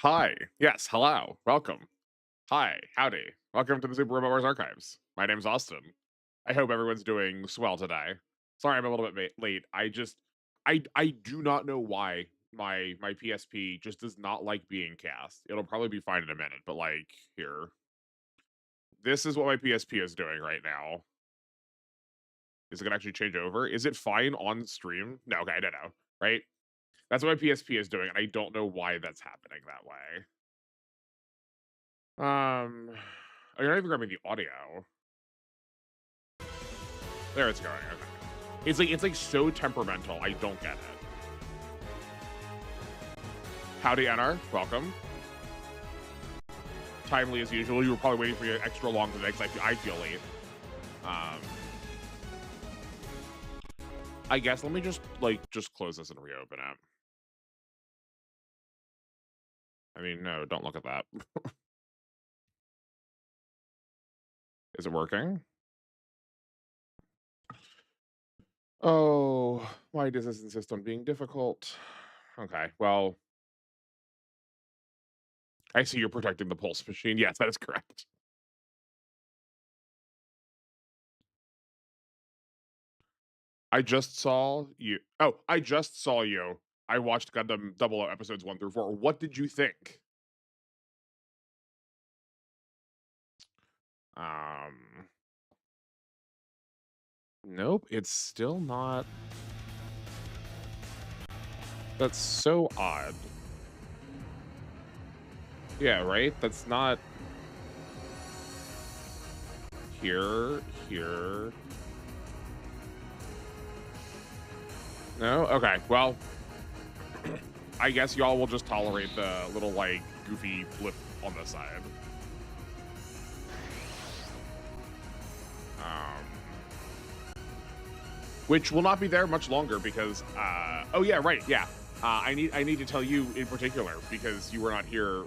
Hi. Yes. Hello. Welcome. Hi. Howdy. Welcome to the Super Robot Wars Archives. My name's Austin. I hope everyone's doing swell today. Sorry, I'm a little bit late. I do not know why my PSP just does not like being cast. It'll probably be fine in a minute, but like here, this is what my PSP is doing right now. Is it gonna actually change over? Is it fine on stream? No. Okay, I don't know. Right. That's what my PSP is doing, and I don't know why that's happening that way. You're not even grabbing the audio. There it's going. Okay. It's like so temperamental. I don't get it. Howdy, NR. Welcome. Timely as usual. You were probably waiting for your extra long today because I feel late. Um, I guess let me just close this and reopen it. I mean, no, don't look at that. Is it working? Oh, why does this insist on being difficult? Okay, well, I see you're protecting the pulse machine. Yes, that is correct. I just saw you. Oh, I just saw you. I watched Gundam 00 episodes 1 through 4. What did you think? Um, nope, it's still not. That's so odd. Yeah, right? That's not here. No? Okay, well, I guess y'all will just tolerate the little, like, goofy blip on the side. Um, which will not be there much longer because, oh yeah, right, yeah. I need to tell you in particular because you were not here.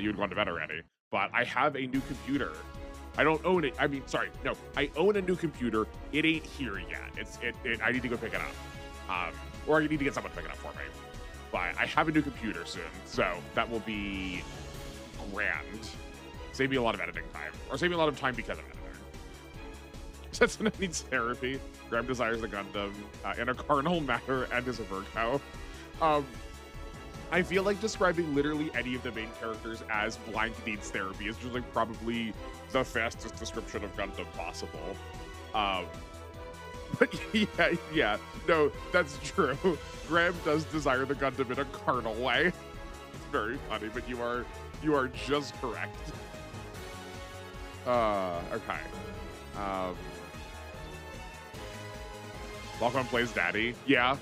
You had gone to bed already. But I have a new computer. I don't own it. I mean, sorry, no. I own a new computer. It ain't here yet. I need to go pick it up, or I need to get someone to pick it up for me. But I have a new computer soon, so that will be grand. Save me a lot of editing time, or save me a lot of time because of editing. Setsuna needs therapy. Graham desires the Gundam in a carnal matter and is a Virgo. I feel like describing literally any of the main characters as blank needs therapy is just like probably the fastest description of Gundam possible. But yeah, no, that's true. Graham does desire the Gundam in a carnal way. It's very funny, but you are just correct. Okay. Lachlan plays Daddy. Yeah.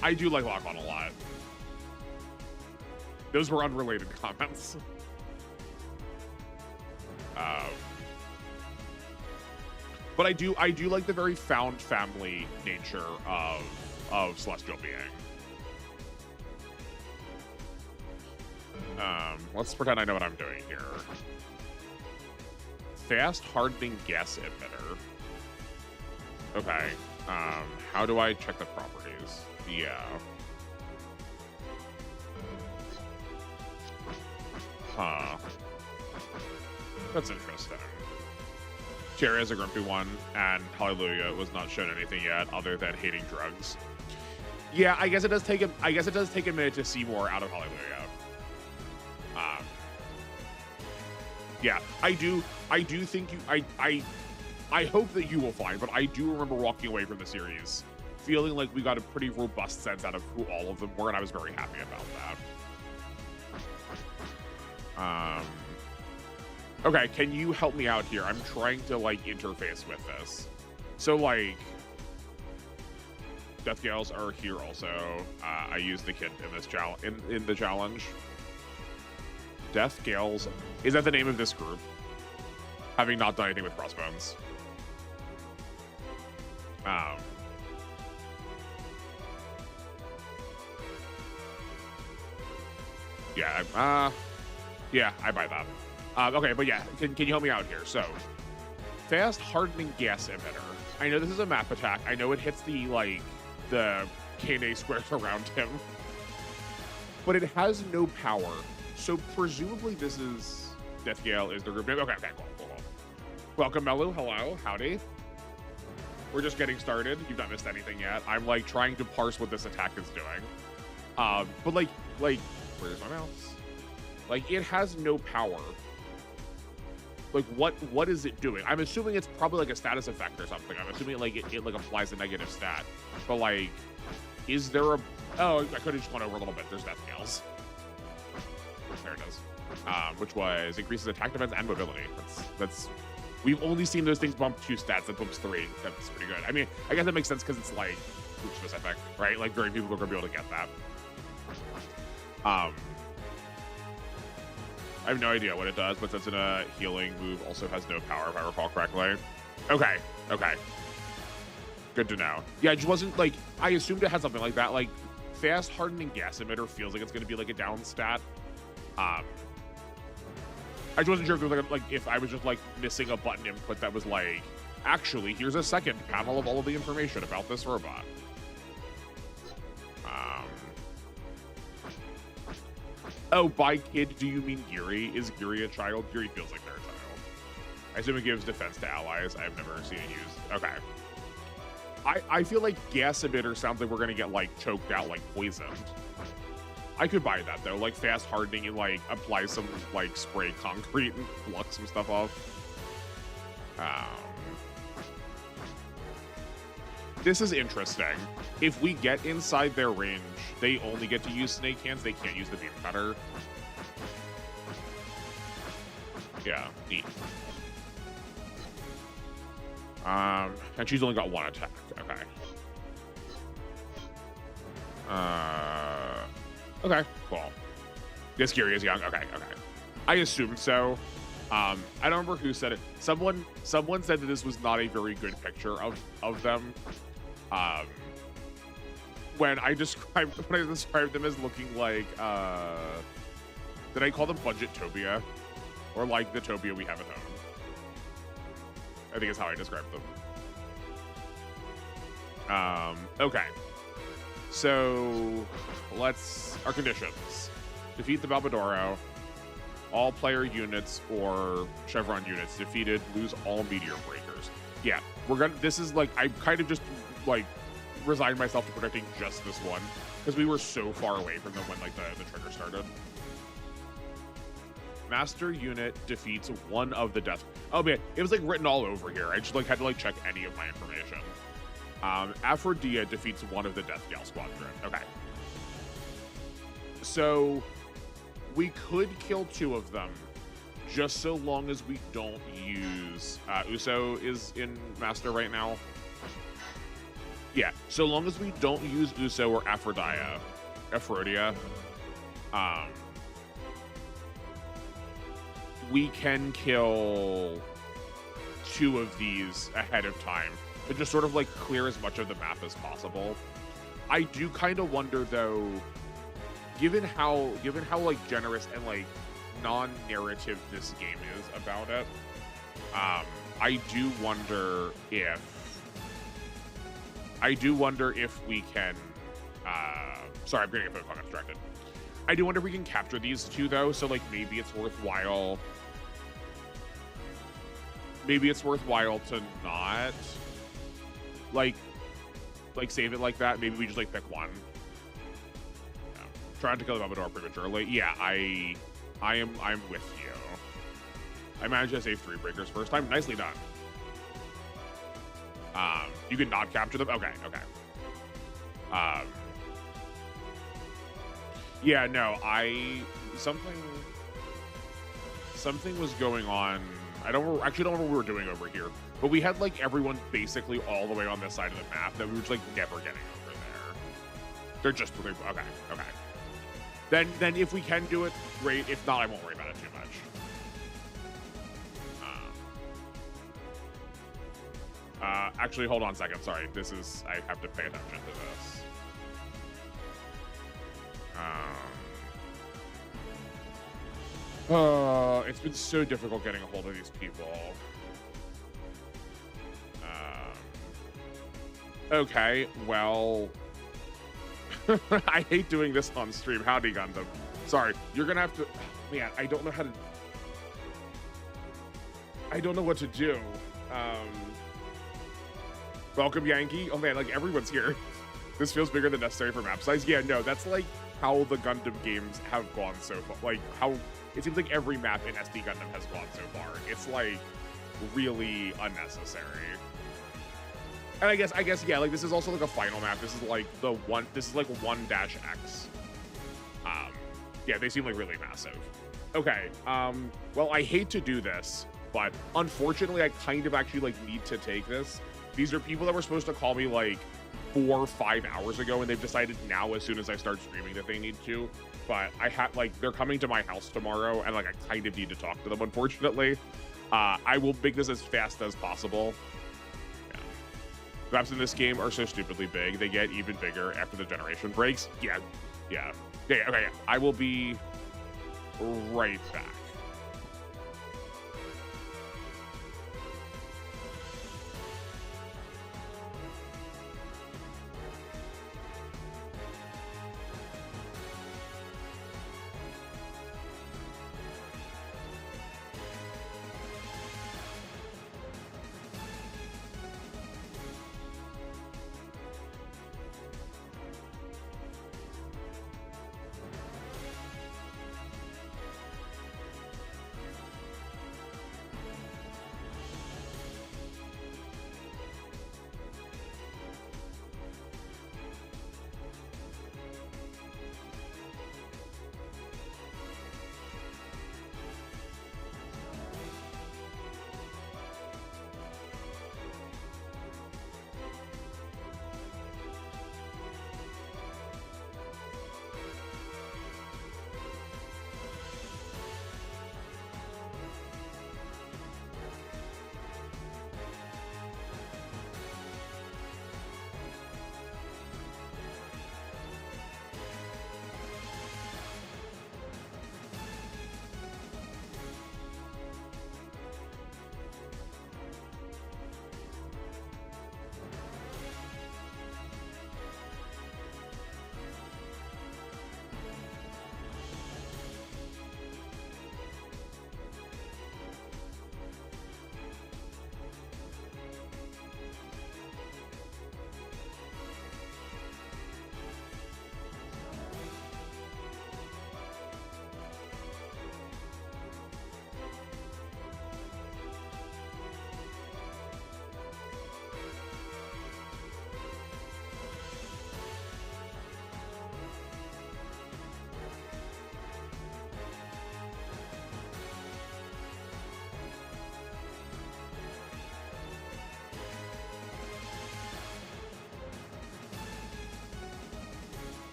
I do like Lachlan a lot. Those were unrelated comments. But I do like the very found family nature of Celestial Being. Let's pretend I know what I'm doing here. Fast hardening gas emitter. Okay. How do I check the properties? Yeah. Huh. That's interesting. Cherry is a grumpy one, and Hallelujah was not shown anything yet other than hating drugs. Yeah, I guess it does take a minute to see more out of Hallelujah. Yeah, I do think I hope that you will find, but I do remember walking away from the series feeling like we got a pretty robust sense out of who all of them were, and I was very happy about that. Okay, can you help me out here? I'm trying to like interface with this. So like, Death Gales are here also. I used the kit in this in the challenge. Death Gales, is that the name of this group? Having not done anything with Crossbones. Yeah, I buy that. Okay, but yeah, can you help me out here? So, fast hardening gas emitter. I know this is a map attack. I know it hits the KNA squares around him, but it has no power So presumably this is Death Gale is the group name. Okay, cool. Welcome, Melu. Hello, howdy. We're just getting started. You've not missed anything yet. I'm like trying to parse what this attack is doing. But like, where's my mouse? Like, it has no power. Like, what is it doing? I'm assuming it's probably like a status effect or something. I'm assuming like it like applies a negative stat. But like, is there a? Oh, I could have just went over a little bit. There's Death Gales. There it is. Which was increases attack defense and mobility. That's. We've only seen those things bump 2 stats. That bumps 3. That's pretty good. I mean, I guess that makes sense because it's like group specific, right? Like very few people are gonna be able to get that. I have no idea what it does, but since it's a healing move, also has no power, if I recall correctly. Okay. Good to know. Yeah, it just wasn't like, I assumed it had something like that. Like, fast hardening gas emitter feels like it's gonna be like a down stat. I just wasn't sure if it was like if I was just like missing a button input that was like, actually, here's a second panel of all of the information about this robot. Oh, by kid, do you mean Giri? Is Giri a child? Giri feels like they're a child. I assume it gives defense to allies. I've never seen it used. Okay. I feel like gas emitter sounds like we're gonna get like choked out, like poisoned. I could buy that though, like fast hardening and like apply some like spray concrete and pluck some stuff off. This is interesting. If we get inside their range, they only get to use snake hands. They can't use the beam cutter. Yeah, neat. And she's only got 1 attack. Okay. Okay, cool. This Giri is young. Okay. I assumed so. I don't remember who said it. Someone said that this was not a very good picture of them. When I described them as looking like did I call them budget Tobia? Or like the Tobia we have at home? I think is how I described them. Okay. So our conditions. Defeat the Balbadoro. All player units or Chevron units defeated lose all meteor breakers. Yeah, this is like, I kind of just like resigned myself to protecting just this one because we were so far away from them when like the trigger started. Master unit defeats 1 of the death. Oh man, it was like written all over here. I just like had to like check any of my information. Aphrodite defeats 1 of the Death Gale squadron. Okay. So we could kill 2 of them just so long as we don't use Uso is in Master right now. Yeah, so long as we don't use Uso or Aphrodite, we can kill 2 of these ahead of time to just sort of like clear as much of the map as possible. I do kind of wonder though, given how like generous and like non-narrative this game is about it, I do wonder if we can sorry, I'm getting a phone call, I'm distracted. I do wonder if we can capture these 2 though, so like maybe it's worthwhile to not like save it like that. Maybe we just like pick 1. Yeah. Trying to kill the Balbador prematurely. Yeah, I'm with you. I managed to save 3 breakers first time. Nicely done. You can not capture them. Okay. Yeah, no, something was going on. I actually don't remember what we were doing over here, but we had like everyone basically all the way on this side of the map that we were just like never getting over there. They're just okay. Then if we can do it, great. If not, I won't worry about it too much. Actually, hold on a second. Sorry, I have to pay attention to this. It's been so difficult getting a hold of these people. Okay, well, I hate doing this on stream. Howdy, Gundam. Sorry, you're gonna have to. Man, I don't know how to. I don't know what to do. Um, Welcome, Yankee. Oh man, like everyone's here. This feels bigger than necessary for map size. Yeah, no, that's like how the Gundam games have gone so far. Like how it seems like every map in SD Gundam has gone so far. It's like really unnecessary. And I guess yeah, like this is also like a final map. This is like the one. This is like 1-X. Yeah, they seem like really massive. Okay. Well, I hate to do this, but unfortunately, I kind of actually like need to take this. These are people that were supposed to call me like 4 or 5 hours ago, and they've decided now, as soon as I start streaming, that they need to. But I have like they're coming to my house tomorrow, and like I kind of need to talk to them. Unfortunately, I will make this as fast as possible. Yeah. Maps in this game are so stupidly big; they get even bigger after the generation breaks. Yeah. Okay. Yeah. I will be right back.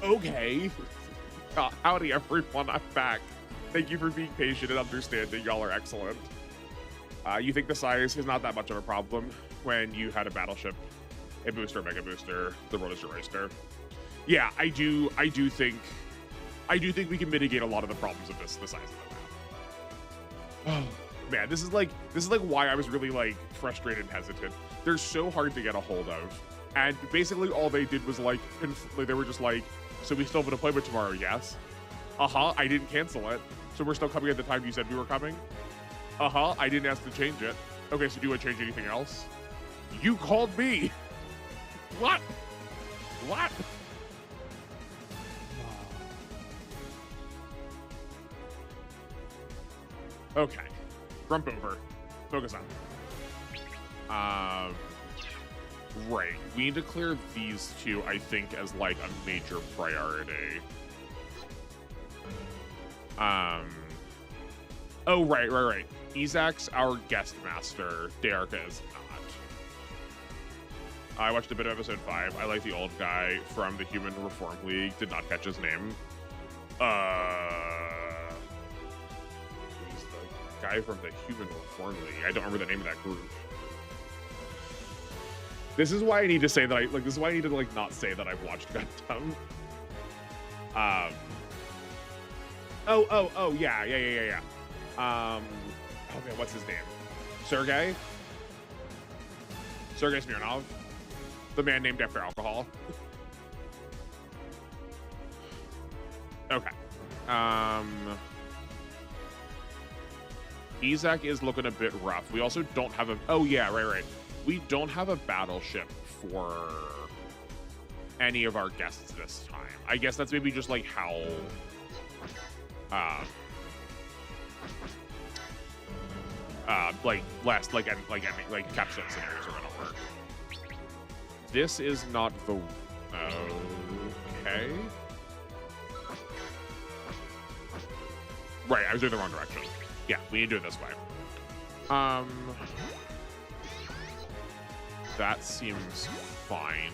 Okay. Howdy, everyone. I'm back. Thank you for being patient and understanding. Y'all are excellent. You think the size is not that much of a problem when you had a battleship, a booster, a mega booster, the world is your oyster. Yeah, I do think we can mitigate a lot of the problems of the size of the map. Oh man, this is like why I was really like frustrated and hesitant. They're so hard to get a hold of. And basically all they did was like they were just like, so we still have an appointment tomorrow, yes? Uh-huh, I didn't cancel it. So we're still coming at the time you said we were coming? Uh-huh, I didn't ask to change it. Okay, so do I change anything else? You called me! What? What? Okay. Grump over. Focus on. Right. We need to clear these two, I think, as like a major priority. Oh, right. Isaac's our guest master. Dearka is not. I watched a bit of episode 5. I like the old guy from the Human Reform League. Did not catch his name. Who's the guy from the Human Reform League? I don't remember the name of that group. This is why I need to say that this is why I need to like not say that I've watched Gundam. Oh, yeah. Oh man, what's his name? Sergei Smirnov, the man named after alcohol. Okay. Isaac is looking a bit rough. We also don't have a. Oh yeah, right. We don't have a battleship for any of our guests this time. I guess that's maybe just like how capstone scenarios are gonna work. This is not the okay. Right, I was doing the wrong direction. Yeah, we need to do it this way. That seems fine.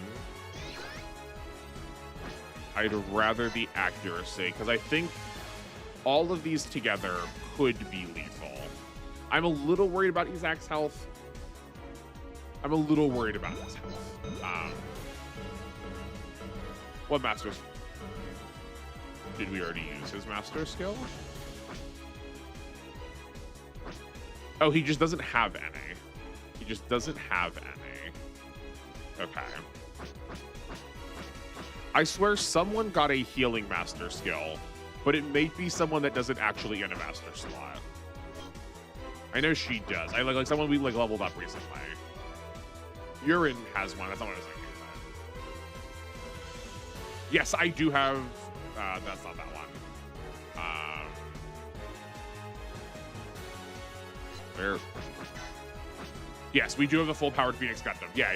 I'd rather the accuracy, because I think all of these together could be lethal. I'm a little worried about Isaac's health. I'm a little worried about his health. What masters? Did we already use his master skill? Oh, he just doesn't have any. He just doesn't have any. Okay. I swear someone got a healing master skill, but it may be someone that doesn't actually get a master slot. I know she does. I like someone we like leveled up recently. Urine has one. That's not what I was thinking. Yes, I do have. That's not that one. Where? Yes, we do have the full powered Phoenix Gundam. Yeah.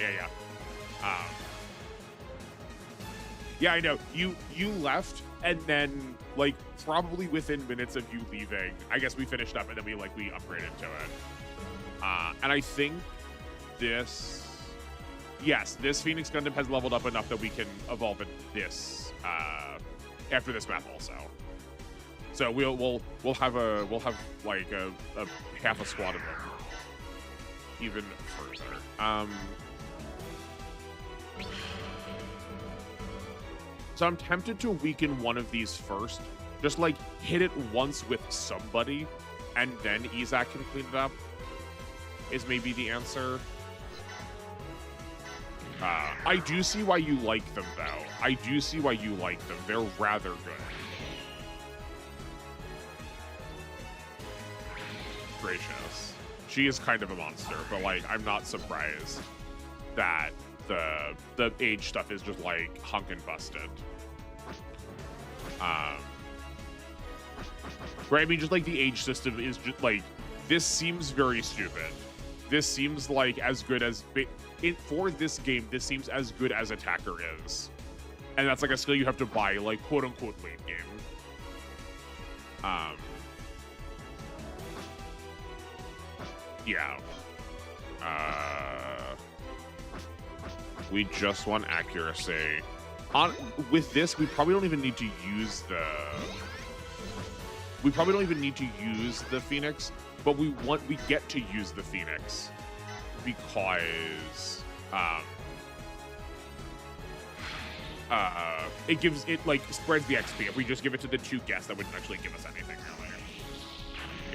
Yeah, I know. You left, and then like probably within minutes of you leaving, I guess we finished up, and then we upgraded to it. And I think this Phoenix Gundam has leveled up enough that we can evolve in this after this map also. So we'll have like a half a squad of them even further. So I'm tempted to weaken one of these first. Just like hit it once with somebody, and then Isaac can clean it up. Is maybe the answer. I do see why you like them, though. I do see why you like them. They're rather good. Gracious. She is kind of a monster, but like I'm not surprised that the age stuff is just like hunk and busted. Right? I mean, just like the age system is just like, this seems very stupid. This seems like as good as for this game. This seems as good as attacker is, and that's like a skill you have to buy, like quote unquote late game. Yeah. We just want accuracy. on with this, we probably don't even need to use the. We probably don't even need to use the Phoenix, but we get to use the Phoenix because it like spreads the XP. If we just give it to the 2 guests, that wouldn't actually give us anything really.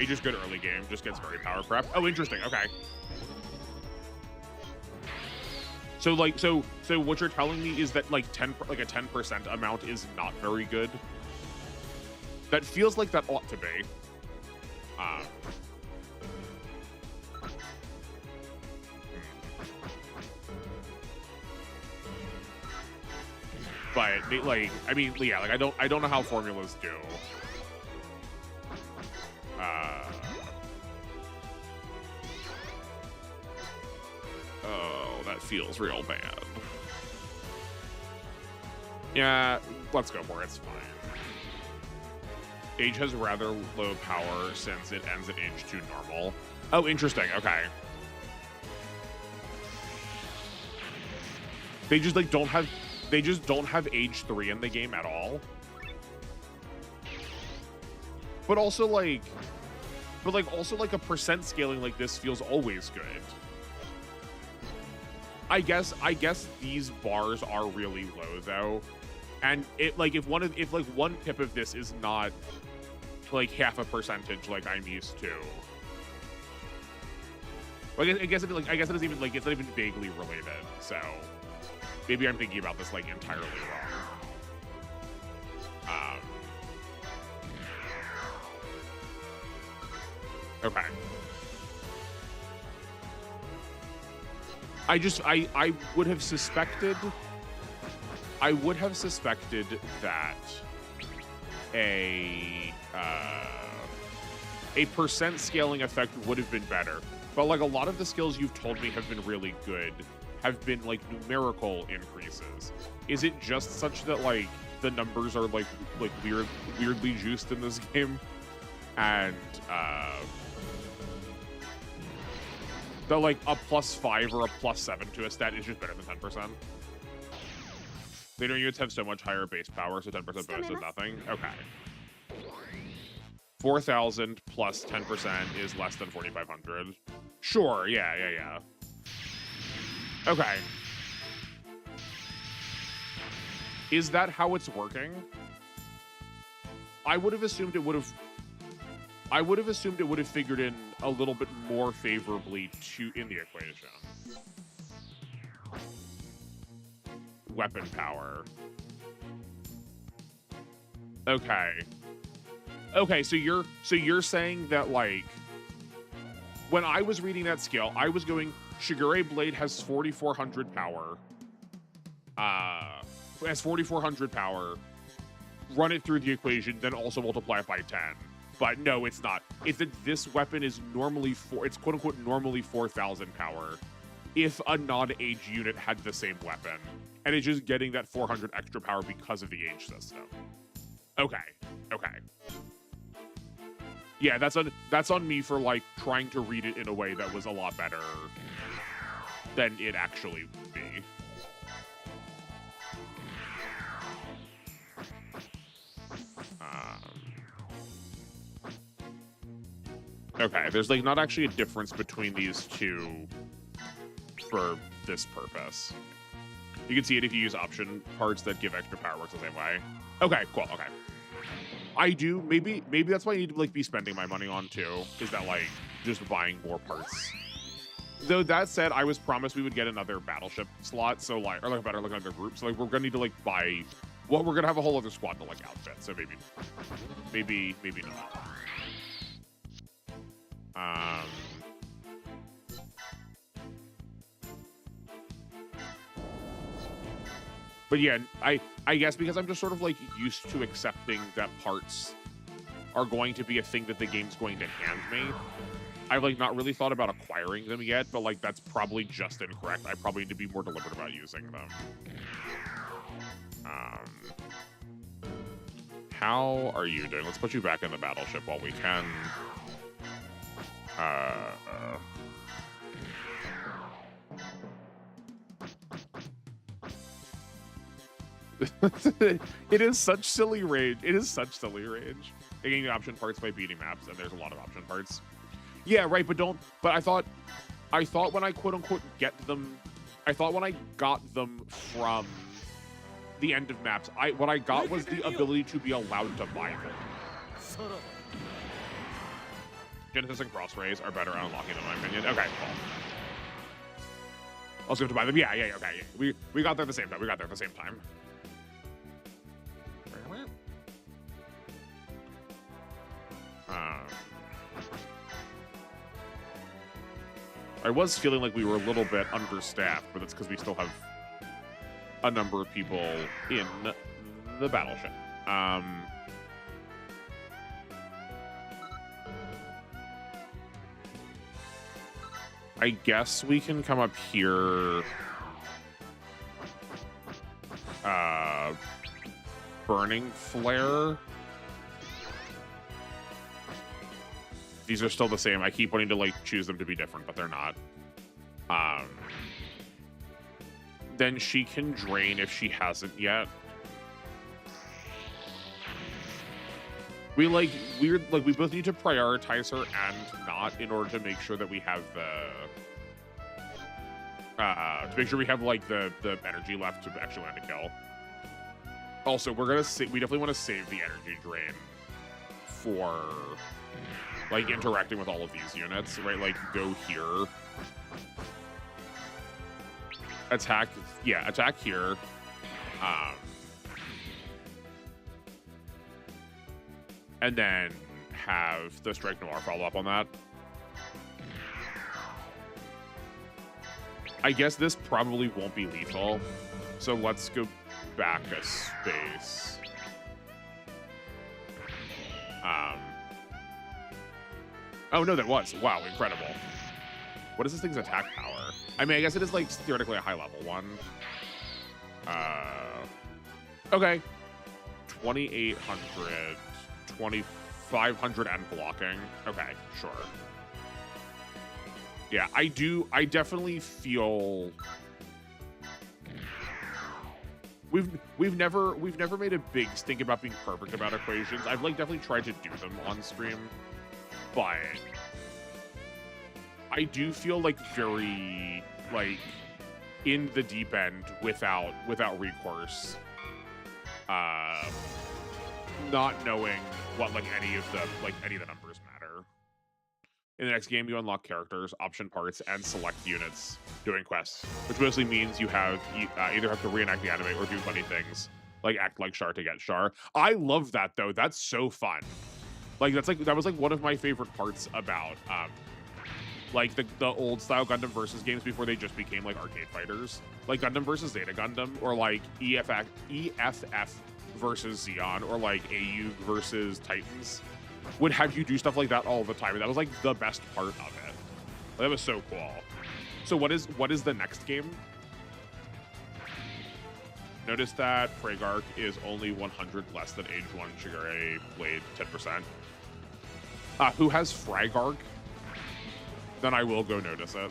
It just good early game, just gets very power prep. Oh, interesting. Okay. So like so what you're telling me is that like a 10% amount is not very good. That feels like that ought to be. But like, I mean, yeah, like I don't know how formulas do. Oh, that feels real bad. Yeah, let's go for it. It's fine. Age has rather low power since it ends at age 2 normal. Oh, interesting. Okay. They just like don't have age 3 in the game at all. But also like a percent scaling like this feels always good. I guess these bars are really low though. And it like if one pip of this is not like half a percentage like I'm used to. Like I guess it is even like it's not even vaguely related. So maybe I'm thinking about this like entirely wrong. Okay. I would have suspected that a percent scaling effect would have been better. But like a lot of the skills you've told me have been really good have been like numerical increases. Is it just such that like the numbers are like weirdly juiced in this game? And the like a +5 or a +7 to a stat is just better than 10%. Later units have so much higher base power, so 10% bonus is nothing. Okay. 4,000 plus 10% is less than 4,500. Sure, yeah. Okay. Is that how it's working? I would have assumed it would have figured in a little bit more favorably in the equation. Weapon power. Okay, so you're saying that like when I was reading that skill, I was going Shigure Blade has 4,400 power. Has 4,400 power. Run it through the equation, then also multiply it by 10. But no, it's not. It's that this weapon is normally it's quote unquote normally 4,000 power if a non-age unit had the same weapon. And it's just getting that 400 extra power because of the age system. Okay. Yeah, that's on me for like trying to read it in a way that was a lot better than it actually would be. Okay, there's like not actually a difference between these two for this purpose. You can see it if you use option parts that give extra power, works the same way. Okay, cool, okay. I do, maybe that's what I need to like be spending my money on too, is that like just buying more parts. Though that said, I was promised we would get another battleship slot, so like, or like another group, so like we're gonna need to like buy, well, we're gonna have a whole other squad to like outfit, so maybe not. But yeah, I guess because I'm just sort of like used to accepting that parts are going to be a thing that the game's going to hand me. I've like not really thought about acquiring them yet, but like that's probably just incorrect. I probably need to be more deliberate about using them. How are you doing? Let's put you back in the battleship while we can. It is such silly range. It is such silly range. Taking option parts by beating maps, and there's a lot of option parts. Yeah, right, but don't. But I thought when I quote unquote get them, I thought when I got them from the end of maps, what I got was the ability to be allowed to buy them. Genesis and Cross Rays are better at unlocking them, in my opinion. Okay, cool. Also have to buy them. Yeah, okay. Yeah. We got there at the same time. We got there at the same time. I was feeling like we were a little bit understaffed, but that's because we still have a number of people in the battleship. I guess we can come up here. Burning Flare. These are still the same. I keep wanting to like choose them to be different, but they're not. Then she can drain if she hasn't yet. We both need to prioritize her and not in order to make sure that we have the energy left to actually land a kill. Also, we definitely want to save the energy drain for like interacting with all of these units, right? Like go here. Attack here. And then have the Strike Noir follow up on that. I guess this probably won't be lethal, so let's go back a space. Oh no, that was. Wow, incredible. What is this thing's attack power? I mean, I guess it is like theoretically a high level one. Okay. 2,800, 2,500 and blocking. Okay, sure. Yeah, I definitely feel we've never made a big stink about being perfect about equations. I've like definitely tried to do them on stream, but I do feel like very like in the deep end without recourse. Not knowing what like any of the numbers matter. In the next game, you unlock characters, option parts, and select units doing quests, which mostly means you have either have to reenact the anime or do funny things, like act like Char to get Char. I love that though. That's so fun. Like that was like one of my favorite parts about like the old style Gundam versus games before they just became like arcade fighters, like Gundam versus Zeta Gundam, or like EFF versus Xeon, or like AU versus Titans, would have you do stuff like that all the time. And that was like the best part of it. That was so cool. So what is the next game? Notice that Fragark is only 100 less than Age 1 Shigure Blade 10%. Who has Fragark? Then I will go notice it.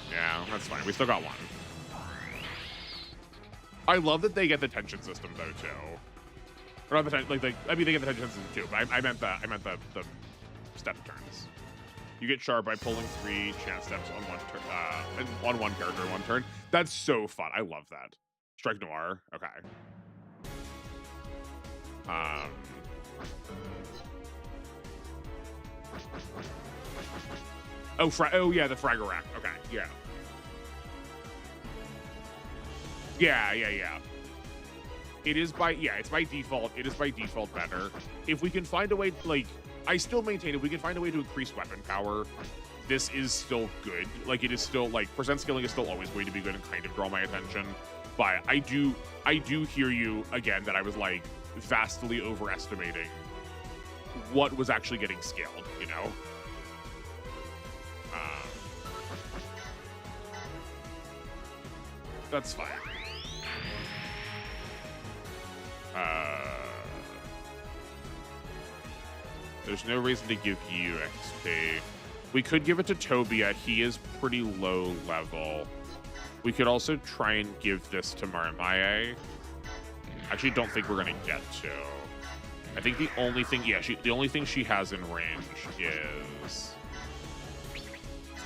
Yeah, that's fine. We still got one. I love that they get the tension system though too. Or not the I mean they get the tension system too, but I meant the step turns. You get Char by pulling 3 chance steps on one turn, on one character in one turn. That's so fun. I love that. Strike Noir. Okay. Oh yeah, the Fragger-Rack. Okay, yeah. Yeah. It's by default. It is by default better. If we can find a way, like, I still maintain if we can find a way to increase weapon power, this is still good. Like, it is still, like, percent scaling is still always going to be good and kind of draw my attention. But I do hear you again that I was, like, vastly overestimating what was actually getting scaled, you know? That's fine. There's no reason to give you XP. We could give it to Tobia. He is pretty low level. We could also try and give this to Marmaye. Actually, don't think we're gonna get to. I think the only thing, yeah, the only thing she has in range is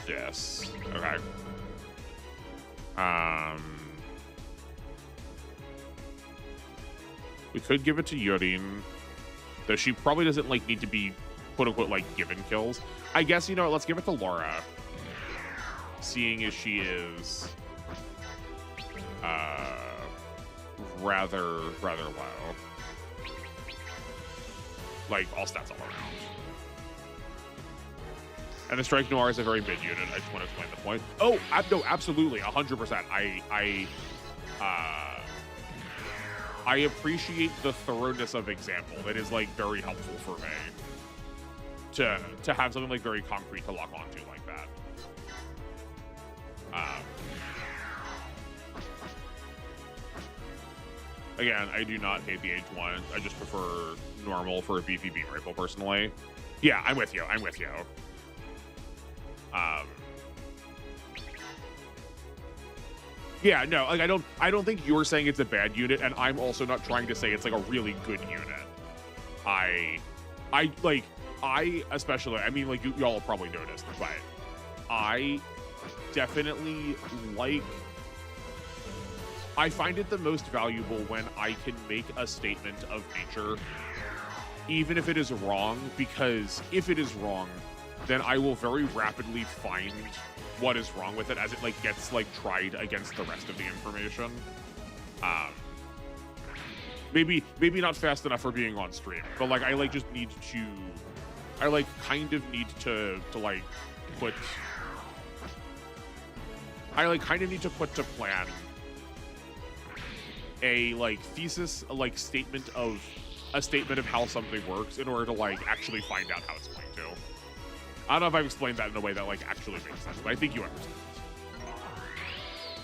this. Okay. We could give it to Yurin, though she probably doesn't like need to be quote unquote like given kills. I guess, you know, let's give it to Laura, seeing as she is rather low. Like, all stats all around. And the Strike Noir is a very mid unit. I just want to explain the point. Oh, no, absolutely, 100%. I appreciate the thoroughness of example. That is, like, very helpful for me to have something, like, very concrete to lock onto like that. Again, I do not hate the H1. I just prefer normal for a beefy beam rifle, personally. Yeah, I'm with you. I'm with you. Yeah, no, like I don't think you're saying it's a bad unit, and I'm also not trying to say it's like a really good unit. I especially, I mean, like y'all probably noticed, but I definitely like. I find it the most valuable when I can make a statement of nature, even if it is wrong, because if it is wrong, then I will very rapidly find what is wrong with it as it like gets like tried against the rest of the information. Maybe not fast enough for being on stream, but like I like just need to, I like kind of need to like put, I like kind of need to put to plan a like thesis, a like statement of how something works in order to like actually find out how it's going to. I don't know if I've explained that in a way that like actually makes sense, but I think you understand.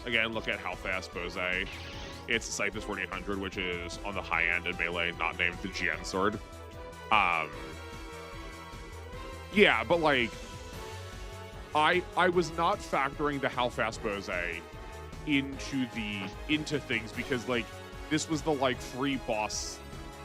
Again, look at how fast Bose. It's Scythe 4800, which is on the high end in melee, not named the GN sword. Yeah, but like I was not factoring the how fast Bose into things because like this was the like free boss.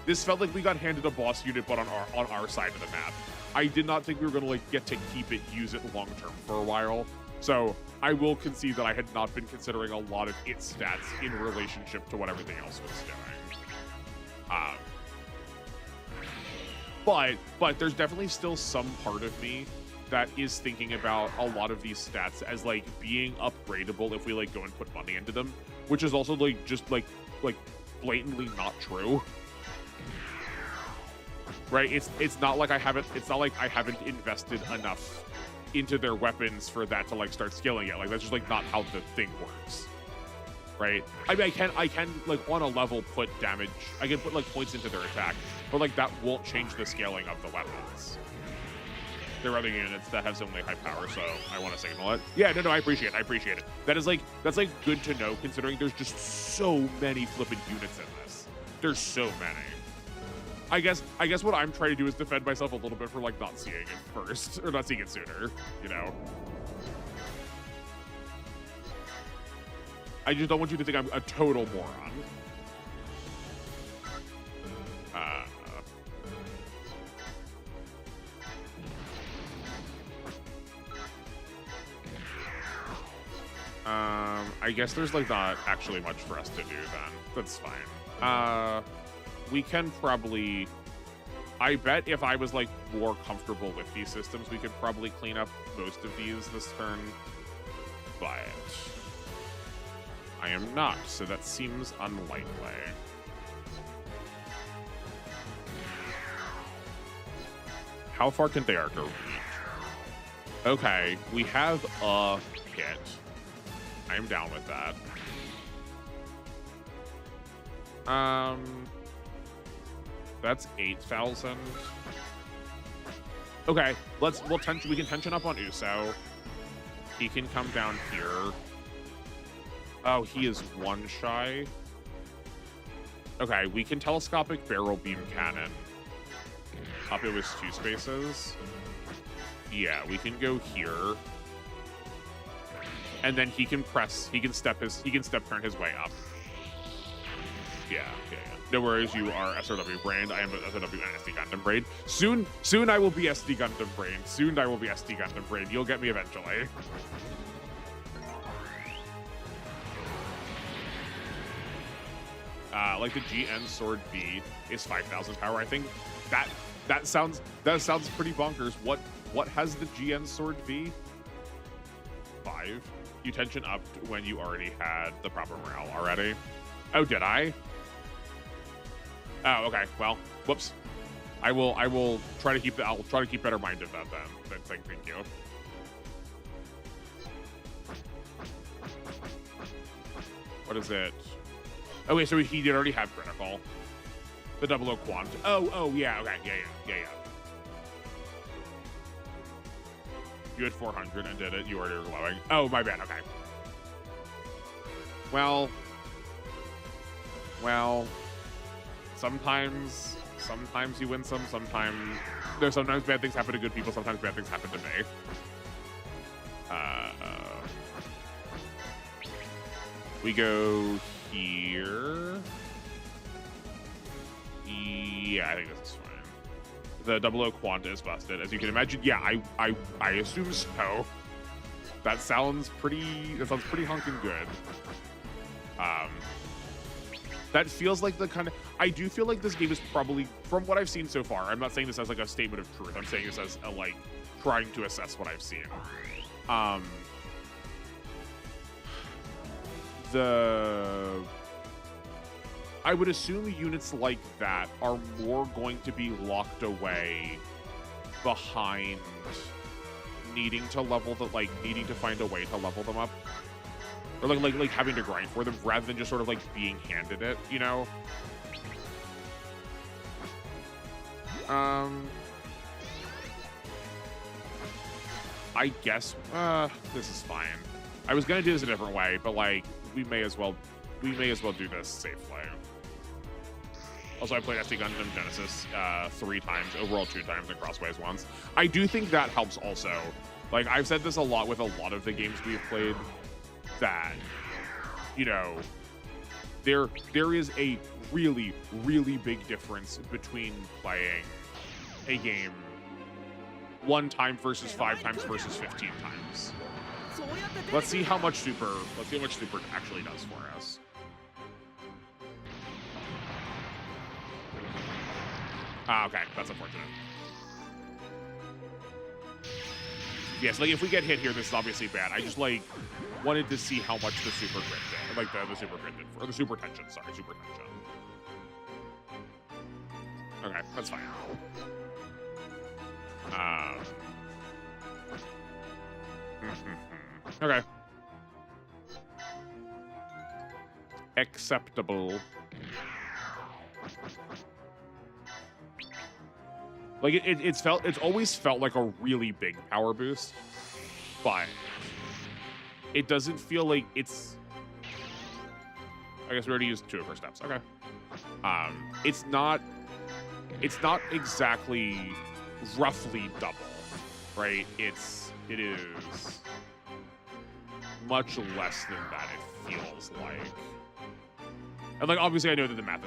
This felt like we got handed a boss unit, but on our side of the map. I did not think we were gonna like get to keep it, use it long term for a while. So I will concede that I had not been considering a lot of its stats in relationship to what everything else was doing. But there's definitely still some part of me that is thinking about a lot of these stats as like being upgradable if we like go and put money into them, which is also like just like blatantly not true. Right? It's not like I haven't invested enough into their weapons for that to like start scaling it. Like that's just like not how the thing works. Right? I mean I can like on a level put damage, I can put like points into their attack, but like that won't change the scaling of the weapons. There are other units that have similarly high power, so I want to signal it. Yeah, no, I appreciate it. That's like good to know considering there's just so many flippin' units in this. There's so many. I guess what I'm trying to do is defend myself a little bit for like not seeing it first or not seeing it sooner, you know. I just don't want you to think I'm a total moron. I guess there's like not actually much for us to do then. That's fine. We can probably, I bet if I was like more comfortable with these systems, we could probably clean up most of these this turn, but I am not, so that seems unlikely. How far can Thearko reach? Okay, we have a hit. I'm down with that. That's 8,000. Okay, we can tension up on Uso. He can come down here. Oh, he is one shy. Okay, we can telescopic barrel beam cannon. Up it was 2 spaces. Yeah, we can go here. And then he can step turn his way up. Yeah. No worries, you are SRW brained. I am SRW and SD Gundam brained. Soon I will be SD Gundam brained. Soon I will be SD Gundam brained. You'll get me eventually. Like the GN Sword V is 5,000 power. I think that sounds pretty bonkers. What has the GN Sword V? 5. You tension up when you already had the proper morale already. Oh, did I? Oh, okay. Well, whoops. I will try to keep better mind of that then. Thank you. What is it? Okay, so he did already have critical. The 00 quant. Oh, yeah. Okay, yeah. You had 400 and did it. You already were glowing. Oh, my bad. Okay. Well. Sometimes you win some. Sometimes bad things happen to good people. Sometimes bad things happen to me. We go here. Yeah, I think this is fine. The 00 Quanta is busted, as you can imagine. Yeah, I assume so. That sounds pretty hunkin' good. That feels like the kind of... I do feel like this game is probably, from what I've seen so far, I'm not saying this as like a statement of truth. I'm saying this as a, like, trying to assess what I've seen. I would assume units like that are more going to be locked away behind needing to find a way to level them up. Or like having to grind for them rather than just sort of like being handed it, you know? I guess this is fine. I was gonna do this a different way, but like we may as well do this safely. Also, I played SD Gundam Genesis 3 times, OverWorld 2 times, and Crossways once. I do think that helps also. Like, I've said this a lot with a lot of the games we've played, that, you know, there is a really, really big difference between playing a game 1 time versus 5 times versus 15 times. Let's see how much super actually does for us. Okay, that's unfortunate. Yes, like if we get hit here, this is obviously bad. I just like wanted to see how much the super crit did, like the super crit did, or the super tension. Sorry, super tension. Okay, that's fine. Okay. Acceptable. Like it's always felt like a really big power boost, but it doesn't feel like it's. I guess we already used 2 of her steps. Okay. It's not exactly roughly double, right? It is much less than that. It feels like, and like obviously I know that the math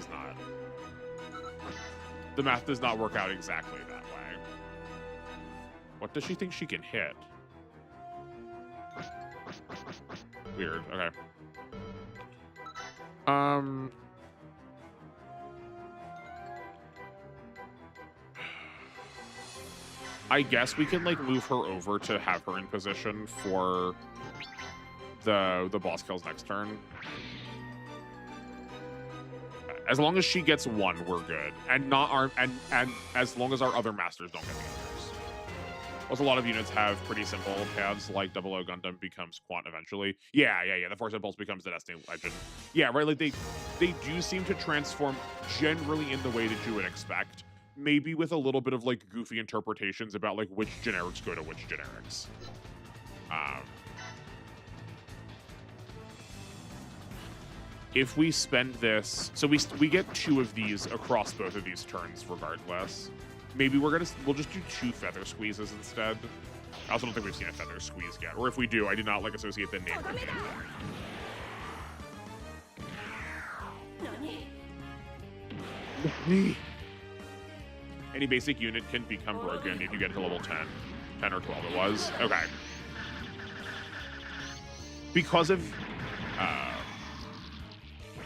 does not work out exactly that way. What does she think she can hit? Weird. Okay. I guess we can like move her over to have her in position for the boss kills next turn. As long as she gets 1, we're good, and as long as our other masters don't get the others. Also, a lot of units have pretty simple paths, like 00 Gundam becomes Quant eventually. Yeah. The Force Impulse becomes the Destiny Legend. Yeah, right. Like they do seem to transform generally in the way that you would expect. Maybe with a little bit of like goofy interpretations about like which generics go to which generics. If we spend this, so we get 2 of these across both of these turns regardless. Maybe we'll just do 2 feather squeezes instead. I also don't think we've seen a Fender Squeeze yet, or if we do, I did not like associate the name with it. Any basic unit can become broken if you get to level 10. 10 or 12 it was. Okay. Because of...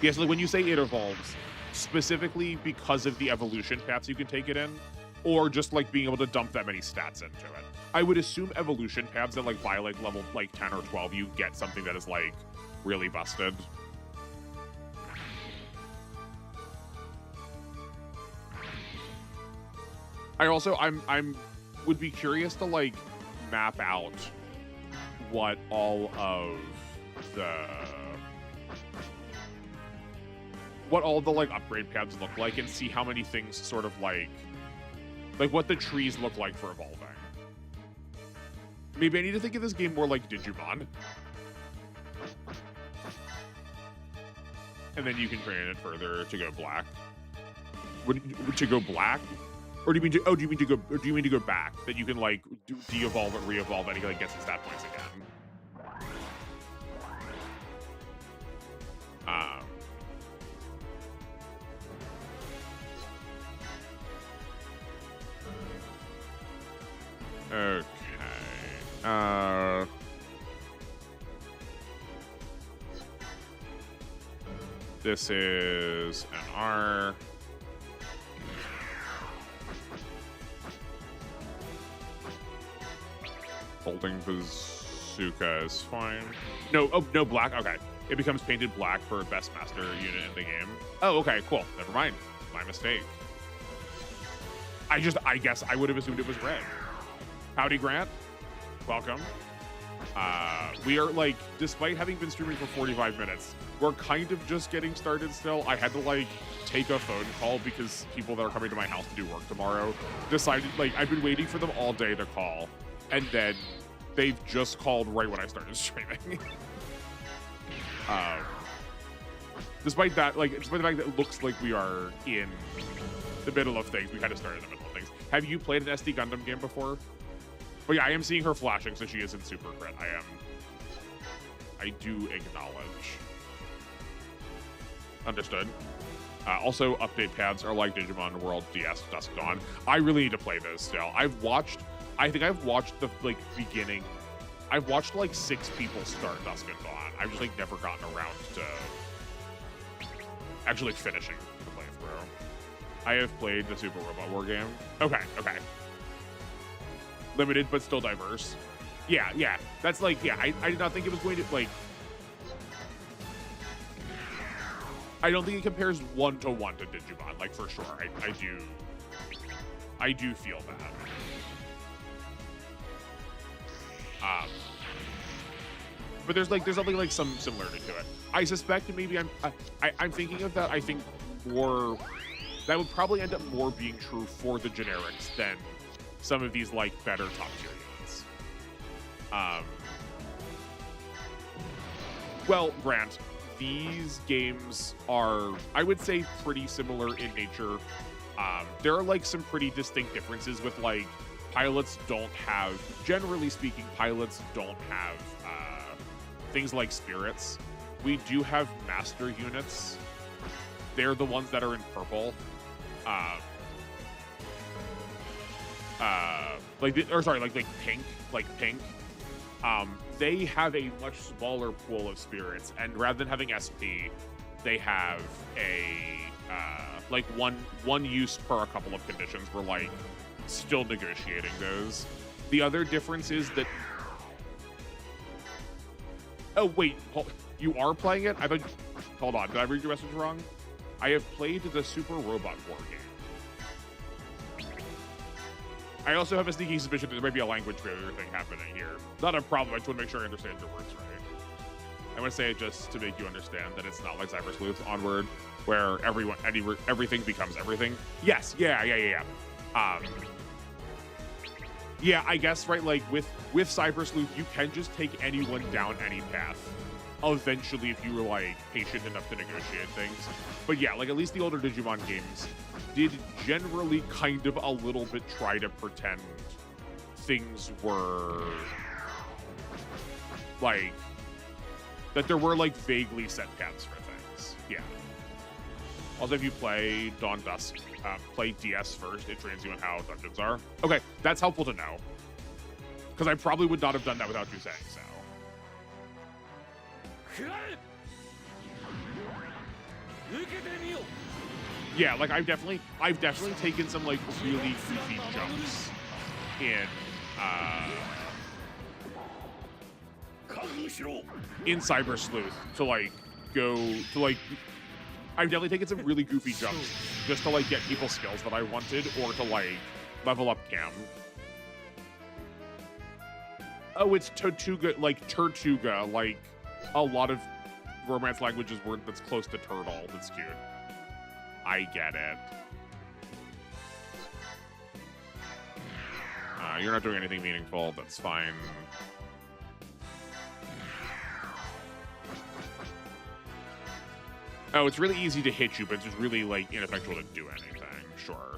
yes, like when you say it evolves, specifically because of the evolution paths you can take it in, or just like being able to dump that many stats into it. I would assume evolution paths that like by like level like 10 or 12 you get something that is like really busted. I'm would be curious to like map out what all of the like upgrade paths look like and see how many things sort of like what the trees look like for evolving. Maybe I need to think of this game more like Digimon. And then you can train it further to go black. To go black? Or do you mean to? Oh, do you mean to go? Or do you mean to go back? That you can like de-evolve and re-evolve, and he like gets his stat points again. Okay. This is an R. Holding bazooka is fine. No, oh, no black. Okay. It becomes painted black for best master unit in the game. Oh, okay, cool. Never mind. My mistake. I guess I would have assumed it was red. Howdy, Grant. Welcome. We are like, despite having been streaming for 45 minutes, we're kind of just getting started still. I had to like take a phone call because people that are coming to my house to do work tomorrow decided, like, I've been waiting for them all day to call. And then they've just called right when I started streaming. Despite that, like, despite the fact that it looks like we are in the middle of things, we kind of started in the middle of things. Have you played an SD Gundam game before? But yeah, I am seeing her flashing, so she is in Super Crit. I do acknowledge. Understood. Also, update paths are like Digimon World DS Dusk Dawn. I really need to play those still. I think I've watched the like beginning. I've watched like 6 people start Dusk and Dawn. I've just like never gotten around to actually finishing the playthrough. I have played the Super Robot War game. Okay. Limited but still diverse. Yeah. That's like, yeah, I did not think it was going to like. I don't think it compares 1-to-1 to Digimon, like for sure. I do feel that. But there's something like some similarity to it. I suspect maybe I'm thinking of that. I think more that would probably end up more being true for the generics than some of these like better top tier units. Well, Grant, these games are, I would say, pretty similar in nature. There are like some pretty distinct differences with like pilots don't have, generally speaking, pilots don't have things like spirits. We do have master units. They're the ones that are in purple. Like pink. They have a much smaller pool of spirits, and rather than having SP, they have a like one use per a couple of conditions. We're like still negotiating those. The other difference is that. Oh wait, you are playing it? I thought. Hold on, did I read your message wrong? I have played the Super Robot War game. I also have a sneaky suspicion that there might be a language barrier thing happening here. Not a problem, I just want to make sure I understand your words right. I want to say it just to make you understand that it's not like Cyber Sleuth Onward, where everything becomes everything. Yes, yeah. Yeah, I guess, right, like, with Cyber Sleuth, you can just take anyone down any path. Eventually, if you were, like, patient enough to negotiate things. But yeah, like, at least the older Digimon games did generally kind of a little bit try to pretend things were like that there were like vaguely set paths for things. Yeah. Also, if you play Dawn Dusk, play DS first, it trains you on how dungeons are. Okay, that's helpful to know. Because I probably would not have done that without you saying so. Yeah, like I've definitely taken some like really goofy jumps in Cyber Sleuth to like go to like I've definitely taken some really goofy jumps just to like get people skills that I wanted or to like level up Cam. Oh, it's Tortuga, like Tortuga, like a lot of Romance languages word that's close to turtle. That's cute. I get it. You're not doing anything meaningful. That's fine. Oh, it's really easy to hit you, but it's just really like ineffectual to do anything. Sure.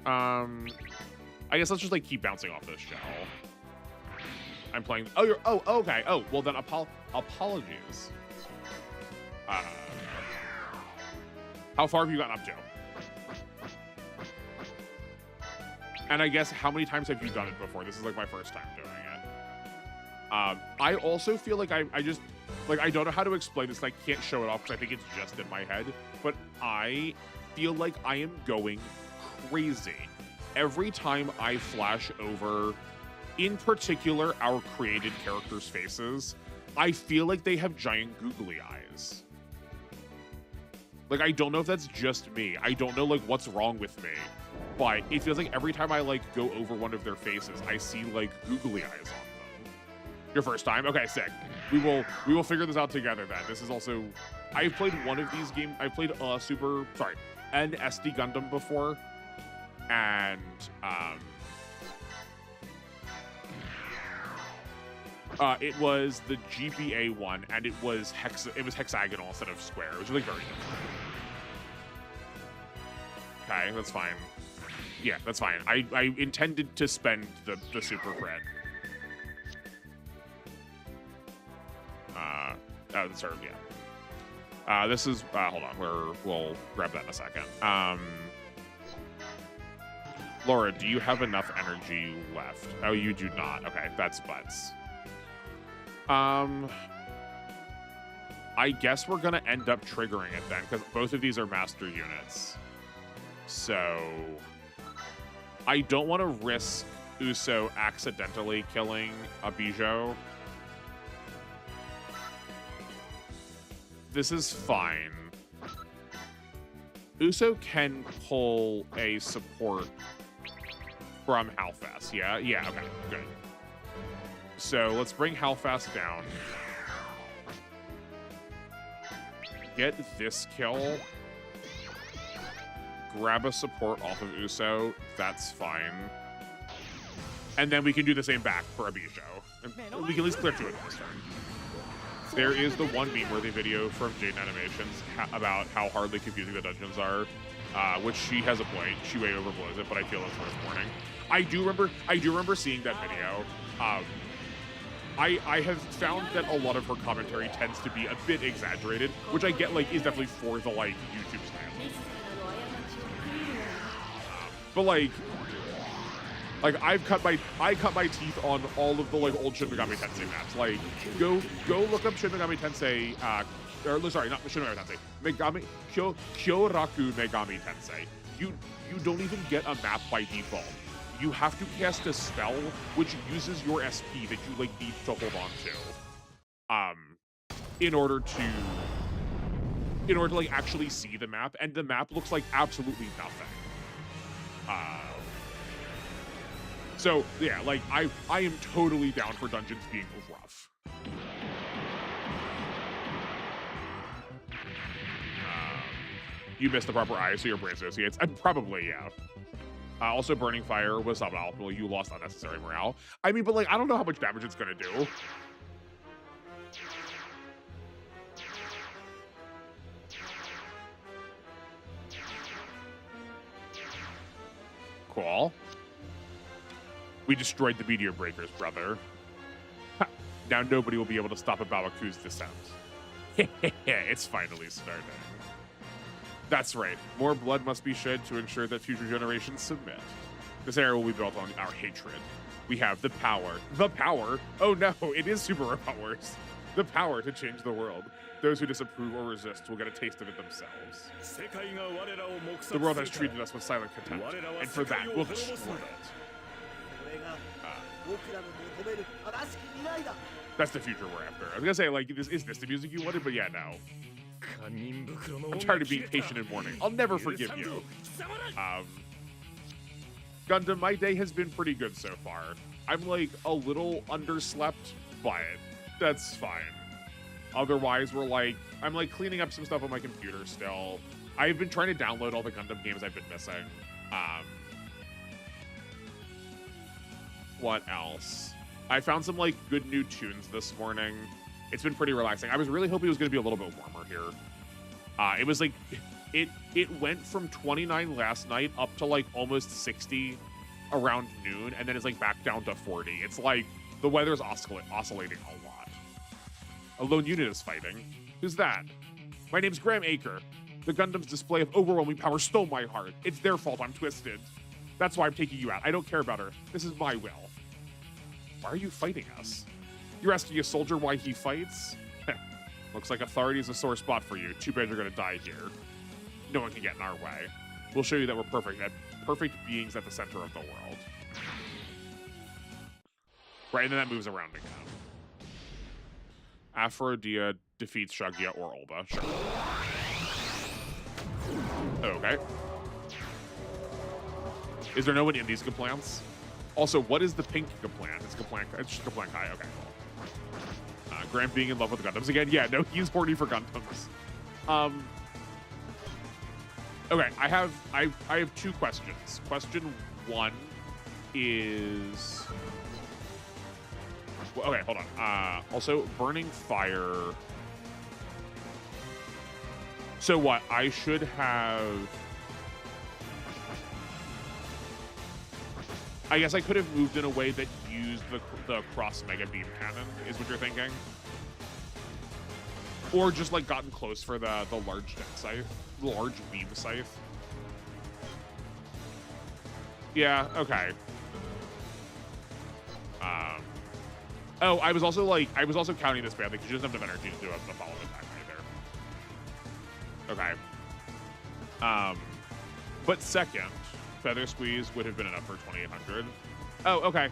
I guess let's just like keep bouncing off this shell. I'm playing. Oh, you're. Oh, okay. Oh, well then. Apologies. How far have you gotten up to? And I guess how many times have you done it before? This is like my first time doing it. I also feel like I just like I don't know how to explain this. And I can't show it off because I think it's just in my head. But I feel like I am going crazy every time I flash over. In particular, our created characters' faces, I feel like they have giant googly eyes. Like, I don't know if that's just me. I don't know, like, what's wrong with me. But it feels like every time I, like, go over one of their faces, I see, like, googly eyes on them. Your first time? Okay, sick. We will figure this out together, then. This is also... I've played one of these games... I've played an SD Gundam before. And, it was the GBA one, and it was hexagonal instead of square, which was like very different. Okay, that's fine. Yeah, that's fine. I intended to spend the super cred. Sorry, yeah. This is hold on, we'll grab that in a second. Laura, do you have enough energy left? Oh, you do not. Okay, that's butts. I guess we're gonna end up triggering it then, because both of these are master units. So I don't want to risk Uso accidentally killing a Bijou. This is fine. Uso can pull a support from Halfast. Yeah, okay, good. So let's bring Halfast down. Get this kill. Grab a support off of Uso. That's fine. And then we can do the same back for a Bijou. We can at least clear 2 of them this turn. There is the one meme-worthy video from Jaden Animations about how hardly confusing the dungeons are, which she has a point. She way overblows it, but I feel it's worth warning. I do remember seeing that video. I have found that a lot of her commentary tends to be a bit exaggerated, which I get like is definitely for the like YouTube style. But like I cut my teeth on all of the like old Shin Megami Tensei maps. Like go look up Shin Megami Tensei or sorry, not Shin Megami Tensei. Kyoraku Megami Tensei. You don't even get a map by default. You have to cast a spell which uses your SP that you like need to hold on to. In order to like actually see the map, and the map looks like absolutely nothing. So yeah, like I am totally down for dungeons being rough. You missed the proper eye, so your brain associates. Probably, yeah. Also, Burning Fire was suboptimal. You lost unnecessary morale. I mean, but like, I don't know how much damage it's gonna do. Cool. We destroyed the meteor breakers, brother. Ha. Now nobody will be able to stop a Babaku's descent. It's finally starting. That's right. More blood must be shed to ensure that future generations submit. This era will be built on our hatred. We have the power. The power? Oh no, it is superpowers. The power to change the world. Those who disapprove or resist will get a taste of it themselves. The world has treated us with silent contempt, and for that, we'll destroy it. That's the future we're after. I was gonna say, like, is this the music you wanted? But yeah, no. I'm tired of being patient and mourning. I'll never forgive you. Gundam, my day has been pretty good so far. I'm like a little underslept, but that's fine. Otherwise, I'm like cleaning up some stuff on my computer still. I've been trying to download all the Gundam games I've been missing. What else? I found some like good new tunes this morning. It's been pretty relaxing. I was really hoping it was going to be a little bit warmer here. It was like, it went from 29 last night up to like almost 60 around noon, and then it's like back down to 40. It's like the weather's oscillating a lot. A lone unit is fighting. Who's that? My name's Graham Aker. The Gundam's display of overwhelming power stole my heart. It's their fault I'm twisted. That's why I'm taking you out. I don't care about her. This is my will. Why are you fighting us? You're asking a soldier why he fights? Looks like authority is a sore spot for you. Too bad you're gonna die here. No one can get in our way. We'll show you that we're perfect beings at the center of the world. Right, and then that moves around again. Aphrodite defeats Shagia or Olba. Sure. Okay. Is there no one in these Kaplans? Also, what is the pink Kaplan? It's just Kaplan Kai. Okay, cool. Grant being in love with Gundams again. Yeah, no, he's horny for Gundams. Okay, I have two questions. Question one is... Well, okay, hold on. Also, Burning Fire... So what? I should have... I guess I could have moved in a way that used the cross mega beam cannon, is what you're thinking? Or just like gotten close for the large deck scythe, the large beam scythe. Yeah, okay. Oh, I was also counting this badly because she doesn't have enough energy to do a follow attack either. Okay. But second, Feather Squeeze would have been enough for 2800. Oh, okay.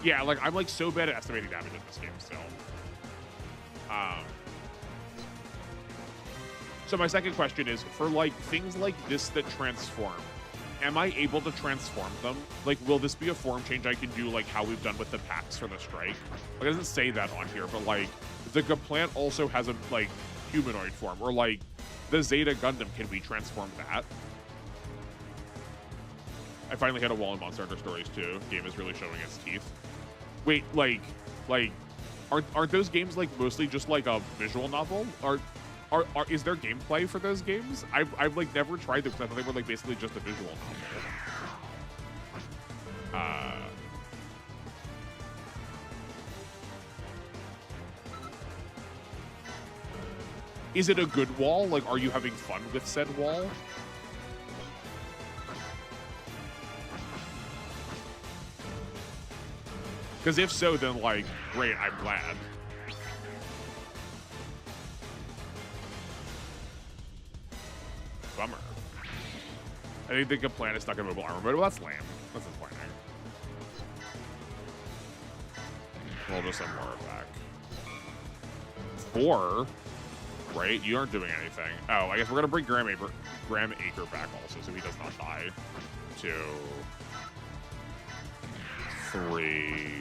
Yeah, like I'm like so bad at estimating damage in this game still. So my second question is, for like things like this that transform, am I able to transform them? Like, will this be a form change I can do like how we've done with the packs for the strike? Like, it doesn't say that on here, but like the Gaplant also has a like humanoid form, or like the Zeta Gundam, can we transform that? I finally hit a wall in Monster Hunter Stories 2. Game is really showing its teeth. Wait, like, aren't those games like mostly just like a visual novel? Is there gameplay for those games? I've like never tried them because I thought they were like basically just a visual novel. Is it a good wall? Like, are you having fun with said wall? Because if so, then like, great, I'm glad. Bummer. I think the Kaplan is stuck in mobile armor mode. Well, that's lame. That's disappointing. We'll just send more back. 4? Right? You aren't doing anything. Oh, I guess we're going to bring Graham Aker back also, so he does not die. 2, 3.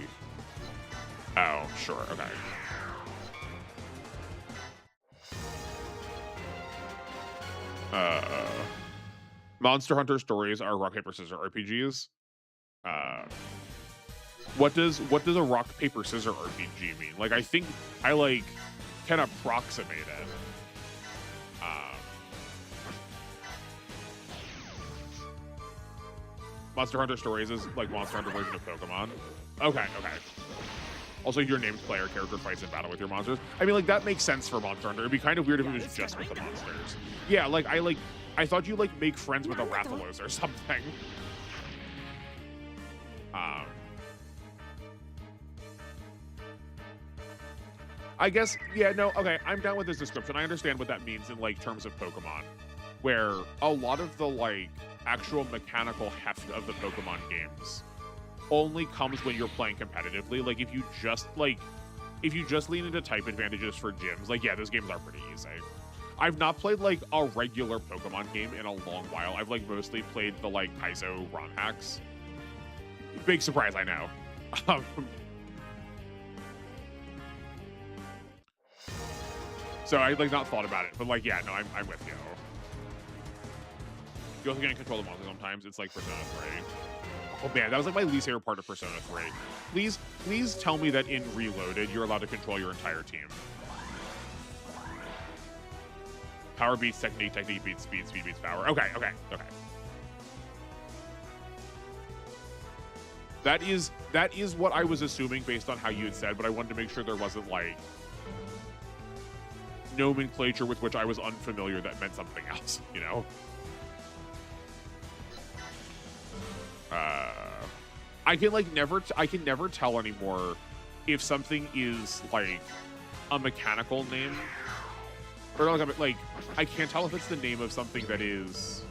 Oh, sure. Okay. Monster Hunter Stories are rock paper scissors RPGs. What does a rock paper scissors RPG mean? Like, I think I like can approximate it. Monster Hunter Stories is like Monster Hunter version of Pokemon. Okay, okay. Also, your named player character fights in battle with your monsters. I mean, like, that makes sense for Monster Hunter. It'd be kind of weird if it was just with the monsters. Yeah, I thought you, like, make friends with a Rathalos or something. I guess, yeah, no, okay, I'm down with this description. I understand what that means in, like, terms of Pokemon, where a lot of the, like, actual mechanical heft of the Pokemon games only comes when you're playing competitively. Like, if you just lean into type advantages for gyms, like, yeah, those games are pretty easy. I've not played, like, a regular Pokemon game in a long while. I've, like, mostly played the, like, Paizo ROM hacks. Big surprise, I know. So I, like, not thought about it, but, like, yeah, no, I'm with you. You also can't control the monster sometimes. It's like Persona 3. Oh man, that was like my least favorite part of Persona 3. Please tell me that in Reloaded, you're allowed to control your entire team. Power beats technique, technique beats speed, speed beats power. Okay. That is what I was assuming based on how you had said, but I wanted to make sure there wasn't, like, nomenclature with which I was unfamiliar that meant something else, you know? I can never tell anymore if something is, like, a mechanical name, or like I can't tell if it's the name of something that is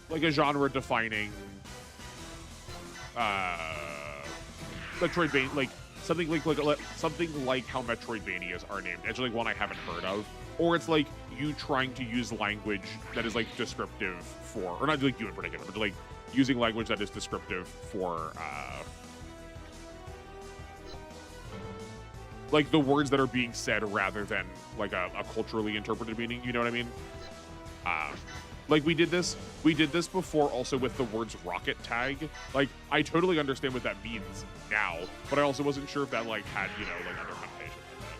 like a genre defining Metroidvania, like something like how Metroidvanias are named. It's like one I haven't heard of. Or it's like you trying to use language that is, like, descriptive for, or not like you in particular, but like using language that is descriptive for like the words that are being said rather than like a culturally interpreted meaning, you know what I mean? Like we did this before also with the words rocket tag. Like, I totally understand what that means now, but I also wasn't sure if that, like, had, you know, like, other connotations with it.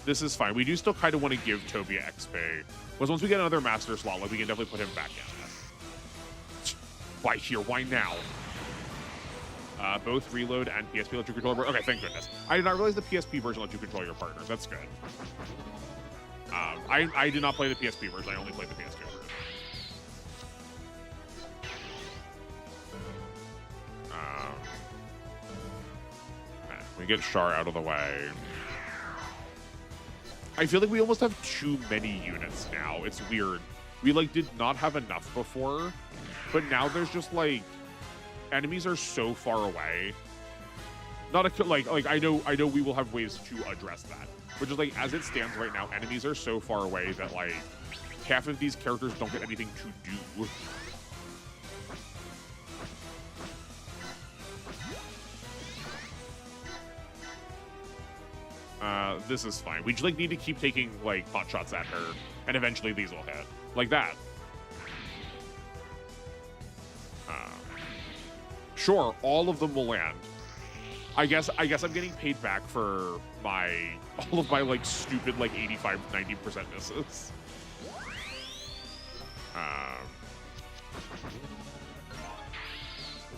This is fine. We do still kind of want to give Tobia XP. Because once we get another master slot, like, we can definitely put him back in. Why here? Why now? Both Reload and PSP let you control. Okay, thank goodness. I did not realize the PSP version let you control your partners. That's good. I did not play the PSP version. I only played the PS2 version. We get Char out of the way. I feel like we almost have too many units now. It's weird. We, like, did not have enough before, but now there's just, like, enemies are so far away. Not a, like I know we will have ways to address that, but just, like, as it stands right now, enemies are so far away that, like, half of these characters don't get anything to do. This is fine. We just, like, need to keep taking, like, pot shots at her, and eventually these will hit. Like that. Sure, all of them will land. I guess I'm getting paid back for all of my, like, stupid, like, 85-90% misses.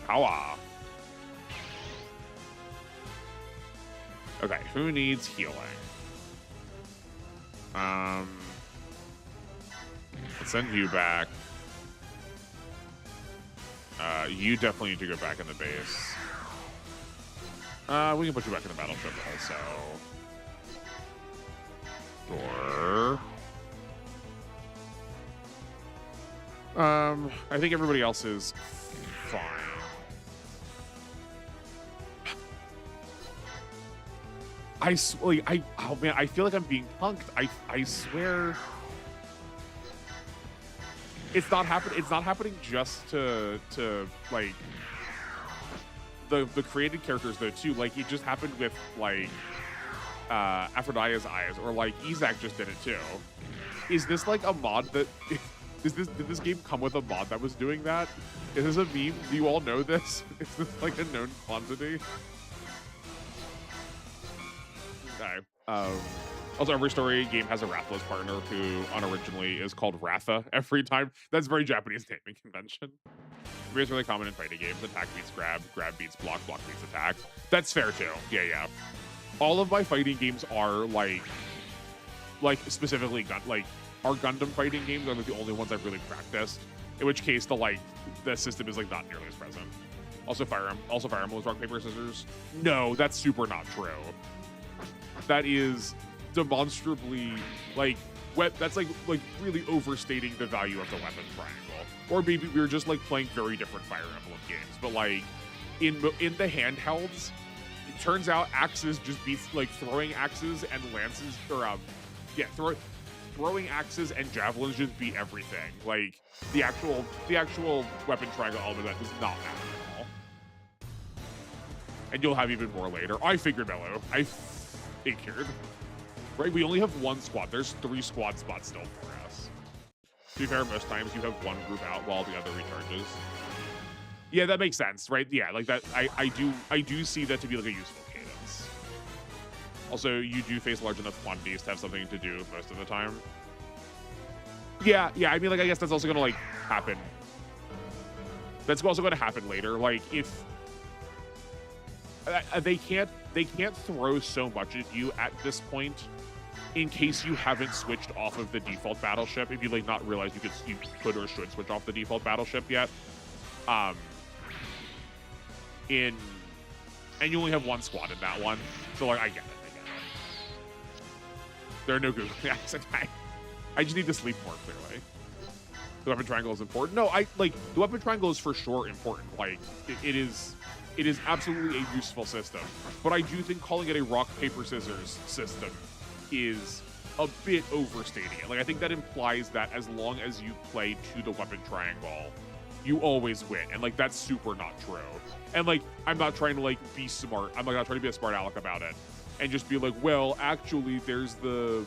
Power. Okay, who needs healing? Let's send you back. You definitely need to go back in the base. We can put you back in the battleship also. Sure. I think everybody else is fine. Oh man, I feel like I'm being punked. I swear. It's not happening just to like the created characters though too. Like, it just happened with, like, Aphrodite's eyes, or like Isaac just did it too. Is this like a mod that did this game come with a mod that was doing that? Is this a meme? Do you all know this? Is this like a known quantity? Um, Also, every story game has a Rathless partner who unoriginally is called Ratha every time. That's very Japanese naming convention. It's really common in fighting games. Attack beats grab, grab beats block, block beats attack. That's fair too. Yeah, yeah. All of my fighting games are like specifically our Gundam fighting games are like the only ones I've really practiced. In which case, the system is like not nearly as present. Also, Fire Emblem is rock paper scissors. No, that's super not true. That is demonstrably that's like really overstating the value of the weapon triangle. Or maybe we were just like playing very different Fire Emblem games. But like in the handhelds, it turns out axes just beats like throwing axes and lances throwing axes and javelins just beat everything. Like the actual weapon triangle element that does not matter at all. And you'll have even more later. I figured Mello. I figured. Right, we only have one squad. There's 3 squad spots still for us. To be fair, most times you have one group out while the other recharges. Yeah, that makes sense, right? Yeah, like that. I do see that to be like a useful cadence. Also, you do face large enough quantities to have something to do most of the time. Yeah. I mean, like I guess that's also gonna like happen. That's also gonna happen later. Like if they can't throw so much at you at this point in case you haven't switched off of the default battleship. If you like not realize you could or should switch off the default battleship yet. And you only have one squad in that one. So like I get it. There are no Google Maps. I just need to sleep more clearly. The weapon triangle is important. No, the weapon triangle is for sure important. Like it is absolutely a useful system, but I do think calling it a rock, paper, scissors system is a bit overstating it. Like, I think that implies that as long as you play to the weapon triangle, you always win. And, like, that's super not true. And, like, I'm not trying to, like, be smart. I'm, like, not trying to be a smart aleck about it. And just be like, well, actually, there's the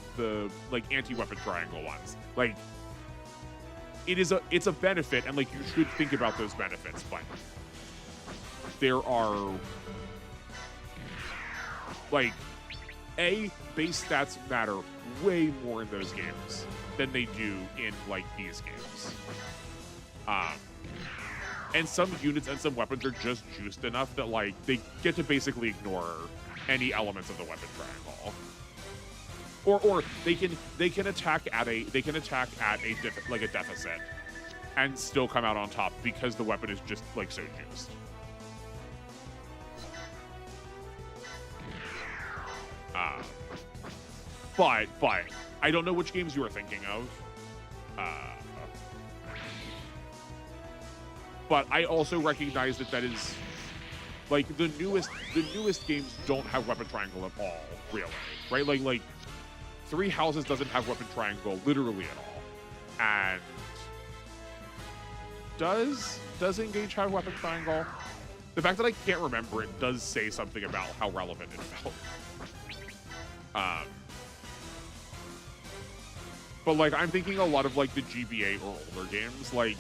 like, anti-weapon triangle ones. Like, it's a benefit, and, like, you should think about those benefits, but there are, like, base stats matter way more in those games than they do in, like, these games. And some units and some weapons are just juiced enough that, like, they get to basically ignore any elements of the weapon triangle. Or they can attack at a deficit and still come out on top because the weapon is just, like, so juiced. But I don't know which games you are thinking of. But I also recognize that is like the newest games don't have weapon triangle at all, really, right? Like Three Houses doesn't have weapon triangle literally at all, and does Engage have weapon triangle? The fact that I can't remember it does say something about how relevant it felt. But like I'm thinking a lot of like the GBA or older games, like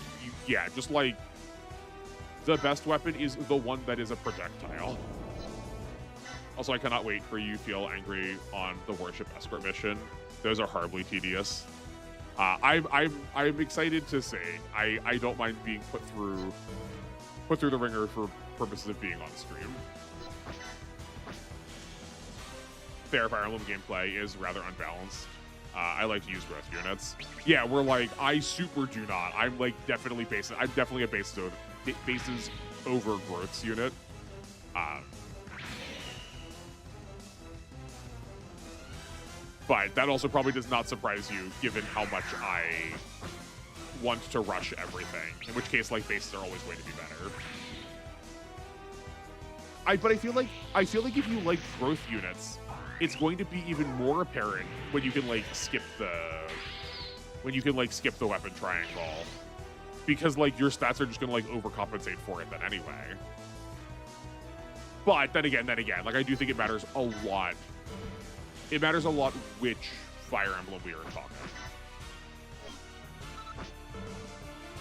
just like the best weapon is the one that is a projectile. Also, I cannot wait for you feel angry on the Warship Escort mission. Those are horribly tedious. I'm excited to say I don't mind being put through the ringer for purposes of being on stream. Fair Fire Emblem gameplay is rather unbalanced. I like to use growth units. Yeah, we're like, I super do not. I'm like definitely bases. I'm definitely a bases over growths unit. But that also probably does not surprise you, given how much I want to rush everything. In which case, like, bases are always going to be better. But I feel like if you like growth units, it's going to be even more apparent when you can like skip the weapon triangle, because like your stats are just gonna like overcompensate for it then anyway. But then again, like I do think it matters a lot. It matters a lot which Fire Emblem we are talking.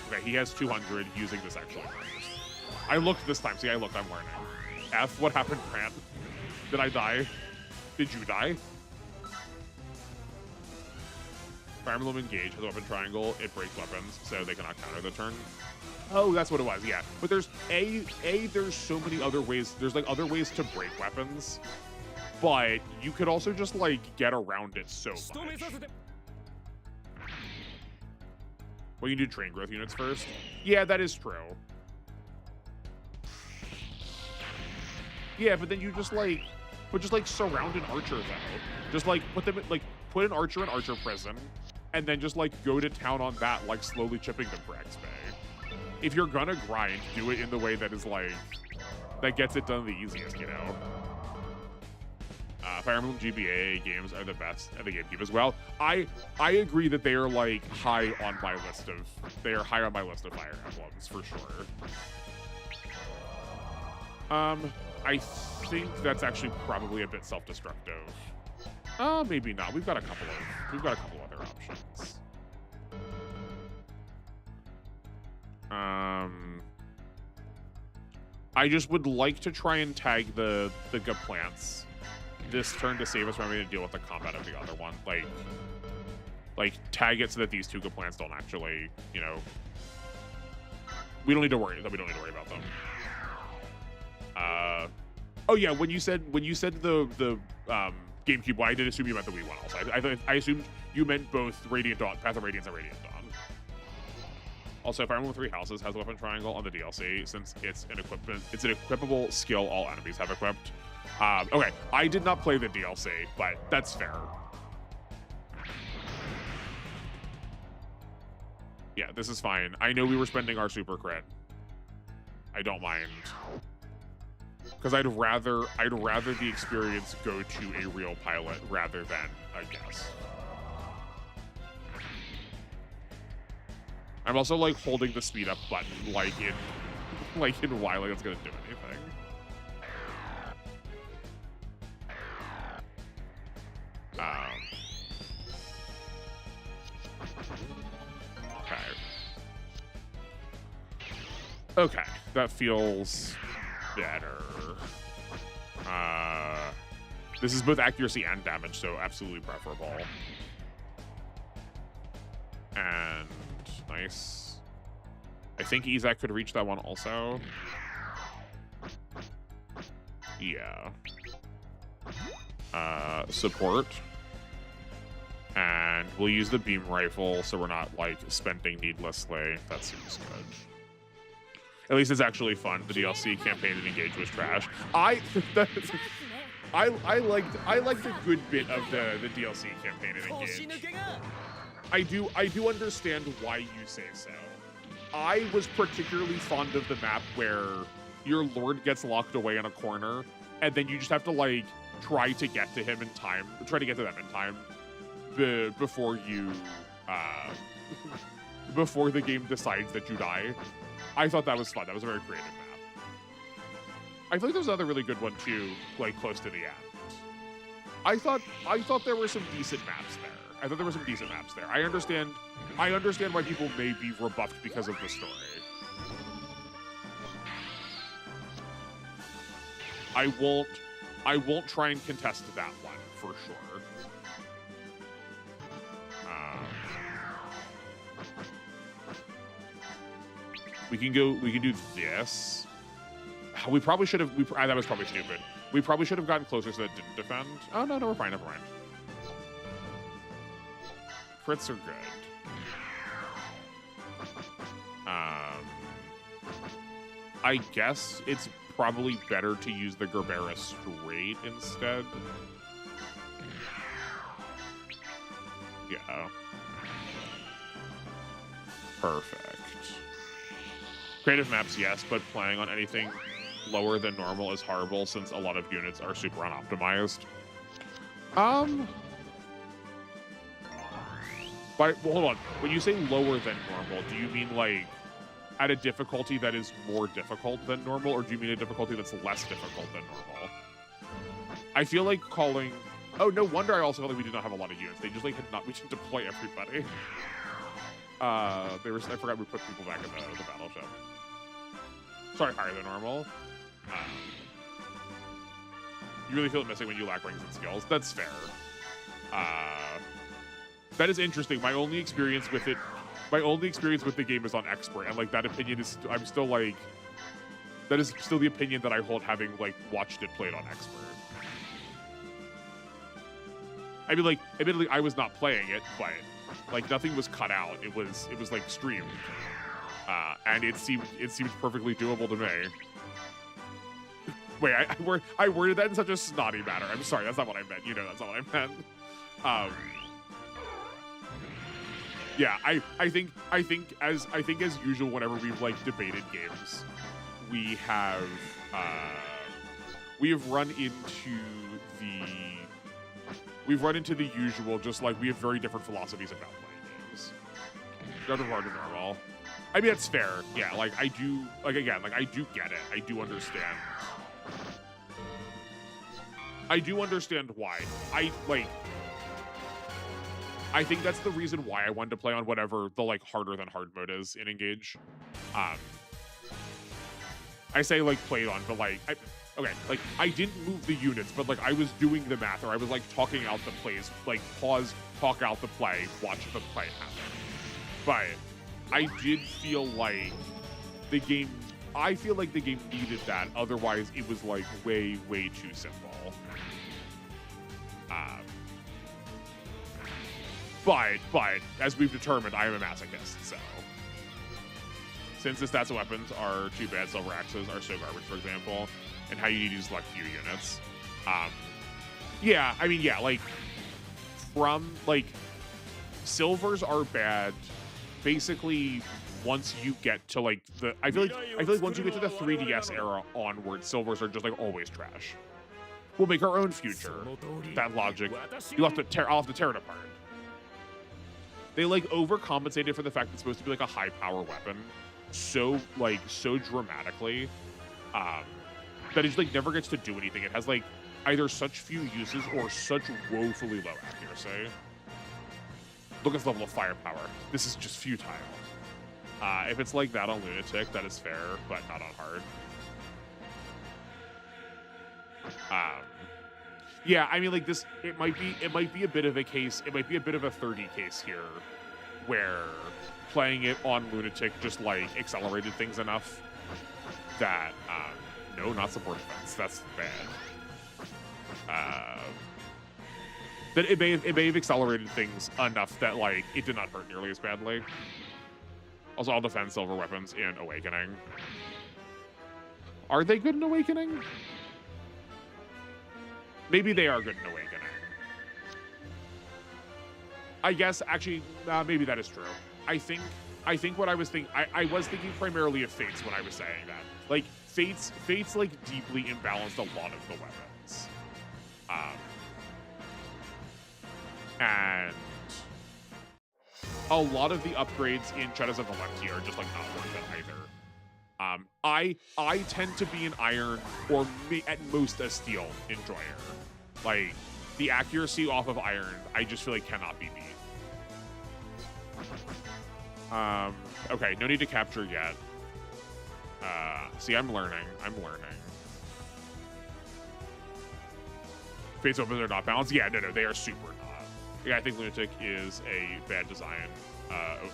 Okay, he has 200 using this actually. I looked this time. See, I'm learning. F, what happened, Grant? Did I die? Did you die? Fire Emblem Engage has a weapon triangle. It breaks weapons, so they cannot counter the turn. Oh, that's what it was. Yeah, but there's there's so many other ways. There's like other ways to break weapons, but you could also just like get around it so much. Well, you do train growth units first. Yeah, that is true. Yeah, but then you just like, surround an archer though. Just like put them like put an archer in archer prison, and then just like go to town on that, like slowly chipping them for XP. If you're gonna grind, do it in the way that is like, that gets it done the easiest, you know? Fire Emblem GBA games are the best at the GameCube as well. I agree that they are like high on my list of Fire Emblems for sure. I think that's actually probably a bit self-destructive. Maybe not. We've got a couple other options. I just would like to try and tag the Gaplants this turn to save us from having to deal with the combat of the other one. Like tag it so that these two Gaplants don't actually, you know, we don't need to worry about them. Oh yeah, when you said the GameCube one, I did assume you meant the Wii one also. I assumed you meant both Radiant Dawn, Path of Radiance, and Radiant Dawn. Also, Fire Emblem Three Houses has a weapon triangle on the DLC since it's an equipable skill all enemies have equipped. Okay, I did not play the DLC, but that's fair. Yeah, this is fine. I know we were spending our super crit. I don't mind. Because I'd rather the experience go to a real pilot rather than a guess. I'm also like holding the speed up button like in Y, like it's gonna do anything. Okay, that feels better. This is both accuracy and damage, so absolutely preferable. And nice. I think Izak could reach that one also. Yeah. Support. And we'll use the beam rifle so we're not like spending needlessly. That seems good. At least it's actually fun. The DLC campaign and Engage was trash. I liked a good bit of the DLC campaign and Engage. I do understand why you say so. I was particularly fond of the map where your lord gets locked away in a corner, and then you just have to like try to get to them in time before you before the game decides that you die. I thought that was fun. That was a very creative map. I feel like there's another really good one too, like close to the end. I thought there were some decent maps there. I understand why people may be rebuffed because of the story. I won't try and contest that one for sure. We can do this. We probably should have. That was probably stupid. We probably should have gotten closer so that it didn't defend. Oh no, we're fine. Never mind. Crits are good. I guess it's probably better to use the Gerbera straight instead. Yeah. Perfect. Creative maps, yes, but playing on anything lower than normal is horrible since a lot of units are super unoptimized. Well, hold on. When you say lower than normal, do you mean like at a difficulty that is more difficult than normal, or do you mean a difficulty that's less difficult than normal? I feel like calling... Oh, no wonder I also felt like we did not have a lot of units. They just like had not... We didn't deploy everybody. I forgot we put people back in the battleship. Sorry, higher than normal. You really feel it missing when you lack rings and skills. That's fair. That is interesting. My only experience with the game is on expert, and like that opinion is, I'm still like, that is still the opinion that I hold, having like watched it played on expert. I mean, like, admittedly, I was not playing it, but like nothing was cut out. It was like streamed, and it seemed perfectly doable to me. Wait, I worded that in such a snotty manner. I'm sorry, that's not what I meant. You know, that's not what I meant. Yeah, I think as usual, whenever we've like debated games, we have run into the usual, just like we have very different philosophies about playing games. Go to hard to normal. I mean, that's fair. Yeah, like I do, like again, like I do get it. I do understand. I do understand why. I think that's the reason why I wanted to play on whatever the like harder than hard mode is in Engage. I say like played on, but like okay, like I didn't move the units, but like I was doing the math, or I was like talking out the plays, like pause, talk out the play, watch the play happen. But I did feel like the game needed that. Otherwise, it was like way too simple. But as we've determined, I am a masochist, so. Since the stats of weapons are too bad, silver axes are so garbage, for example, and how you need to use select few units. Yeah, I mean, yeah, like, from, like, silvers are bad, basically, once you get to, like, I feel like once you get to the 3DS era onward, silvers are just, like, always trash. We'll make our own future. That logic, I'll have to tear it apart. They, like, overcompensated for the fact that it's supposed to be, like, a high-power weapon so dramatically that it just, like, never gets to do anything. It has, like, either such few uses or such woefully low accuracy. Look at the level of firepower. This is just futile. If it's like that on Lunatic, that is fair, but not on hard. Yeah, I mean, like this, it might be a bit of a case. It might be a bit of a 30 case here, where playing it on Lunatic just like accelerated things enough that no, not support defense. That's bad. That it may have accelerated things enough that like it did not hurt nearly as badly. Also, I'll defend silver weapons in Awakening. Are they good in Awakening? Maybe they are good in Awakening. I guess, actually, maybe that is true. I think what I was thinking, I was thinking primarily of Fates when I was saying that. Like, Fates like, deeply imbalanced a lot of the weapons. And a lot of the upgrades in Shadows of Valentia are just, like, not worth it either. I tend to be an iron, or at most a steel enjoyer. Like, the accuracy off of iron, I just feel like cannot be beat. Okay, no need to capture yet. See, I'm learning. Fates weapons are not balanced. Yeah, no, they are super not. Yeah, I think Lunatic is a bad design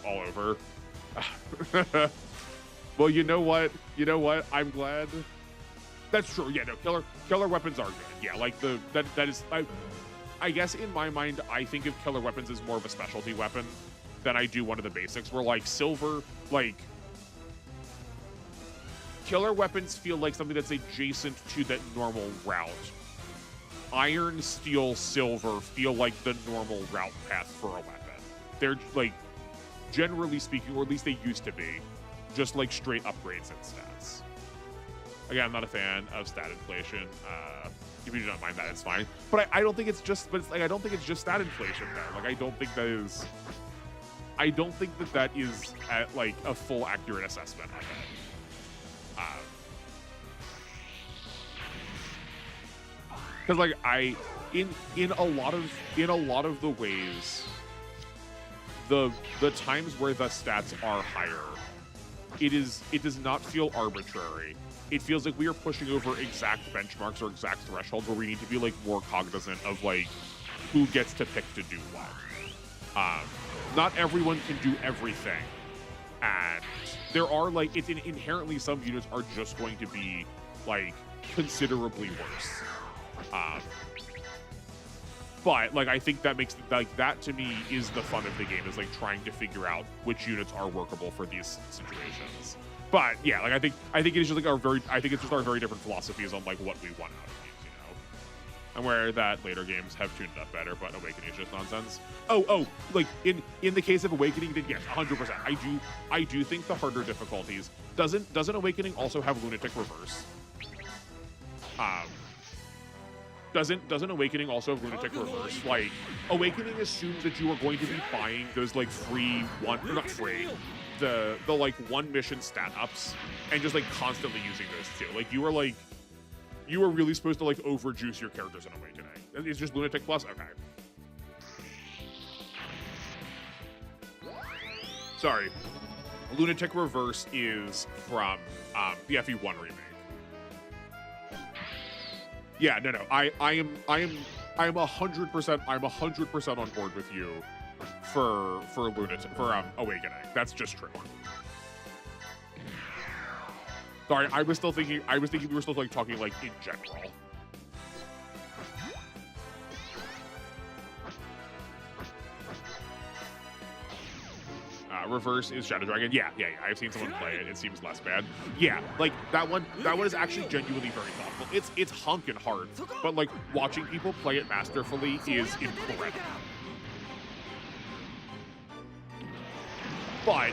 all over. Well, you know what? I'm glad. That's true. Yeah, no, killer weapons are good. Yeah, like that is. I guess in my mind, I think of killer weapons as more of a specialty weapon than I do one of the basics. Where like silver, like killer weapons feel like something that's adjacent to that normal route. Iron, steel, silver feel like the normal route path for a weapon. They're like, generally speaking, or at least they used to be, just like straight upgrades and stats. Again, I'm not a fan of stat inflation. If you do not mind that, it's fine. But I don't think it's just. But it's like I don't think it's just stat inflation there. Like I don't think that is. I don't think that is at like a full accurate assessment of it. Because like in a lot of the ways, the times where the stats are higher, it does not feel arbitrary. It feels like we are pushing over exact benchmarks or exact thresholds where we need to be like more cognizant of like who gets to pick to do what. Um, not everyone can do everything, and there are like inherently some units are just going to be like considerably worse. But like I think that makes like that to me is the fun of the game, is like trying to figure out which units are workable for these situations. But yeah, like I think it's just like our very different philosophies on like what we want out of games, you know. And where that later games have tuned up better, but Awakening is just nonsense. Oh, like in the case of Awakening, then yes, 100%. I do think the harder difficulties doesn't Awakening also have Lunatic Reverse? Doesn't Awakening also have Lunatic Reverse? Like, Awakening assumes that you are going to be buying those like free one, or not free, the like one mission stat ups, and just like constantly using those too. Like you are really supposed to like overjuice your characters in Awakening. It's just Lunatic Plus? Okay. Sorry. Lunatic Reverse is from the FE1 remake. Yeah, no. I am 100% on board with you for Awakening. That's just true. Sorry, I was thinking we were still like talking like in general. Reverse is Shadow Dragon. Yeah. I've seen someone play it. It seems less bad. Yeah, like that one is actually genuinely very thoughtful. It's hunkin' hard, but like watching people play it masterfully is incredible. But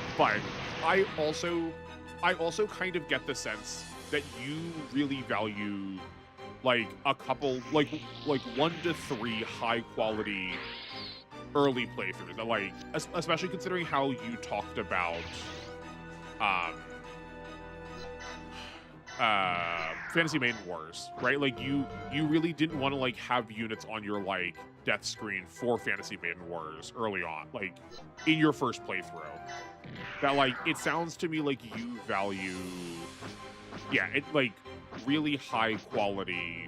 I also kind of get the sense that you really value like a couple like 1 to 3 high quality early playthroughs, that like especially considering how you talked about Fantasy Maiden Wars, right? Like you really didn't want to like have units on your like death screen for Fantasy Maiden Wars early on, like in your first playthrough. That like it sounds to me like you value it like really high quality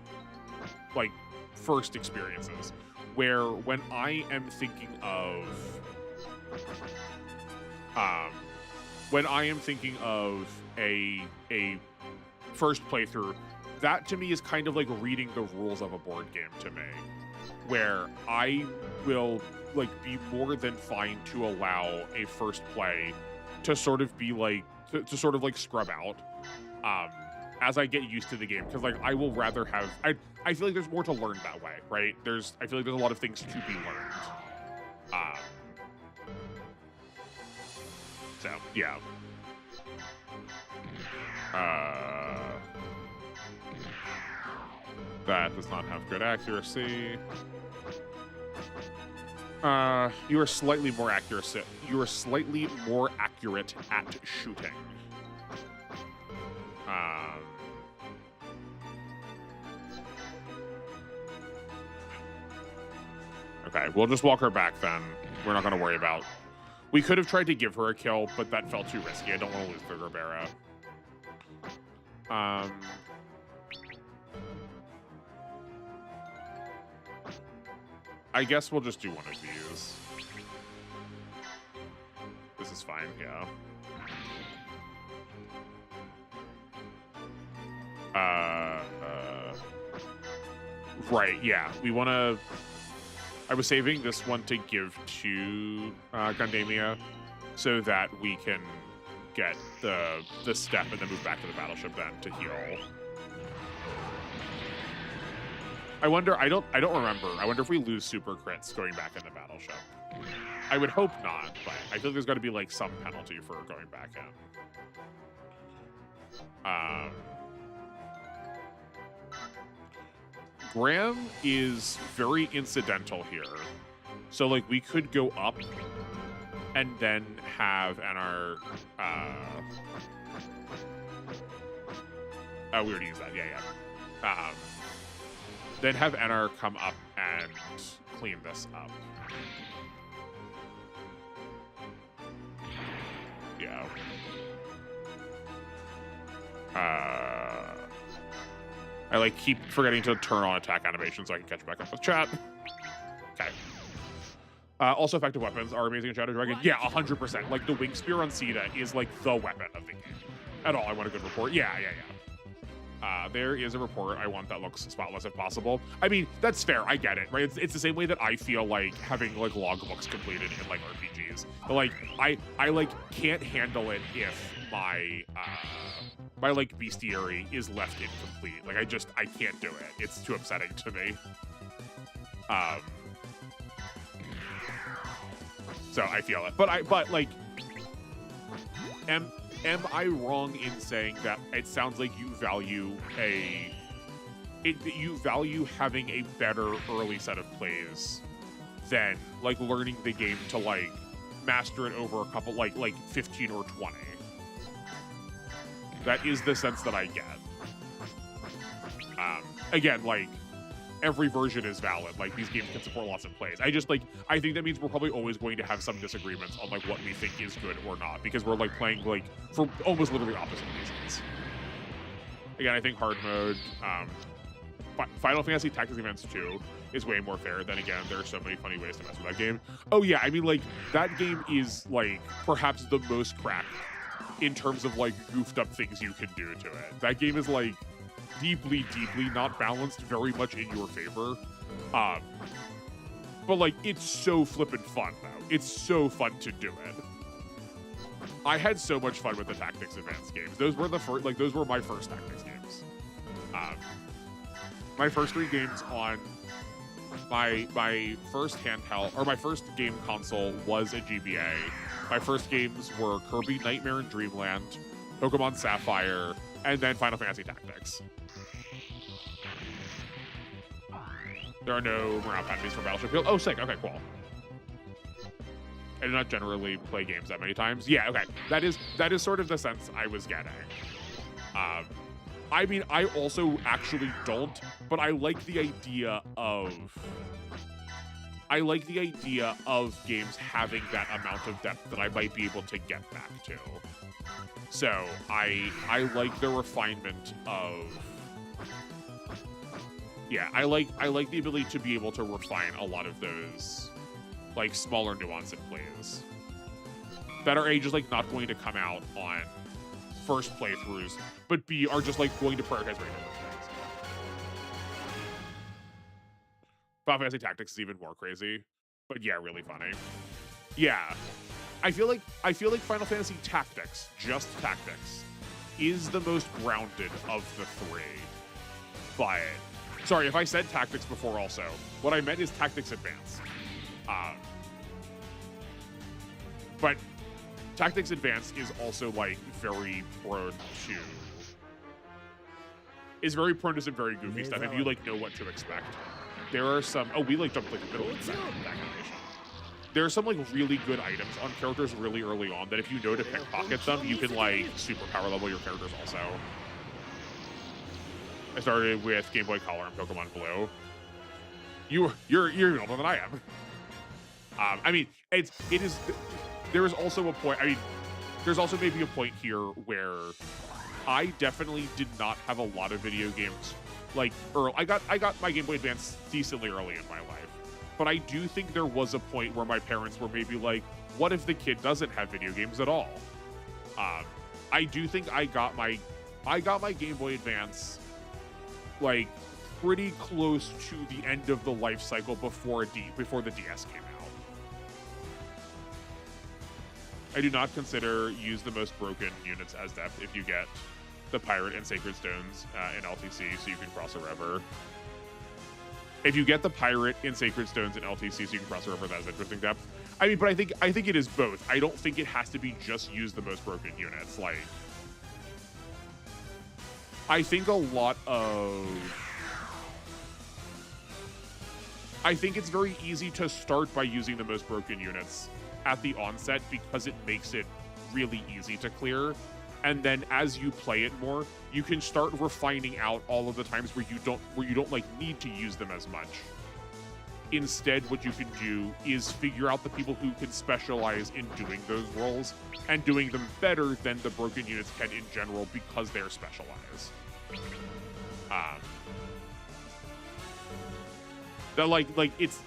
like first experiences. Where when I am thinking of a first playthrough, that to me is kind of like reading the rules of a board game to me, where I will like be more than fine to allow a first play to sort of be like to sort of like scrub out as I get used to the game, because like I will rather have I feel like there's more to learn that way, right? I feel like there's a lot of things to be learned. So yeah. That does not have good accuracy. You are slightly more accurate. You are slightly more accurate at shooting. Okay, we'll just walk her back then. We're not going to worry about. We could have tried to give her a kill, but that felt too risky. I don't want to lose the Ribera. I guess we'll just do one of these. This is fine, yeah. Right, yeah. We want to... I was saving this one to give to Gundamia so that we can get the step and then move back to the battleship then to heal. I wonder, I don't remember. I wonder if we lose super crits going back in the battleship. I would hope not, but I feel like there's got to be like some penalty for going back in. Graham is very incidental here. So like we could go up and then have NR oh, we already used that. Yeah. Then have NR come up and clean this up. Yeah. I like keep forgetting to turn on attack animation so I can catch back up with chat. Okay. Also, effective weapons are amazing in Shadow Dragon. Yeah, 100%. Like, the Wing Spear on Sita is, like, the weapon of the game. At all, I want a good report. Yeah. There is a report I want that looks spotless if possible. I mean, that's fair. I get it, right? It's the same way that I feel like having, like, logbooks completed in, like, RPGs. But, like, I like, can't handle it if my, my, like, bestiary is left incomplete. Like, I can't do it. It's too upsetting to me. So I feel it. But like, am I wrong in saying that it sounds like you value having a better early set of plays than like learning the game to like master it over a couple like 15 or 20. That is the sense that I get. Again, like, every version is valid. Like, these games can support lots of plays. I think that means we're probably always going to have some disagreements on like what we think is good or not, because we're like playing like for almost literally opposite reasons. Again, I think hard mode, Final Fantasy Tactics Advance 2 is way more fair. Then again, there are so many funny ways to mess with that game. Oh yeah, I mean, like, that game is like perhaps the most cracked in terms of like goofed up things you can do to it. That game is like deeply not balanced very much in your favor. But like, it's so flippin' fun though. It's so fun to do it. I had so much fun with the Tactics Advance games. Those were those were my first Tactics games. My first 3 games on my first handheld, or my first game console was a GBA. My first games were Kirby Nightmare and Dreamland, Pokemon Sapphire, and then Final Fantasy Tactics. There are no morale packages for Battlefield Field. Oh, sick. Okay, cool. I do not generally play games that many times. Yeah, okay. That is sort of the sense I was getting. I mean, I also actually don't, but I like the idea of games having that amount of depth that I might be able to get back to. So I like the refinement of, yeah, I like the ability to be able to refine a lot of those like smaller nuanced plays that are A, just like not going to come out on first playthroughs, but B, are just like going to prioritize very different things. Final Fantasy Tactics is even more crazy, but yeah, really funny. Yeah, I feel like Final Fantasy Tactics, just Tactics, is the most grounded of the 3. But sorry if I said Tactics before. Also, what I meant is Tactics Advance. But Tactics Advance is also like very prone to some very goofy stuff if you like know what to expect. There are some, we like jumped like the middle of that animation. There are some like really good items on characters really early on that if you know to pickpocket them, you can like super power level your characters also. I started with Game Boy Color and Pokemon Blue. You're older than I am. I mean, it is. There is also a point. I mean, there's also maybe a point here where I definitely did not have a lot of video games. Like, I got my Game Boy Advance decently early in my life, but I do think there was a point where my parents were maybe like, "What if the kid doesn't have video games at all?" I do think I got my Game Boy Advance like pretty close to the end of the life cycle before the DS came out. I do not consider use the most broken units as depth if you get the Pirate and Sacred Stones in LTC, so you can cross a river. If you get the Pirate and Sacred Stones in LTC, so you can cross a river, that is interesting depth. I mean, but I think it is both. I don't think it has to be just use the most broken units. Like, I think it's very easy to start by using the most broken units at the onset because it makes it really easy to clear. And then as you play it more, you can start refining out all of the times where you don't like need to use them as much. Instead, what you can do is figure out the people who can specialize in doing those roles and doing them better than the broken units can in general because they're specialized. That like it's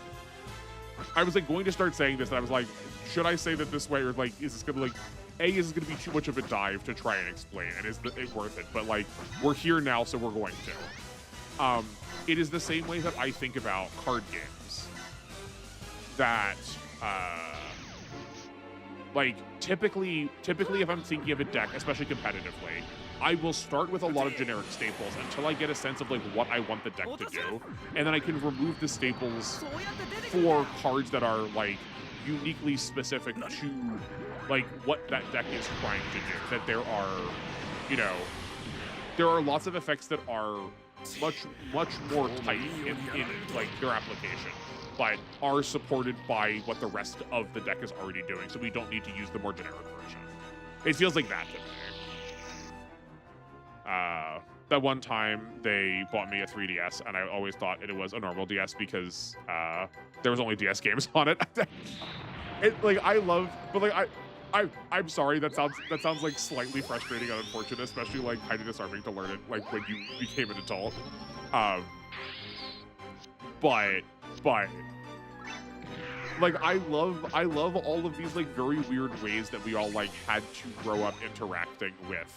I was like going to start saying this, and I was like, should I say that this way, or like, is this gonna like, is this gonna be too much of a dive to try and explain, and is it worth it? But like, we're here now, so we're going to. It is the same way that I think about card games. That, like, typically, if I'm thinking of a deck, especially competitively, I will start with a lot of generic staples until I get a sense of like what I want the deck to do, and then I can remove the staples for cards that are like uniquely specific to like what that deck is trying to do. That there are, you know, there are lots of effects that are much more tight in like their application, but are supported by what the rest of the deck is already doing, so we don't need to use the more generic version. It feels like that to me. That one time they bought me a 3DS, and I always thought it was a normal DS because there was only DS games on it. Like I love, but like I'm sorry, that sounds like slightly frustrating and unfortunate, especially like kind of disarming to learn it like when you became an adult. But like I love all of these like very weird ways that we all like had to grow up interacting with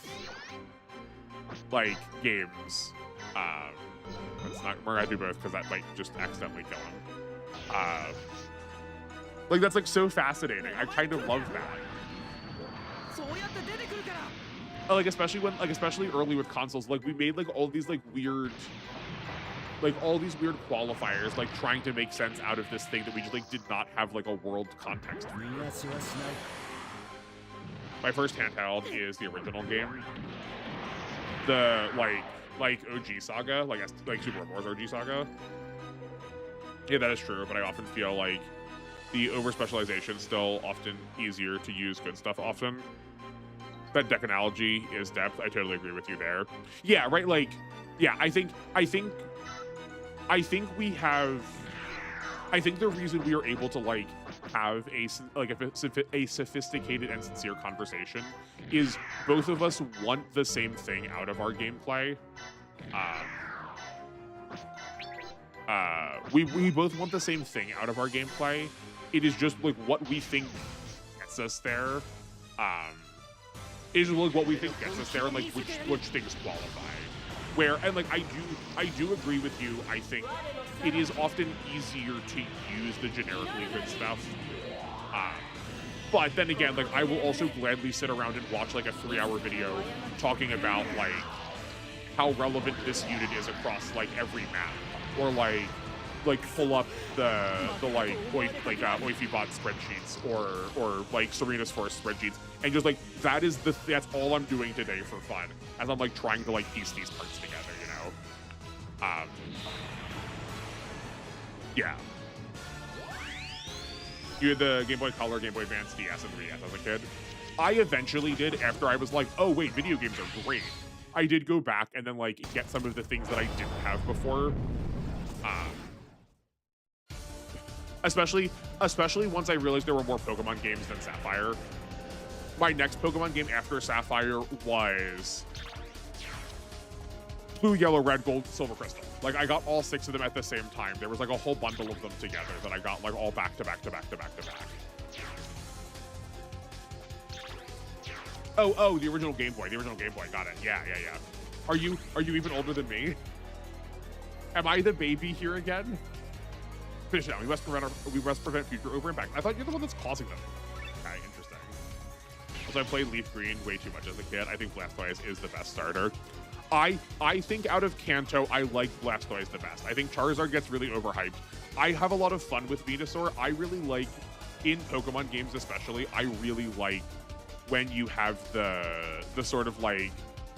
like games. It's not, we're gonna do both because that might just accidentally kill him. Like that's like so fascinating. I kind of love that. Like especially early with consoles, like we made like all these like weird qualifiers, like trying to make sense out of this thing that we just like did not have like a world context for. My first handheld is the original game. The like OG Saga, like Super Wars OG Saga. Yeah, that is true, but I often feel like the over specialization still often easier to use good stuff often. That deck analogy is depth. I totally agree with you there. Yeah, right. Like, yeah, I think we have. I think the reason we are able to like have a sophisticated and sincere conversation is both of us want the same thing out of our gameplay. We both want the same thing out of our gameplay. It is just like what we think gets us there. Is like what we think gets us there, and like which things qualify. Where, and like I do agree with you. I think it is often easier to use the generically good stuff. But then again, like I will also gladly sit around and watch like a 3-hour video talking about like how relevant this unit is across like every map, or like pull up the Oifibot spreadsheets or like Serena's Forest spreadsheets, and just like that's all I'm doing today for fun, as I'm like trying to like piece these parts together, you know. Yeah. You had the Game Boy Color, Game Boy Advance, DS, and 3DS as a kid. I eventually did, after I was like, oh wait, video games are great. I did go back and then like get some of the things that I didn't have before. Especially once I realized there were more Pokemon games than Sapphire. My next Pokemon game after Sapphire was Blue, Yellow, Red, Gold, Silver, Crystal. Like I got all 6 of them at the same time. There was like a whole bundle of them together that I got like all back to back to back to back to back. Oh, the original Game Boy. Got it. Yeah. Are you even older than me? Am I the baby here again? Finish it out. We must prevent future over impact. I thought you're the one that's causing them. Okay, interesting. Also, I played Leaf Green way too much as a kid. I think Blastoise is the best starter. I think out of Kanto, I like Blastoise the best. I think Charizard gets really overhyped. I have a lot of fun with Venusaur. I really like, in Pokemon games especially, I really like when you have the sort of like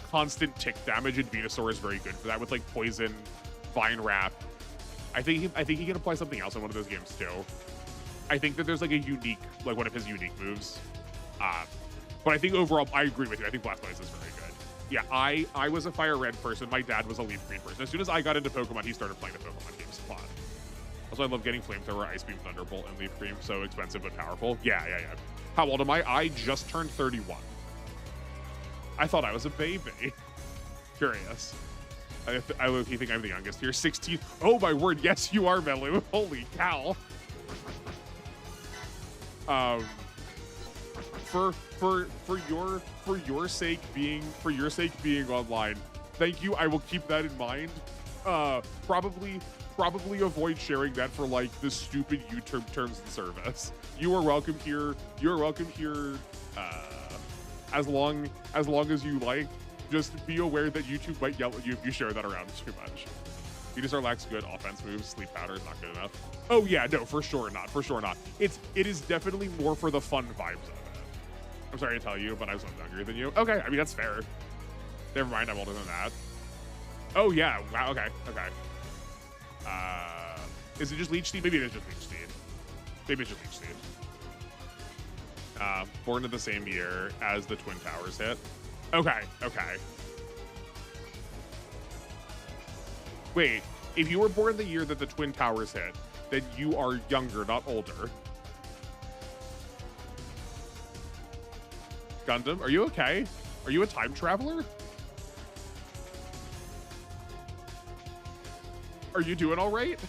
constant tick damage, and Venusaur is very good for that with like Poison, Vine Wrap. I think he can apply something else in one of those games too. I think that there's like a unique, like one of his unique moves. But I think overall, I agree with you. I think Blastoise is very good. Yeah, I was a Fire Red person. My dad was a Leaf Green person. As soon as I got into Pokemon, he started playing the Pokemon games a lot. Also, I love getting Flamethrower, Ice Beam, Thunderbolt, and Leaf Green. So expensive but powerful. Yeah. How old am I? I just turned 31. I thought I was a baby. Curious. I low-key think I'm the youngest here. 16th. Oh my word, yes you are, Melu. Holy cow. Um, for your sake being online, thank you. I will keep that in mind. Probably avoid sharing that for like the stupid YouTube terms and service. You are welcome here. You're welcome here. As long as you like. Just be aware that YouTube might yell at you if you share that around too much. Venusaur lacks good offense moves. Sleep powder is not good enough. Oh yeah, no, for sure not. For sure not. It is definitely more for the fun vibes of it. I'm sorry to tell you, but I was younger than you. Okay, I mean that's fair. Never mind, I'm older than that. Oh yeah, wow. Okay. Is it just Leech Seed? Maybe it is just Leech Seed. Maybe it's just Leech Seed. Born in the same year as the Twin Towers hit. Okay. Wait, if you were born the year that the Twin Towers hit, then you are younger, not older. Gundam, are you okay? Are you a time traveler? Are you doing all right?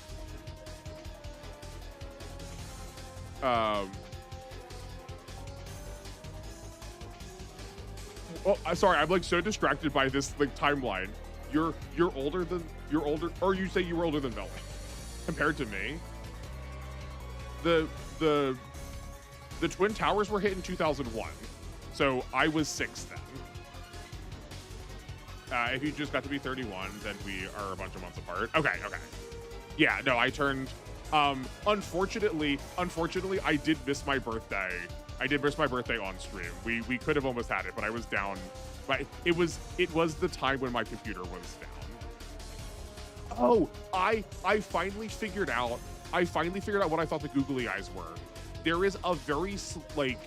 Oh, sorry, I'm like so distracted by this like timeline. You're older, or you say you were older than Melly compared to me. The Twin Towers were hit in 2001, so I was 6 then. If you just got to be 31, then we are a bunch of months apart. Okay. Yeah, no, I turned. Unfortunately, I did miss my birthday. I did miss my birthday on stream. We could have almost had it, but I was down. But it was the time when my computer was down. Oh, I finally figured out. What I thought the googly eyes were. There is a very like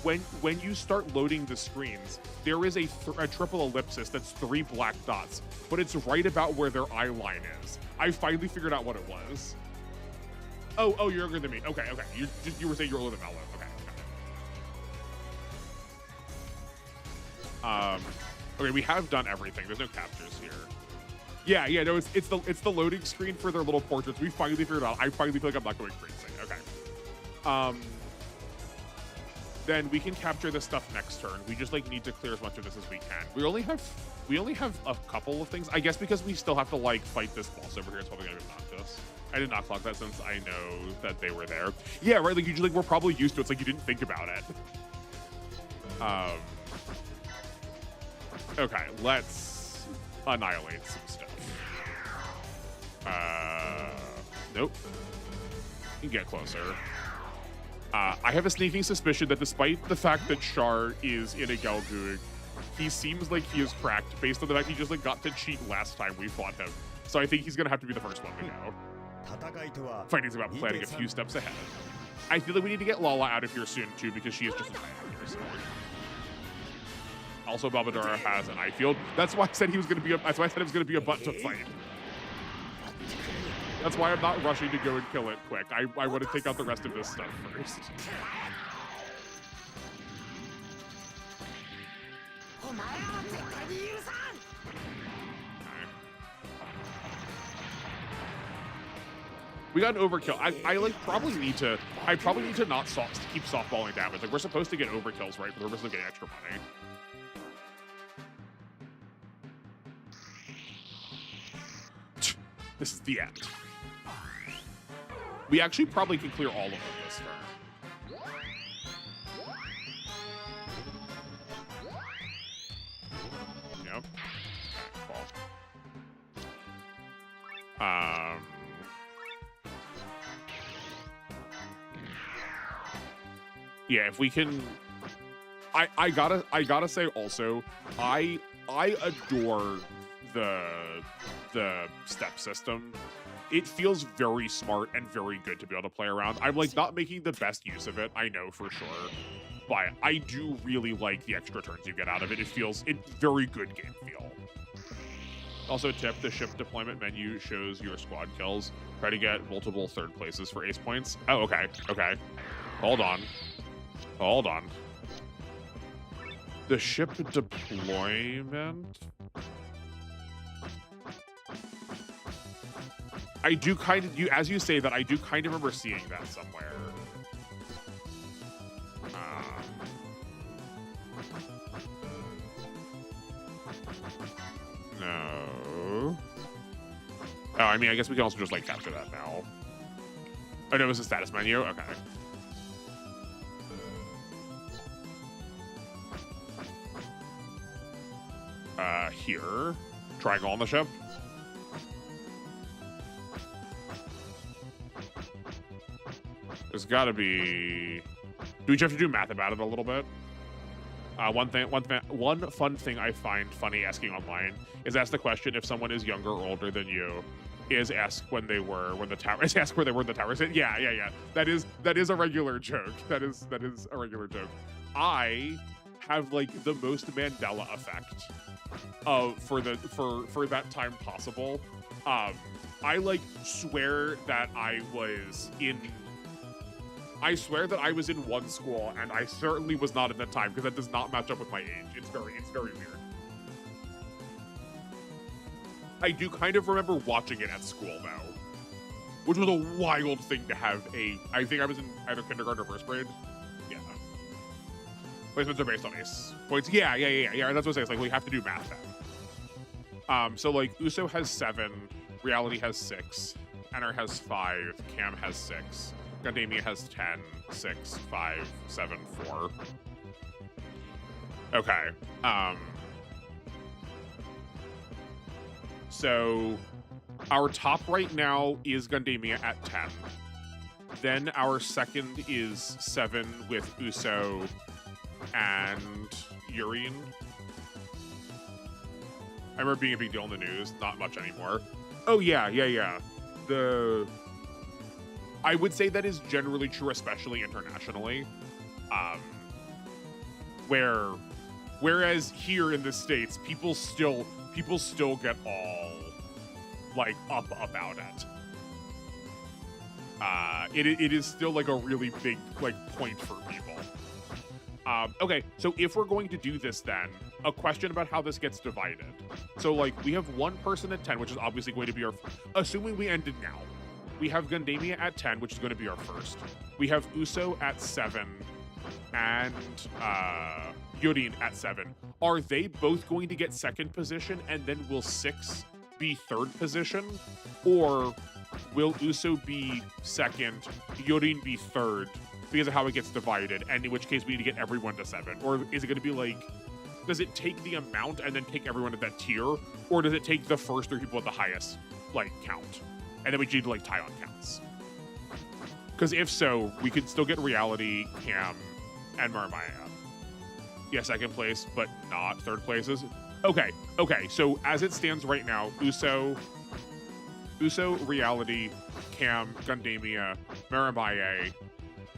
when you start loading the screens, there is a triple ellipsis that's 3 black dots, but it's right about where their eye line is. I finally figured out what it was. Oh, you're younger than me. Okay. You were saying you're older than Mello. Okay. Okay, we have done everything. There's no captures here. Yeah. No, it's the loading screen for their little portraits. We finally figured it out. I finally feel like I'm not going crazy. Okay. Then we can capture this stuff next turn. We just like need to clear as much of this as we can. We only have a couple of things. I guess because we still have to like fight this boss over here. It's probably gonna be obnoxious. I did not clock that since I know that they were there. Yeah, right. Like usually we're probably used to it. It's like you didn't think about it. Okay, let's annihilate some stuff. Nope. You can get closer. I have a sneaking suspicion that despite the fact that Char is in a Gelgoog, he seems like he is cracked based on the fact he just like got to cheat last time we fought him. So I think he's gonna have to be the first one to go. Fighting's about planning a few steps ahead. I feel like we need to get Lala out of here soon too because she is just a nightmare. So. Also, Babadora has an eye field. That's why I said he was gonna be. That's why I said it was gonna be a butt to fight. That's why I'm not rushing to go and kill it quick. I want to take out the rest of this stuff first. We got an overkill. I like probably need to not keep softballing damage. Like we're supposed to get overkills, right? But we're supposed to get extra money. This is the end. We actually probably can clear all of them this turn. Yep. Okay, cool. Yeah, if we can, I gotta say also, I adore the step system. It feels very smart and very good to be able to play around. I'm like not making the best use of it, I know for sure, but I do really like the extra turns you get out of it. It's very good game feel. Also tip, the ship deployment menu shows your squad kills. Try to get multiple third places for ace points. Oh, okay. Hold on. The ship deployment? I do kind of, as you say that, I do kind of remember seeing that somewhere. No. Oh, I mean, I guess we can also just, like, capture that now. Oh, no, it was a status menu? Okay. Here. Triangle on the ship. There's gotta be... Do we have to do math about it a little bit? One fun thing I find funny asking online is ask the question if someone is younger or older than you. Is ask when they were when the tower is ask where they were when the towers hit. Yeah. That is a regular joke. That is a regular joke. I have like the most Mandela effect for that time possible. I like swear that I was in one school, and I certainly was not at that time because that does not match up with my age. It's very weird. I do kind of remember watching it at school though, which was a wild thing to have I think I was in either kindergarten or first grade. Yeah. Placements are based on ace points. Yeah. That's what I'm saying. It's like we have to do math then. So like Uso has 7, Reality has 6, Enter has 5, Cam has 6. Gundamia has 10, 6, 5, 7, 4. Okay. So our top right now is Gundamia at 10. Then our second is 7 with Uso and Urine. I remember being a big deal in the news. Not much anymore. Oh, yeah. I would say that is generally true, especially internationally. Whereas here in the States, people still get all like up about it. It is still like a really big like point for people. Okay, so if we're going to do this, then a question about how this gets divided. So like we have one person at 10, which is obviously going to be our, assuming we ended now. We have Gundamia at 10, which is going to be our first. We have Uso at 7 and Yurin at 7. Are they both going to get second position and then will 6 be third position? Or will Uso be second, Yurin be third because of how it gets divided, and in which case we need to get everyone to 7? Or is it going to be like, does it take the amount and then take everyone at that tier? Or does it take the first 3 people at the highest like count? And then we need to like tie on counts. Because if so, we could still get Reality, Cam, and Marmaya. Yeah, second place, but not third places. Okay. So as it stands right now, Uso, Reality, Cam, Gundamia, Marmaya,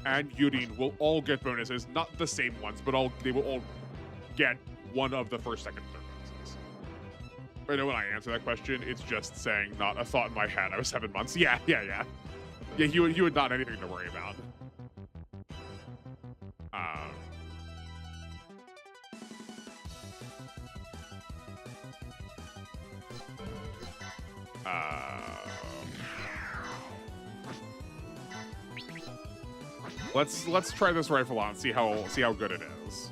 and Yurin will all get bonuses. Not the same ones, but they will all get one of the first, second, third bonuses. I know when I answer that question, it's just saying, not a thought in my head. I was 7 months. Yeah. Yeah, you would not anything to worry about. Let's try this rifle on, see how good it is.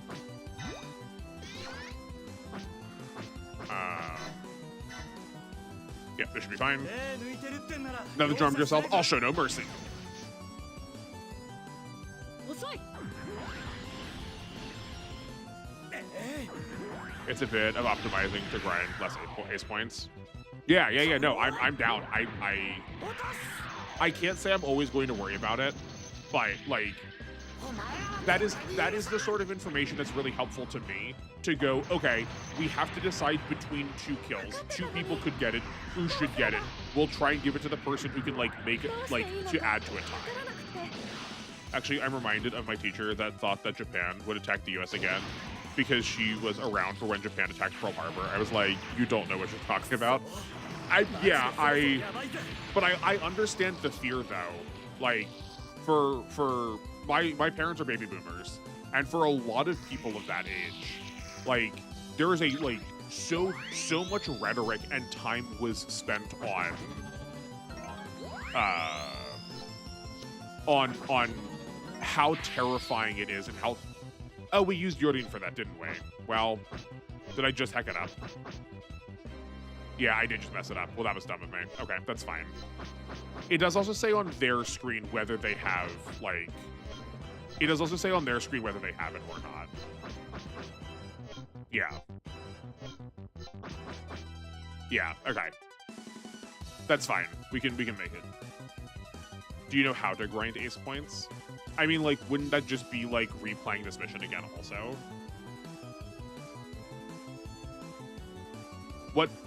Yeah, this should be fine. Another drum to yourself. I'll show no mercy. It's a bit of optimizing to grind less ace points. Yeah. No, I'm down. I can't say I'm always going to worry about it, but like that is the sort of information that's really helpful to me to go, okay, we have to decide between 2 kills. 2 people could get it. Who should get it? We'll try and give it to the person who can like make it like to add to a tie. Actually, I'm reminded of my teacher that thought that Japan would attack the US again because she was around for when Japan attacked Pearl Harbor. I was like, you don't know what you're talking about. I understand the fear though. Like, for my parents are baby boomers, and for a lot of people of that age, like there is a like so much rhetoric and time was spent on how terrifying it is and how. Oh, we used Yorin for that, didn't we? Well, did I just hack it up? Yeah, I did just mess it up. Well, that was dumb of me. Okay, that's fine. It does also say on their screen whether they have, like... It does also say on their screen whether they have it or not. Yeah. Yeah, okay. That's fine. We can make it. Do you know how to grind ace points? I mean, like, wouldn't that just be, like, replaying this mission again also?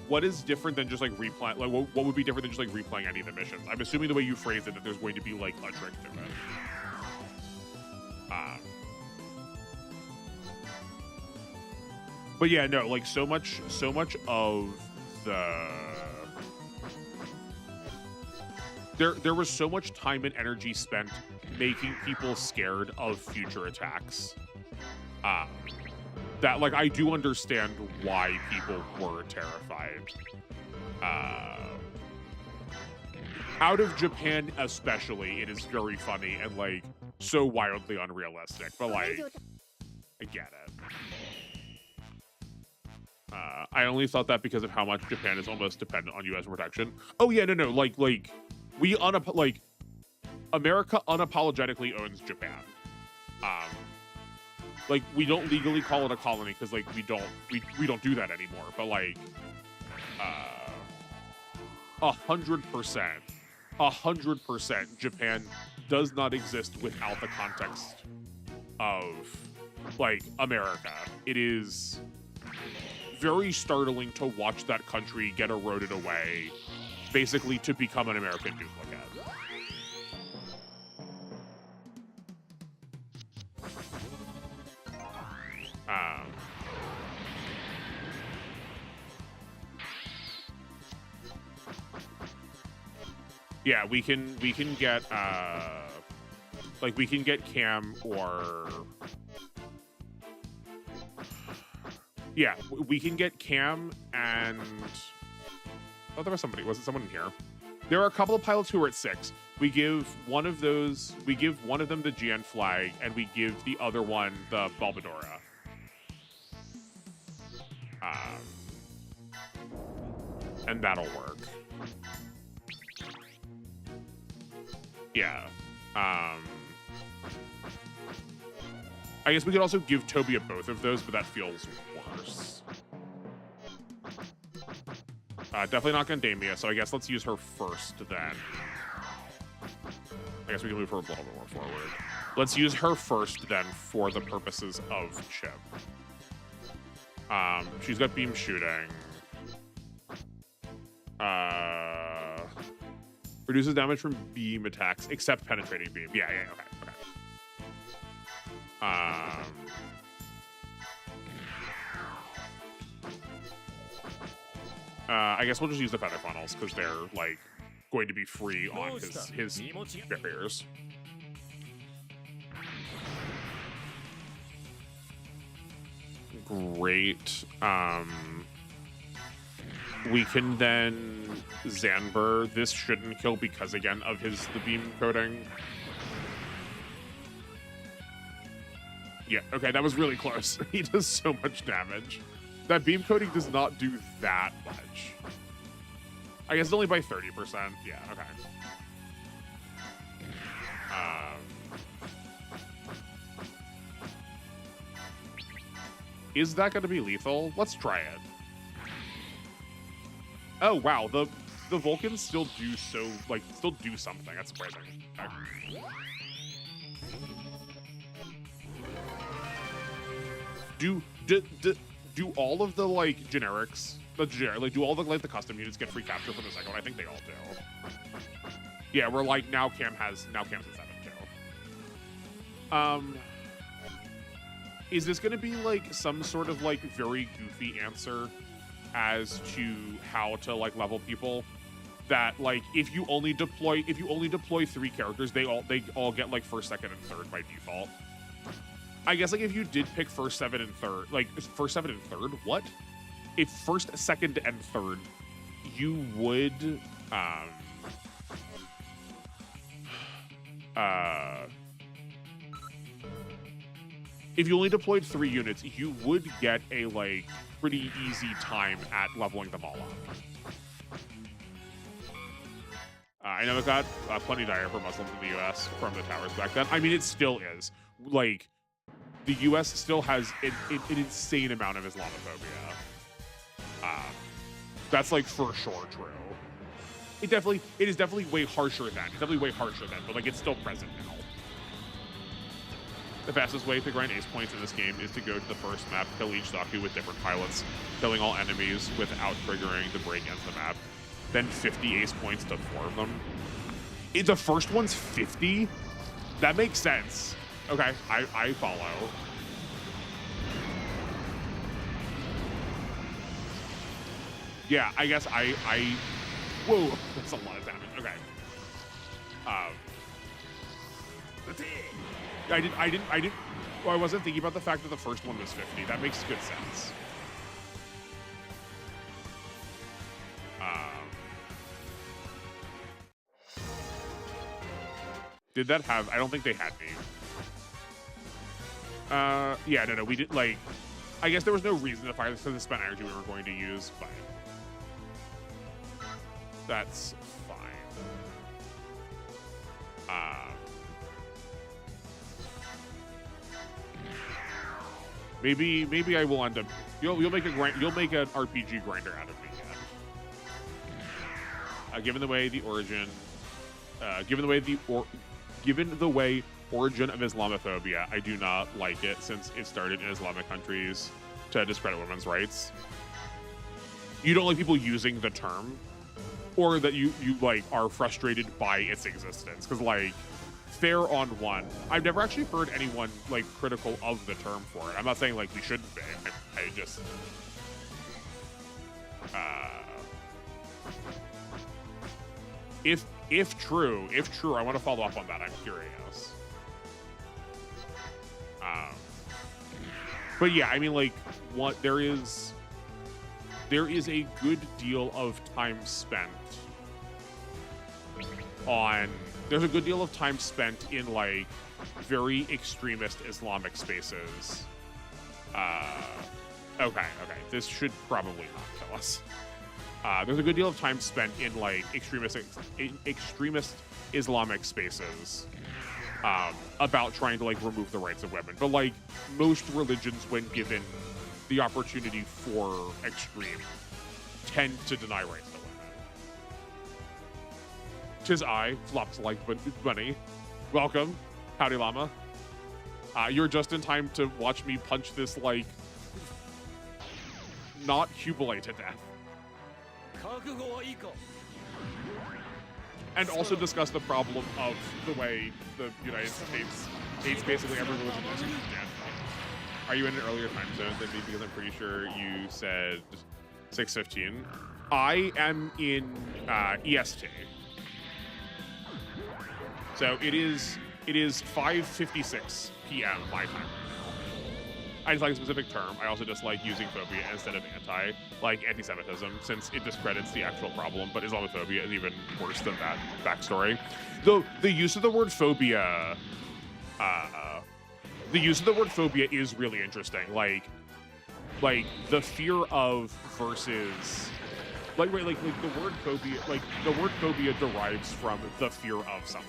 What is different than just, like, replaying? Like, what would be different than just, like, replaying any of the missions? I'm assuming the way you phrased it that there's going to be, like, a trick to it. But yeah, no, like, so much of the... There was so much time and energy spent making people scared of future attacks. That, like, I do understand why people were terrified. Out of Japan especially, it is very funny and, like, so wildly unrealistic. But, like, I get it. I only thought that because of how much Japan is almost dependent on U.S. protection. Oh, yeah, no, like, America unapologetically owns Japan. Like, we don't legally call it a colony because, like, we don't do that anymore. But, like, 100%, Japan does not exist without the context of, like, America. It is very startling to watch that country get eroded away, basically to become an American duplicate. Yeah, we can get like we can get Cam or yeah, we can get Cam and oh, there was somebody. Was it someone in here? There are a couple of pilots who are at 6. We give one of them the GN flag, and we give the other one the Balbadora. And that'll work. Yeah. I guess we could also give Tobia both of those, but that feels worse. Definitely not Gundamia, so I guess let's use her first then. I guess we can move her a little bit more forward. Let's use her first then for the purposes of Chip. She's got beam shooting. Reduces damage from beam attacks, except penetrating beam. Yeah, okay. I guess we'll just use the feather funnels because they're like going to be free on his barriers. Great. We can then Zanber. This shouldn't kill because again of the beam coating. Yeah, okay, that was really close. He does so much damage. That beam coating does not do that much. I guess only by 30%. Yeah, okay. Is that going to be lethal? Let's try it. Oh, wow. The Vulcans still do still do something. That's surprising. Okay. Do all of the like generics, do all the like the custom units get free capture from the second one? I think they all do. Yeah, we're like now Cam's at 7 too. Is this gonna be like some sort of like very goofy answer as to how to like level people? That like if you only deploy 3 characters, they all get like first, second, and third by default. I guess like if you did pick first, second, and third, what? If first, second, and third, you would if you only deployed 3 units, you would get a like pretty easy time at leveling them all up. I know it got plenty dire for Muslims in the U.S. from the towers back then. I mean, it still is. Like, the U.S. still has an insane amount of Islamophobia. That's like for sure true. It is definitely way harsher then. It's definitely way harsher then, but like it's still present now. The fastest way to grind ace points in this game is to go to the first map, kill each Zaku with different pilots, killing all enemies without triggering the break ends the map. Then 50 ace points to 4 of them. The first one's 50? That makes sense. Okay, I follow. Yeah, I guess I whoa, that's a lot of damage. Okay. I wasn't thinking about the fact that the first one was 50. That makes good sense. Did that have, I don't think they had me. Yeah, no, we did, like, I guess there was no reason to fire this because the spent energy we were going to use, but that's fine. Maybe I will end up. You'll make an RPG grinder out of me. Yeah. Given the way origin of Islamophobia, I do not like it since it started in Islamic countries to discredit women's rights. You don't like people using the term, or that you like are frustrated by its existence, because like. Fair on one. I've never actually heard anyone like critical of the term for it. I'm not saying like we shouldn't be. I just if true, I want to follow up on that. I'm curious. But yeah, I mean, like, what there is a good deal of time spent on. There's a good deal of time spent in like very extremist Islamic spaces. Okay. This should probably not kill us. There's a good deal of time spent in like extremist Islamic spaces about trying to like remove the rights of women. But like most religions, when given the opportunity for extreme, tend to deny rights to women. 'Tis I, flops like bunny. Welcome, howdy llama. You're just in time to watch me punch this like not Hubelite to death. And also discuss the problem of the way the United States hates basically every religion as Christianity. Are you in an earlier time zone than me? Because I'm pretty sure you said 6:15. I am in EST. So it is 5:56 p.m. my time. I just like a specific term. I also just like using phobia instead of anti-Semitism, since it discredits the actual problem, but Islamophobia is even worse than that backstory. Though the use of the word phobia, is really interesting. Like the fear of versus the word phobia derives from the fear of something.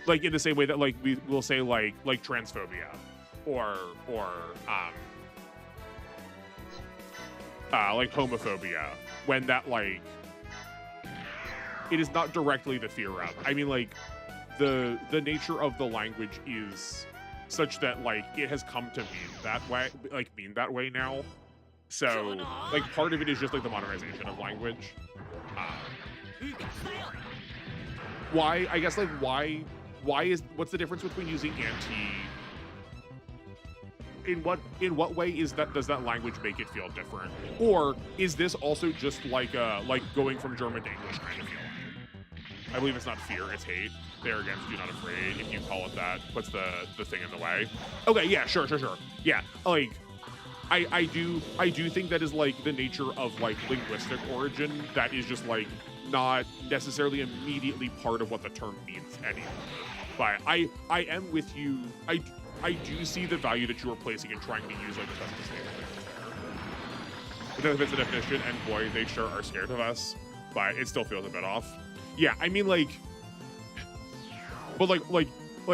Like in the same way that like we will say like transphobia or like homophobia, when that like it is not directly the fear of. I mean, like the nature of the language is such that like it has come to mean that way now. So like part of it is just like the modernization of language. Why? I guess like what's the difference between using anti? In what way does that language make it feel different? Or is this also just like going from German to English kind of feeling? I believe it's not fear, it's hate. They're against you, not afraid. If you call it that, puts the thing in the way. Okay, yeah, sure. Yeah, like I do think that is like the nature of like linguistic origin. That is just like not necessarily immediately part of what the term means anymore. But I am with you. I do see the value that you are placing in trying to use like the specific things there. It doesn't fit the definition, and boy, they sure are scared of us. But it still feels a bit off. Yeah, I mean like, but like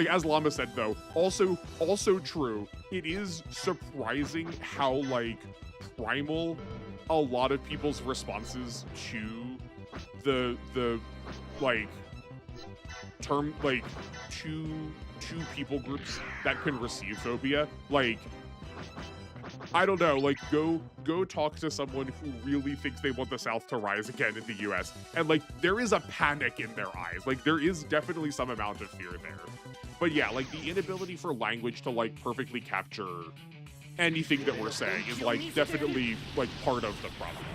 as Llama said though, also true. It is surprising how like primal a lot of people's responses to the like term like two people groups that can receive phobia. Like I don't know, like go talk to someone who really thinks they want the South to rise again in the US, and like there is a panic in their eyes. Like there is definitely some amount of fear there. But yeah, like the inability for language to like perfectly capture anything that we're saying is like definitely like part of the problem.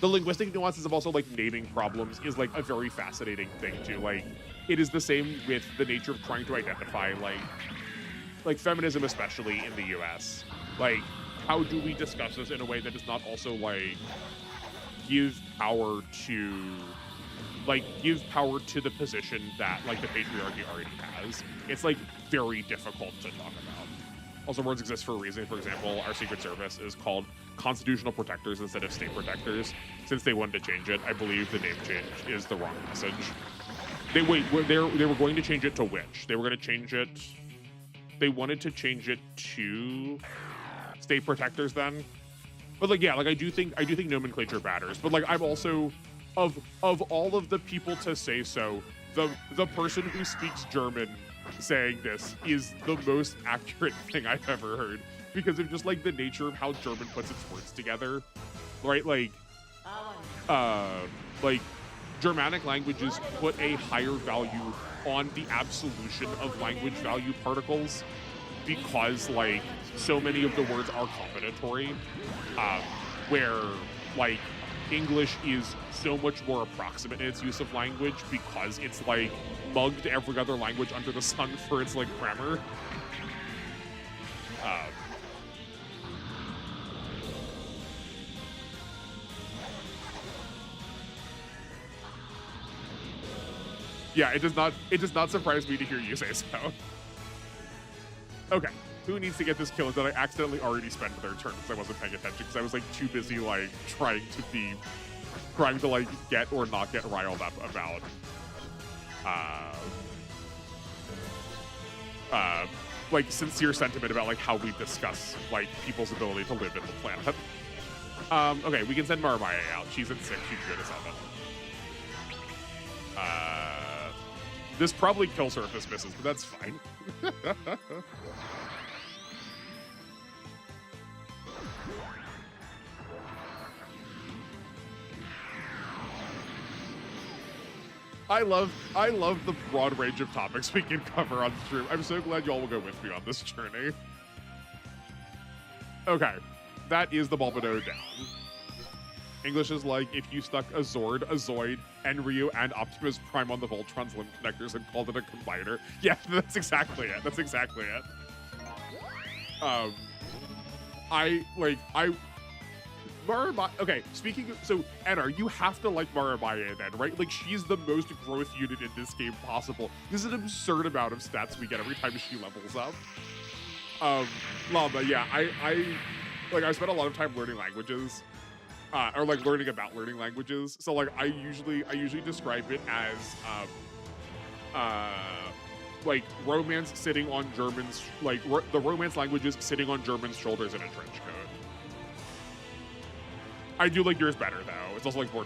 The linguistic nuances of also like naming problems is like a very fascinating thing too. Like it is the same with the nature of trying to identify like feminism, especially in the US. Like, how do we discuss this in a way that does not also like give power to the position that like the patriarchy already has? It's like very difficult to talk about. Also, words exist for a reason. For example, our Secret Service is called Constitutional Protectors instead of State Protectors. Since they wanted to change it, I believe the name change is the wrong message. They were going to change it to which? They were going to change it. They wanted to change it to State Protectors then. But like yeah, like I do think nomenclature matters. But like I'm also of all of the people to say so, the person who speaks German saying this is the most accurate thing I've ever heard, because of just like the nature of how German puts its words together, right? Like Germanic languages put a higher value on the absolution of language value particles because like so many of the words are combinatory, where like English is so much more approximate in its use of language because it's like mugged every other language under the sun for its like grammar. Yeah, it does not surprise me to hear you say so. Okay, who needs to get this kill? That I accidentally already spent their turn because I wasn't paying attention because I was like too busy like trying to like get or not get riled up about like sincere sentiment about like how we discuss like people's ability to live in the planet. Okay, we can send Marmaya out. She's at 6, she's good as 7. This probably kills her if this misses, but that's fine. I love the broad range of topics we can cover on stream. I'm so glad y'all will go with me on this journey. Okay, that is the Bulbapedia down. English is like if you stuck a Zord, a Zoid, and Ryu and Optimus Prime on the Voltron's limb connectors and called it a combiner. Yeah, that's exactly it. That's exactly it. Okay, speaking of, so Enar, you have to like Maramaye then, right? Like she's the most growth unit in this game possible. There's an absurd amount of stats we get every time she levels up. Llama, yeah, I spent a lot of time learning languages. Or like learning about learning languages. So like I usually describe it as like romance sitting on Germans, like the romance languages sitting on Germans' shoulders in a trench coat. I do like yours better though. It's also like more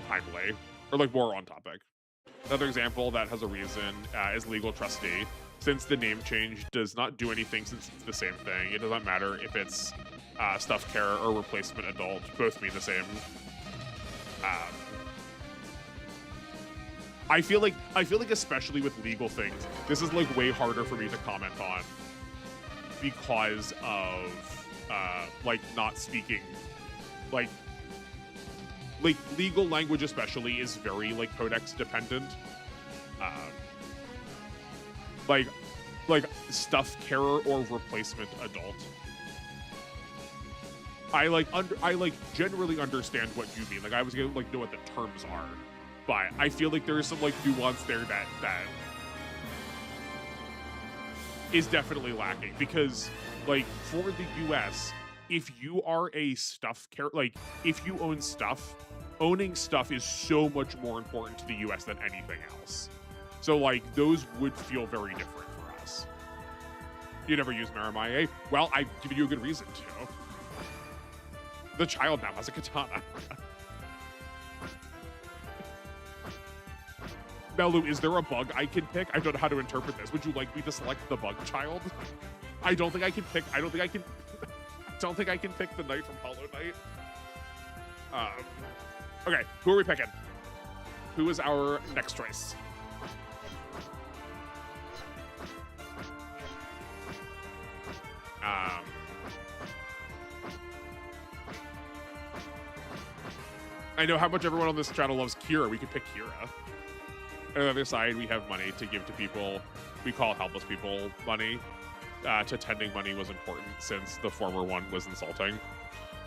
timely or like more on topic. Another example that has a reason is legal trustee. Since the name change does not do anything since it's the same thing, it doesn't matter if it's stuffed terror or replacement adult, both mean the same. I feel like especially with legal things, this is like way harder for me to comment on because of like not speaking like legal language especially is very like codex dependent. Like stuffed terror or replacement adult. I like generally understand what you mean. Like I was gonna like know what the terms are, but I feel like there is some like nuance there that is definitely lacking because like for the US, if you are a stuff like if you own stuff, owning stuff is so much more important to the US than anything else. So like those would feel very different for us. You never use Naramaye? Well, I've given you a good reason to. The child now has a katana. Melu, is there a bug I can pick? I don't know how to interpret this. Would you like me to select the bug child? I don't think I can pick. I don't think I can. I don't think I can pick the knight from Hollow Knight. Okay, who are we picking? Who is our next choice? I know how much everyone on this channel loves Kira. We could pick Kira. On the other side, we have money to give to people. We call helpless people money. To tending money was important since the former one was insulting.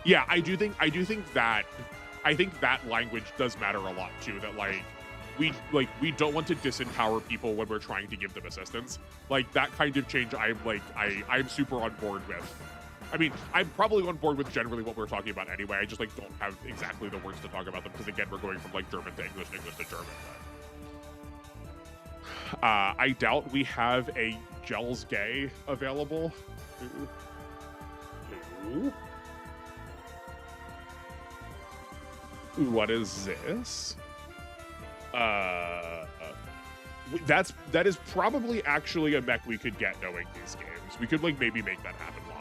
Yeah, I think that language does matter a lot too. That we don't want to disempower people when we're trying to give them assistance. Like that kind of change, I'm super on board with. I mean, I'm probably on board with generally what we're talking about anyway. I just like don't have exactly the words to talk about them because again, we're going from like German to English to German. I doubt we have a Gels Gay available. Ooh. What is this? That is probably actually a mech we could get knowing these games. We could like maybe make that happen, Lava.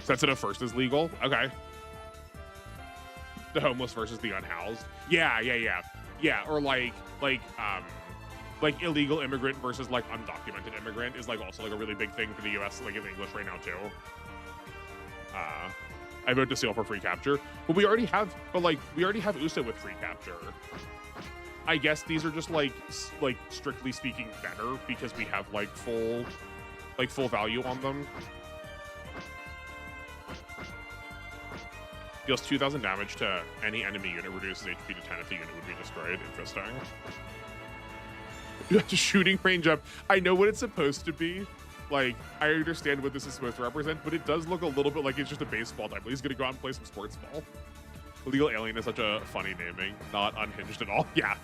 Sensitive first is legal. Okay. The homeless versus the unhoused. Yeah. Or like illegal immigrant versus like undocumented immigrant is like also like a really big thing for the US like in English right now too. I vote to seal for free capture, but we already have USA with free capture. I guess these are just like strictly speaking better because we have like full value on them. Deals 2,000 damage to any enemy unit, reduces HP to 10 if the unit would be destroyed. Interesting. You have to shooting range up. I know what it's supposed to be. Like, I understand what this is supposed to represent, but it does look a little bit like it's just a baseball type. He's gonna go out and play some sports ball. Illegal Alien is such a funny naming, not unhinged at all. Yeah.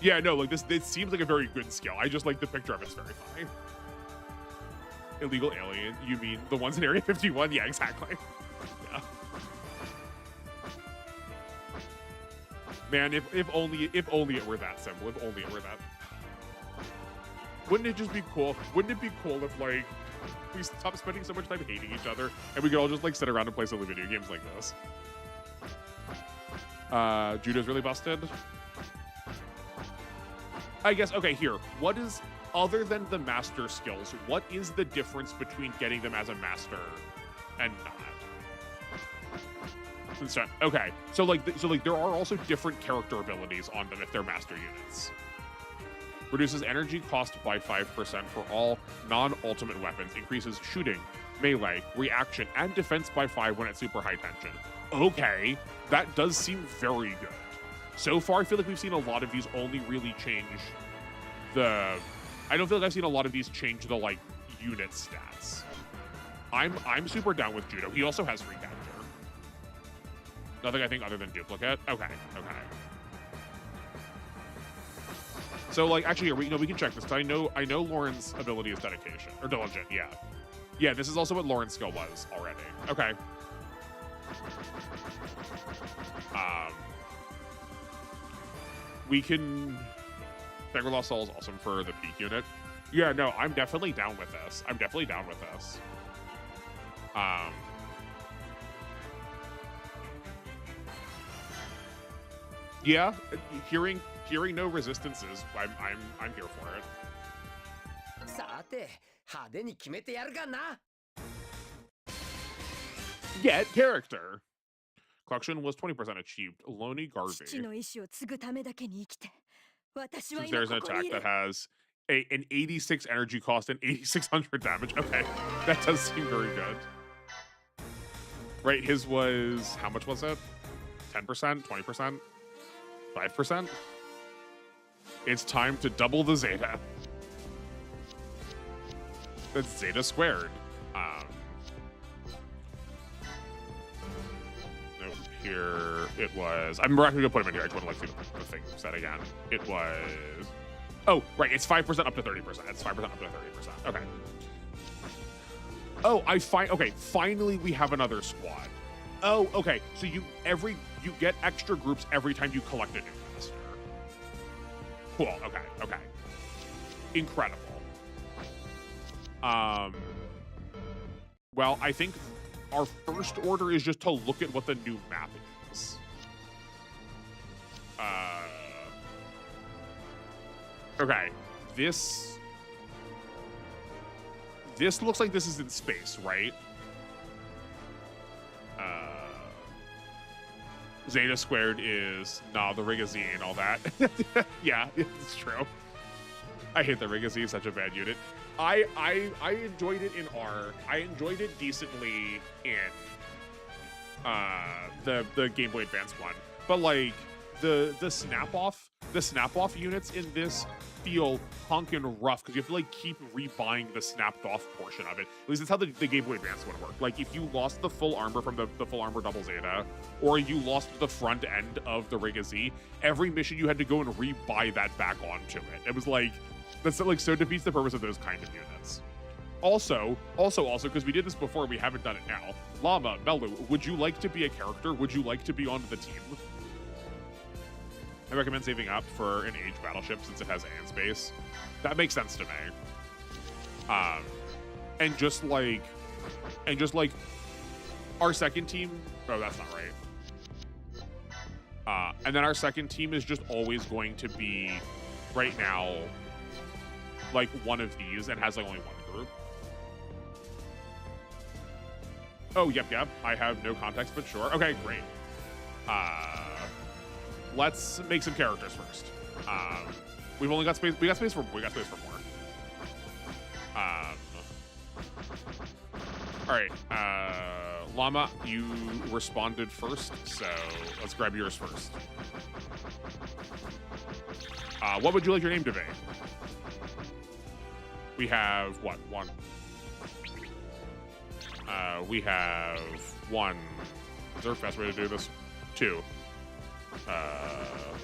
Yeah, no, like this seems like a very good skill. I just like the picture of it's very funny. Illegal Alien, you mean the ones in Area 51? Yeah, exactly. Yeah. Man, if only it were that simple. If only it were that. Wouldn't it just be cool? Wouldn't it be cool if like we stopped spending so much time hating each other and we could all just like sit around and play silly video games like this? Judo's really busted. I guess, okay, here. What is, other than the master skills, what is the difference between getting them as a master and not? Okay, so there are also different character abilities on them if they're master units. Reduces energy cost by 5% for all non-ultimate weapons. Increases shooting, melee, reaction, and defense by 5 when at super high tension. Okay, that does seem very good. So far, I feel like we've seen a lot of these only really change the... I don't feel like I've seen a lot of these change the, like, unit stats. I'm super down with Judo. He also has free capture. Nothing, I think, other than duplicate. Okay. So, like, actually, we can check this. I know Lauren's ability is dedication. Or diligent, yeah. Yeah, this is also what Lauren's skill was already. Okay. We can... Bangalore Soul is awesome for the peak unit. Yeah, no, I'm definitely down with this. Yeah, hearing no resistances, I'm here for it. Get character. Collection was 20% achieved. Loney Garvey. Since there's an attack that has an 86 energy cost and 8600 damage. Okay, that does seem very good. Right, his was, how much was it? 10%, 20%, 5%? It's time to double the Zeta. That's Zeta squared. Nope, here it was. I'm actually gonna put him in here. I just want to like see the thing said again. It was. Oh, right. It's 5% up to 30%. It's 5% up to 30%. Okay. Oh, okay. Finally, we have another squad. Oh, okay. So you get extra groups every time you collect a new master. Cool. Okay. Okay. Incredible. Well, I think our first order is just to look at what the new map is. Okay. This looks like this is in space, right? Zeta squared is the Rigazine and all that. Yeah, it's true. I hate the Rigazine, such a bad unit. I enjoyed it in R. I enjoyed it decently in the Game Boy Advance one. But like the snap off units in this feel punk and rough because you have to like keep rebuying the snapped off portion of it. At least that's how the Game Boy Advance one worked. Like if you lost the full armor from the full armor double Zeta, or you lost the front end of the Riga-Z, every mission you had to go and rebuy that back onto it. It was like, that's like so defeats the purpose of those kind of units. Also, because we did this before, we haven't done it now. Llama, Melu, would you like to be a character? Would you like to be on the team? I recommend saving up for an age battleship since it has AN space. That makes sense to me. And just like our second team. Oh, that's not right. And then our second team is just always going to be, right now, like one of these and has like only one group. Oh, yep. I have no context, but sure. Okay, great. Let's make some characters first. We've only got space. We got space for more. All right. Llama, you responded first, so let's grab yours first. What would you like your name to be? We have what? One. We have one. Is there a fast way to do this? Two.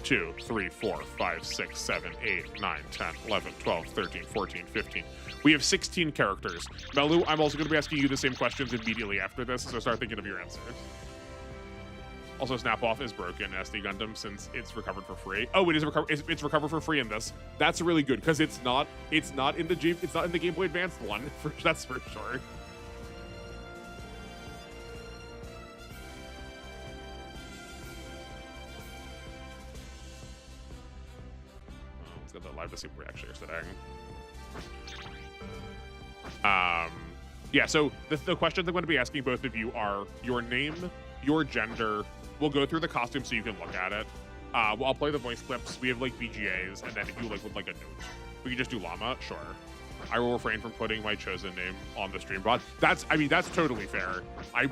2, 3, 4, 5, 6, 7, 8, 9, 10, 11, 12, 13, 14, 15. We have 16 characters. Melu, I'm also going to be asking you the same questions immediately after this, so start thinking of your answers. Also, Snap Off is broken SD Gundam since it's recovered for free. Oh, it is it's recovered for free in this. That's really good because it's not in the Game Boy Advance one. That's for sure. Live to see what we actually are setting. Yeah, so the questions I'm going to be asking both of you are your name, your gender. We'll go through the costume so you can look at it. I'll play the voice clips. We have like BGAs, and then if you like would like a note, we can just do Llama. Sure. I will refrain from putting my chosen name on the stream bot. That's totally fair. I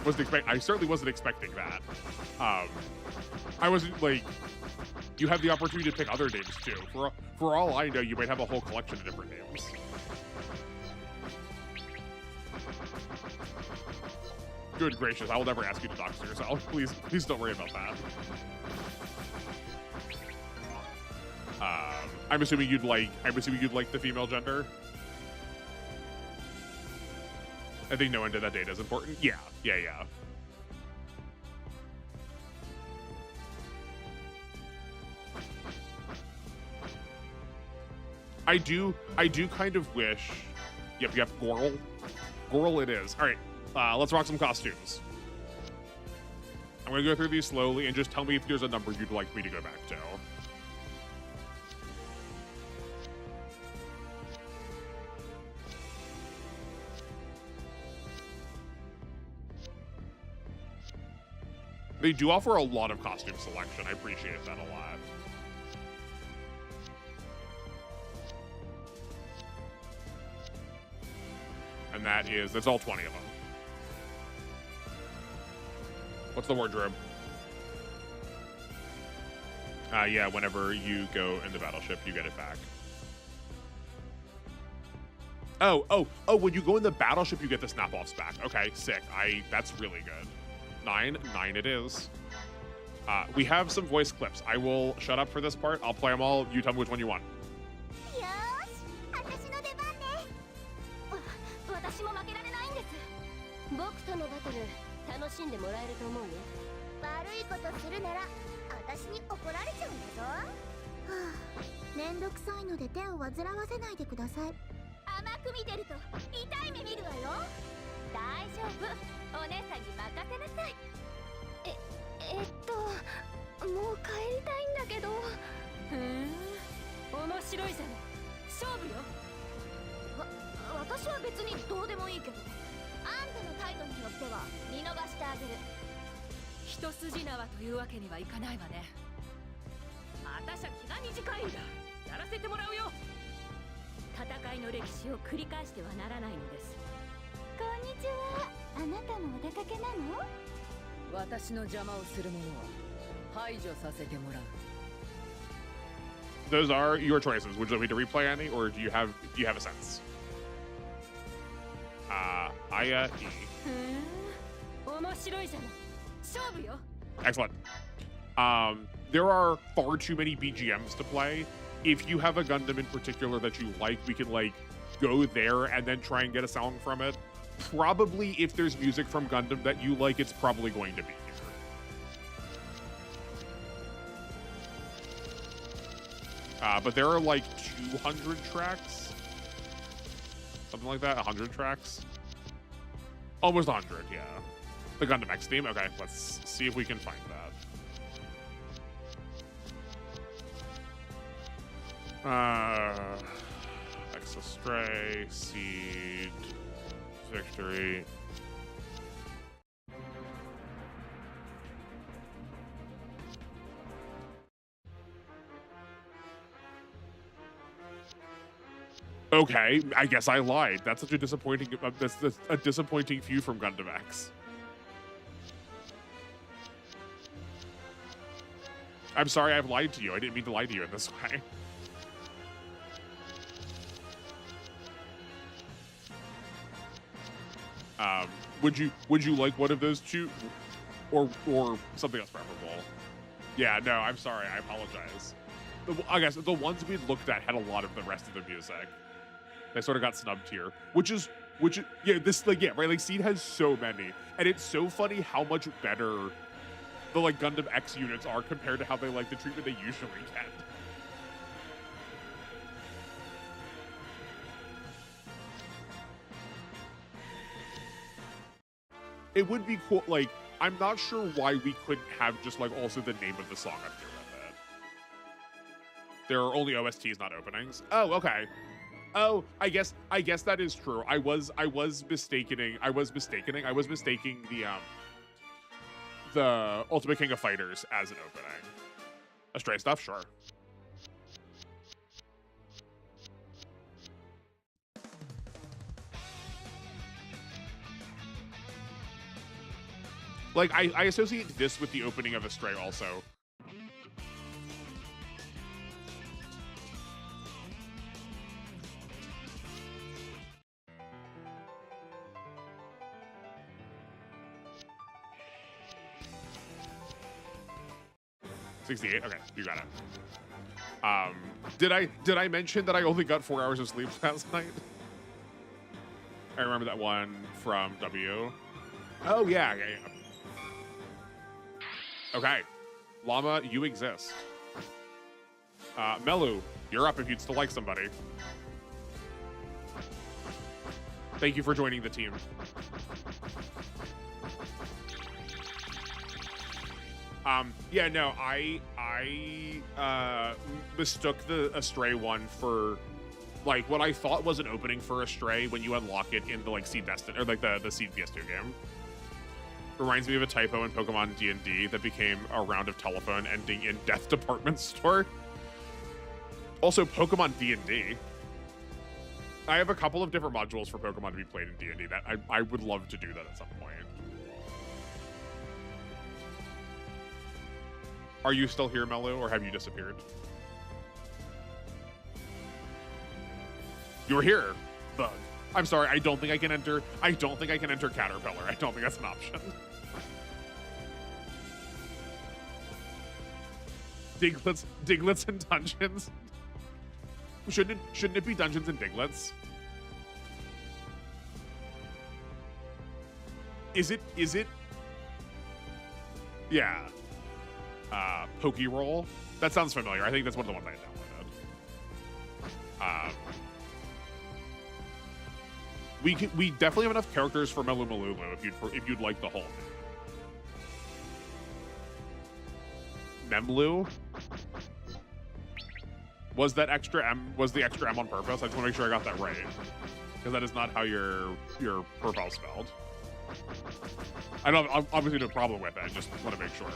certainly wasn't expecting that. I wasn't like. You have the opportunity to pick other names too. For all I know, you might have a whole collection of different names. Good gracious, I will never ask you to dox yourself. Please don't worry about that. I'm assuming you'd like the female gender. I think knowing that data is important. Yeah. I do kind of wish. Yep, you have Goral. Goral it is. All right, let's rock some costumes. I'm gonna go through these slowly and just tell me if there's a number you'd like me to go back to. They do offer a lot of costume selection. I appreciate that a lot. and that's all 20 of them. What's the wardrobe? Yeah, whenever you go in the battleship, you get it back. Oh, when you go in the battleship, you get the snap-offs back. Okay, sick. That's really good. 9 it is. We have some voice clips. I will shut up for this part. I'll play them all. You tell me which one you want. Those are your choices. Would you like me to replay any, or do you have a sense? Aya E. Excellent. There are far too many BGMs to play. If you have a Gundam in particular that you like, we can like go there and then try and get a song from it. Probably if there's music from Gundam that you like, it's probably going to be here. But there are like 200 tracks. Something like that, 100 tracks. Almost 100, yeah. The Gundam X theme, okay, let's see if we can find that. X Astray, Seed, Victory. Okay, I guess I lied. That's such a disappointing. That's a disappointing view from Gundam X. I'm sorry, I've lied to you. I didn't mean to lie to you in this way. Would you like one of those two, or something else preferable? Yeah, no, I'm sorry. I apologize. I guess the ones we looked at had a lot of the rest of the music. They sort of got snubbed here, which is yeah, this like yeah, right, like Seed has so many, and it's so funny how much better the like Gundam X units are compared to how they like the treatment they usually get. It would be cool, like, I'm not sure why we couldn't have just like also the name of the song up here with it. There are only OSTs, not openings. Oh, okay. Oh, I guess that is true. I was mistaking the Ultimate King of Fighters as an opening. Astray stuff, sure. Like I associate this with the opening of Astray also. 68. Okay, you got it. Did I mention that I only got 4 hours of sleep last night? I remember that one from W. Oh yeah. Okay, Llama, you exist. Melu, you're up if you'd still like somebody. Thank you for joining the team. Yeah, no, I mistook the Astray one for like what I thought was an opening for Astray when you unlock it in the like Seed Destiny or like the Seed PS2 game. Reminds me of a typo in Pokemon D&D that became a round of telephone ending in Death Department Store. Also, Pokemon D&D. I have a couple of different modules for Pokemon to be played in D&D that I would love to do that at some point. Are you still here, Melu, or have you disappeared? You're here, Bug. I'm sorry, I don't think I can enter Caterpillar. I don't think that's an option. Diglets and dungeons. Shouldn't it be dungeons and Diglets? Is it? Yeah. Pokeroll? That sounds familiar. I think that's one of the ones I downloaded. We definitely have enough characters for Melu Malulu if you'd like the whole Memlu. Was the extra M on purpose? I just want to make sure I got that right, because that is not how your profile spelled. I don't obviously no problem with it. I just want to make sure.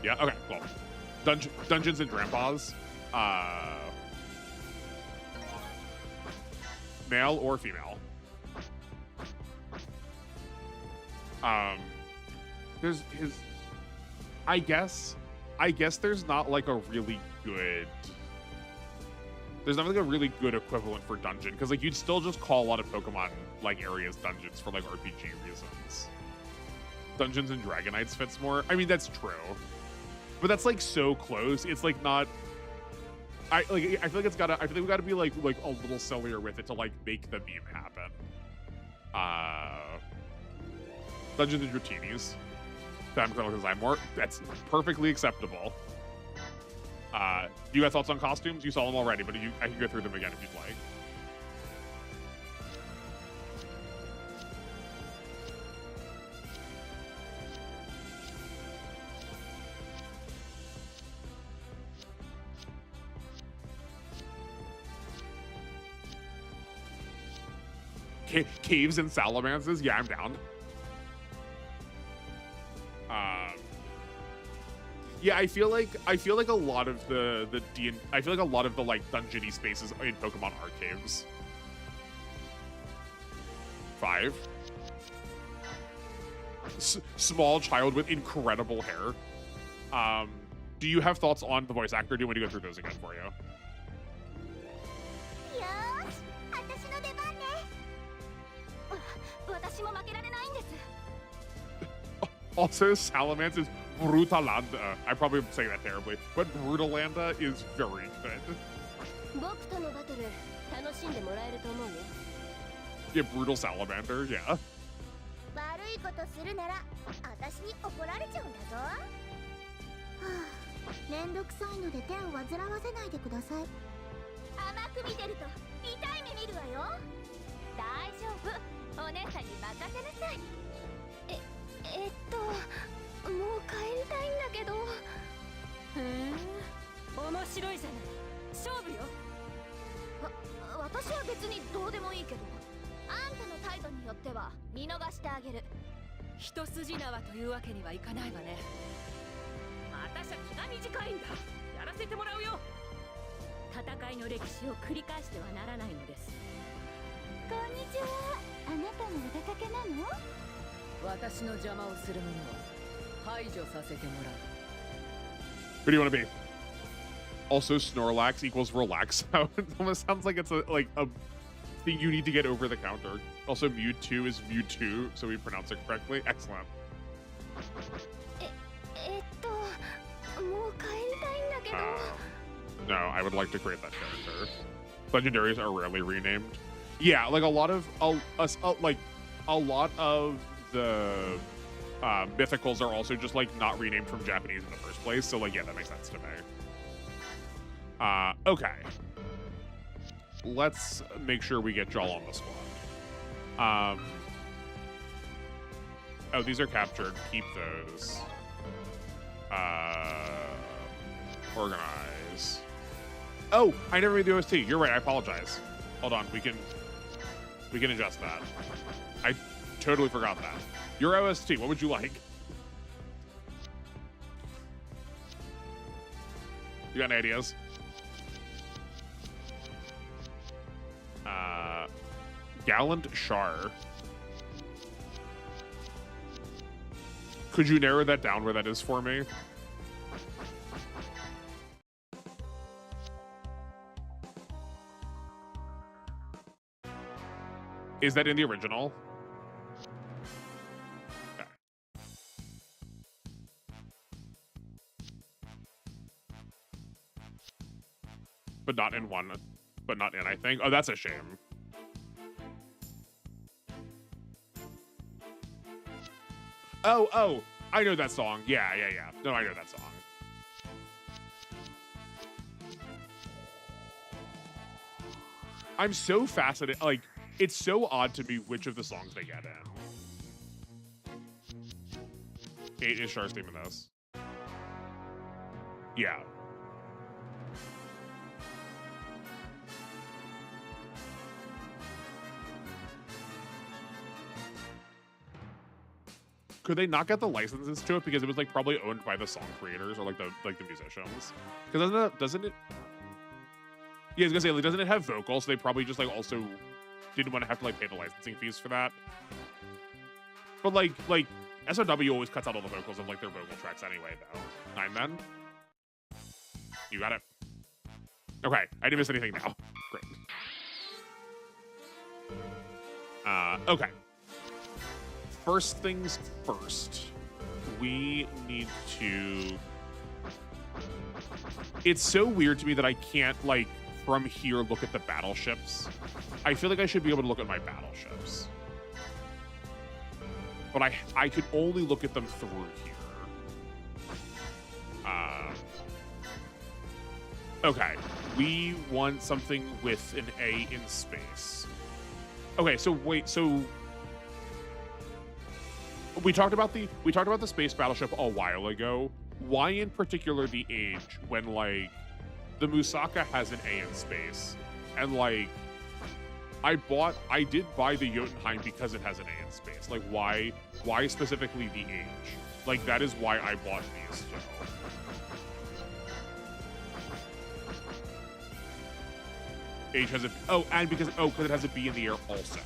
Yeah. Okay. Cool. Dungeons and Grandpas. Male or female. There's his. I guess there's not like a really good. There's not like a really good equivalent for dungeon, because like you'd still just call a lot of Pokemon like areas dungeons for like RPG reasons. Dungeons and Dragonites fits more. I mean, that's true, but that's like so close. It's like not. I feel like we gotta be like a little sillier with it to like make the meme happen. Dungeons and Dratinis. That's perfectly acceptable. You got thoughts on costumes? You saw them already, but I can go through them again if you'd like. Caves and Salamanders? Yeah, I'm down. Yeah, I feel like a lot of the like dungeony spaces in Pokemon are caves. 5. Small child with incredible hair. Do you have thoughts on the voice actor? Do you want me to go through those again for you? Also, Salamence is Brutalanda. I probably am saying that terribly, but Brutalanda is very good. Yeah, Brutal Salamander, yeah. Who do you want to be? Also, Snorlax equals relax. It almost sounds like it's a thing you need to get over the counter. Also, Mewtwo is Mewtwo, so we pronounce it correctly. Excellent. No, I would like to create that character. Legendaries are rarely renamed. Yeah, like a lot of the mythicals are also just like not renamed from Japanese in the first place. So like, yeah, that makes sense to me. Okay. Let's make sure we get Jol on the squad. Oh, these are captured. Keep those. Organize. Oh, I never made the OST. You're right. I apologize. Hold on. We can adjust that. I totally forgot that. Your OST. What would you like? You got any ideas? Gallant Char. Could you narrow that down where that is for me? Is that in the original? Okay. But not in one. But not in, I think. Oh, that's a shame. Oh, I know that song. Yeah. No, I know that song. I'm so fascinated. Like, it's so odd to me which of the songs they get in. 8 is Char's theme in this. Yeah. Could they not get the licenses to it because it was like probably owned by the song creators or like the musicians? Because doesn't it? Yeah, I was gonna say, like, doesn't it have vocals? So they probably just like also didn't want to have to like pay the licensing fees for that. But like SOW always cuts out all the vocals of like their vocal tracks anyway, though. 9 then. You got it. Okay, I didn't miss anything now. Great. Okay. First things first, we need to... It's so weird to me that I can't, like, from here look at the battleships. I feel like I should be able to look at my battleships. But I could only look at them through here. Okay, we want something with an A in space. Okay, so wait, so... We talked about the space battleship a while ago. Why in particular the Age when like the Musaka has an A in space, and like I did buy the Jotunheim because it has an A in space. Like why specifically the Age? Like that is why I bought these two. Age has a because it has a B in the air also.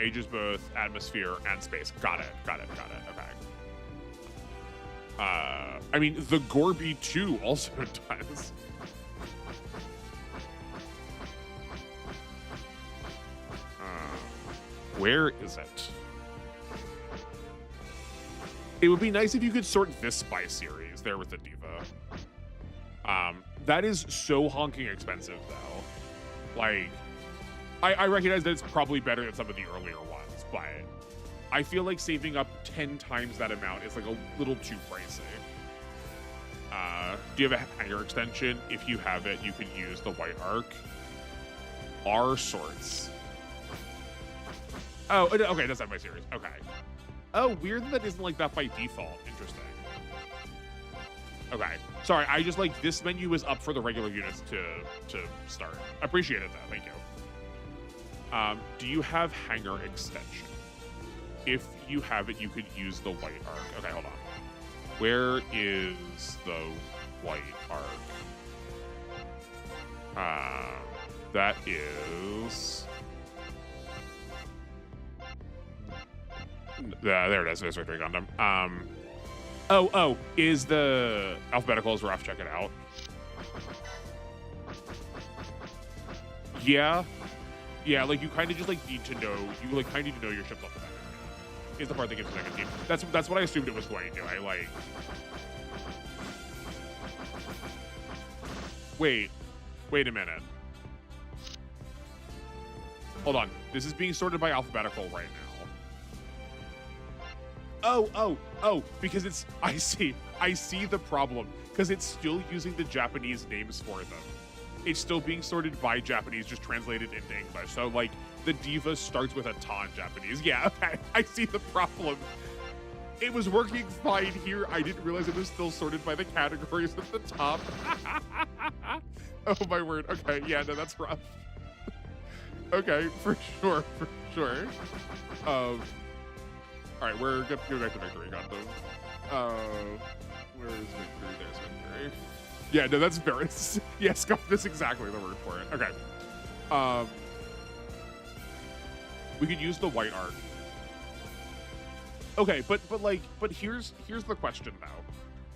Age is both atmosphere and space. Got it. Okay. I mean, the Gorby 2 also does. Where is it? It would be nice if you could sort this by series there with the Diva. That is so honking expensive, though. Like... I recognize that it's probably better than some of the earlier ones, but I feel like saving up 10 times that amount is like a little too pricey. Do you have a hanger extension? If you have it, you can use the white arc. R sorts. Oh, okay, that's not my series. Okay. Oh, weird that isn't like that by default. Interesting. Okay. Sorry, I just like this menu is up for the regular units to start. Appreciate it though. Thank you. Do you have hanger extension? If you have it, you could use the white arc. Okay, hold on. Where is the white arc? That is... there it is. There's Victory Gundam. Is the alphabetical is rough? Check it out. Yeah, like you kind of just like need to know. You like kind of need to know your ships off the back. Is the part that gives the second team. That's what I assumed it was going to. I like. Wait a minute. Hold on. This is being sorted by alphabetical right now. Oh, because it's, I see the problem, because it's still using the Japanese names for them. It's still being sorted by Japanese, just translated into English. So, like, the Diva starts with a ta in Japanese. Yeah, okay, I see the problem. It was working fine here. I didn't realize it was still sorted by the categories at the top. Oh, my word. Okay, yeah, no, that's rough. Okay, for sure. All right, we're going to go back to Victory Gundam. Uh, where is victory? There's victory. Yeah, no, that's very. Yeah, Scott, that's exactly the word for it. Okay. We could use the white art. Okay, but here's the question though.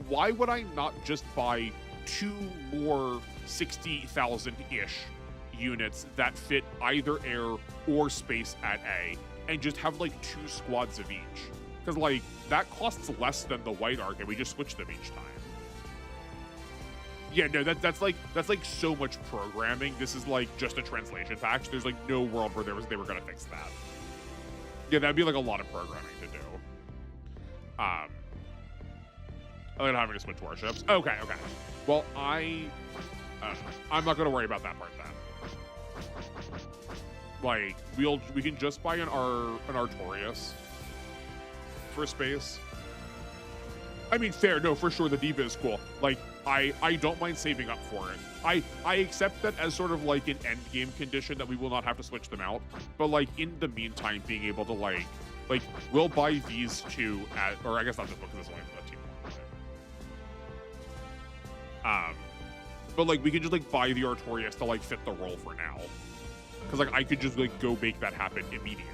Why would I not just buy 2 more 60,000-ish units that fit either air or space at A, and just have like 2 squads of each? Because like that costs less than the white arc, and we just switch them each time. Yeah, no, that's like so much programming. This is like just a translation patch. There's like no world where they were gonna fix that. Yeah, that'd be like a lot of programming to do. I like having to switch warships. Okay. Well, I'm not gonna worry about that part then. Like we can just buy an Artorias for space. I mean, fair, no, for sure, the Diva is cool. Like, I don't mind saving up for it. I accept that as sort of like an end game condition that we will not have to switch them out. But like in the meantime, being able to like we'll buy these 2 at, or I guess not this one because it's only a team one. But like we can just like buy the Artorias to like fit the role for now. Because like I could just like go make that happen immediately.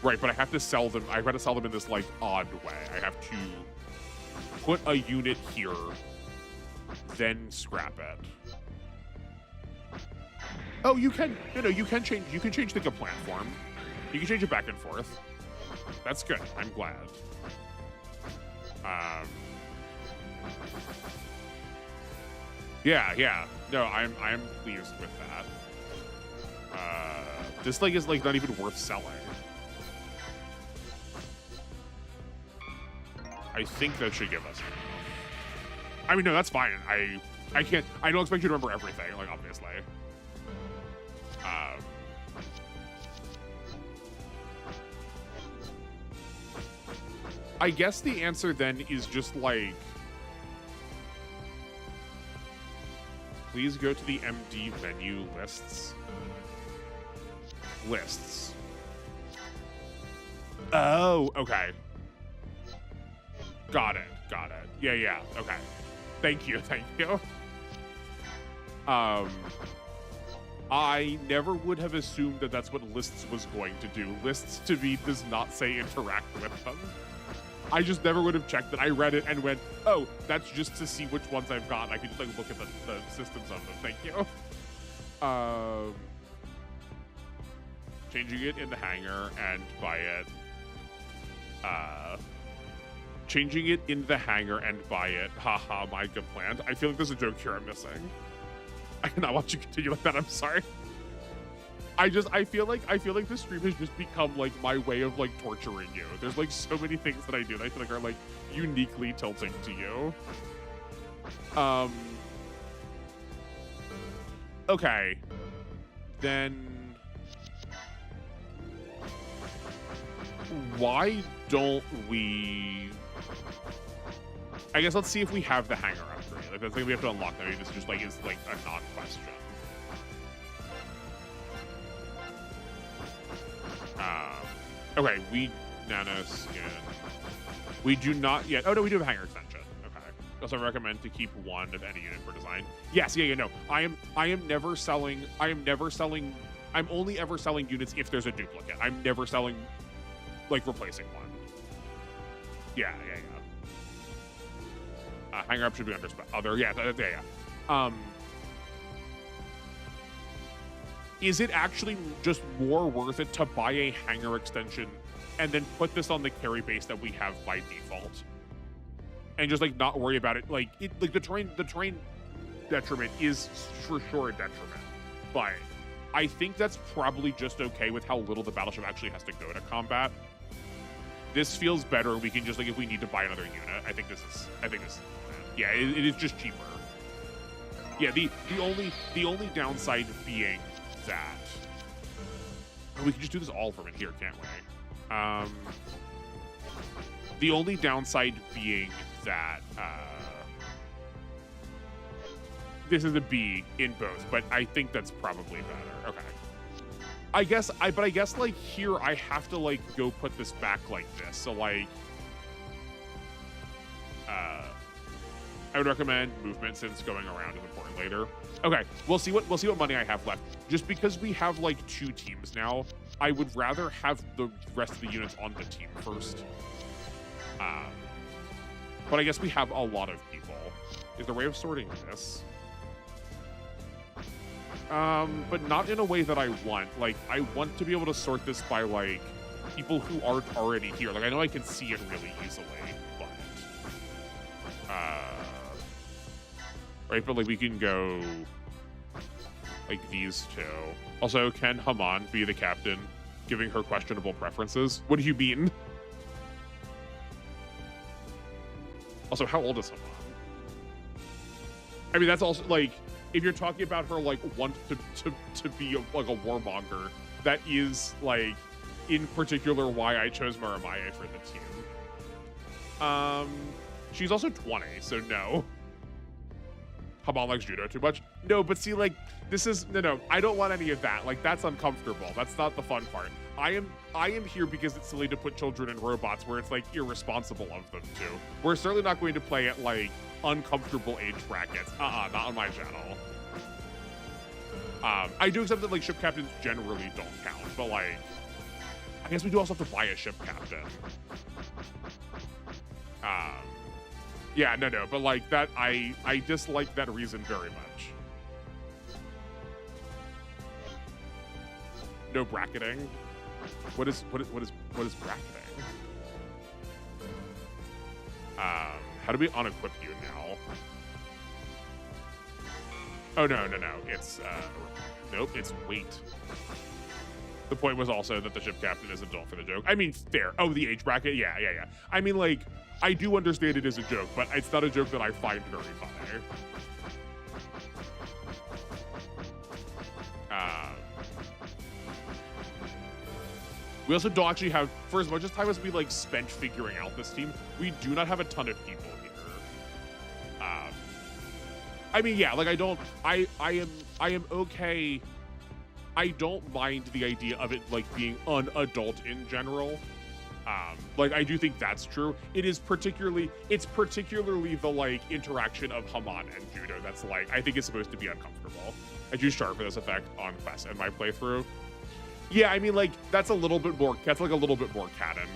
Right, but I have to sell them. I've got to sell them in this like odd way. I have to put a unit here, then scrap it. Oh, you can. No, you can change. You can change the platform. You can change it back and forth. That's good. I'm glad. Yeah. No, I'm pleased with that. This like is like not even worth selling. I think that should give us enough. I mean, no, that's fine. I can't. I don't expect you to remember everything. Like obviously. I guess the answer then is just like, please go to the MD menu lists. Oh, okay. Got it. Yeah. Okay. Thank you. I never would have assumed that that's what lists was going to do. Lists to me does not say interact with them. I just never would have checked that. I read it and went, oh, that's just to see which ones I've got. I can just like look at the systems of them. Thank you. Changing it in the hangar and buy it. Changing it in the hangar and buy it. Haha, my good plan. I feel like there's a joke here I'm missing. I cannot watch you continue like that. I'm sorry. I feel like this stream has just become like my way of like torturing you. There's like so many things that I do that I feel like are like uniquely tilting to you. Okay. Then why don't we, I guess let's see if we have the hangar upgrade. Like that's like we have to unlock that. Maybe this just like is like a non-question. Okay, we nanoskin. We do not yet. Oh no, we do have a hangar extension. Okay. Also recommend to keep 1 of any unit for design. Yes, yeah, no. I am never selling. I'm only ever selling units if there's a duplicate. I'm never selling like replacing one. Yeah. Hangar up should be under other. Yeah. Is it actually just more worth it to buy a hangar extension and then put this on the carry base that we have by default, and just like not worry about it? Like the terrain detriment is for sure a detriment, but I think that's probably just okay with how little the battleship actually has to go to combat. This feels better. We can just like if we need to buy another unit. I think this. Yeah, it is just cheaper. Yeah, the only downside being that we can just do this all from in here, can't we? The only downside being that this is a B in both, but I think that's probably better. Okay. but I guess like here I have to like go put this back like this. So like, I would recommend movement since going around is important later. Okay, we'll see what money I have left. Just because we have like 2 teams now, I would rather have the rest of the units on the team first. But I guess we have a lot of people. Is there a way of sorting this? But not in a way that I want. Like, I want to be able to sort this by, like, people who aren't already here. Like, I know I can see it really easily, but... right, but, like, we can go... like, these 2. Also, can Haman be the captain, giving her questionable preferences? What do you mean? Also, how old is Haman? I mean, that's also, like... if you're talking about her, like, want to be, like, a warmonger, that is, like, in particular why I chose Maramaye for the team. She's also 20, so no. Haman likes judo too much? No, but see, like, this is, no, I don't want any of that. Like, that's uncomfortable. That's not the fun part. I am here because it's silly to put children in robots where it's, like, irresponsible of them to. We're certainly not going to play at, like, uncomfortable age brackets. Not on my channel. I do accept that, like, ship captains generally don't count, but, like, I guess we do also have to buy a ship captain. Yeah, no, but, like, that, I dislike that reason very much. No bracketing. What is bracketing? How do we unequip you now? Oh, no. It's, nope, it's weight. The point was also that the ship captain is adult for the joke. I mean, fair. Oh, the age bracket? Yeah. I mean, like, I do understand it is a joke, but it's not a joke that I find very funny. We also don't actually have, for as much as time as we, like, spent figuring out this team, we do not have a ton of people here. I mean, yeah, like, I am okay. I don't mind the idea of it, like, being unadult in general. Like, I do think that's true. It's particularly the, like, interaction of Haman and Judo that's, like, I think is supposed to be uncomfortable. I choose Sharp for this effect on Quest in my playthrough. Yeah, I mean, like, that's a little bit more canon.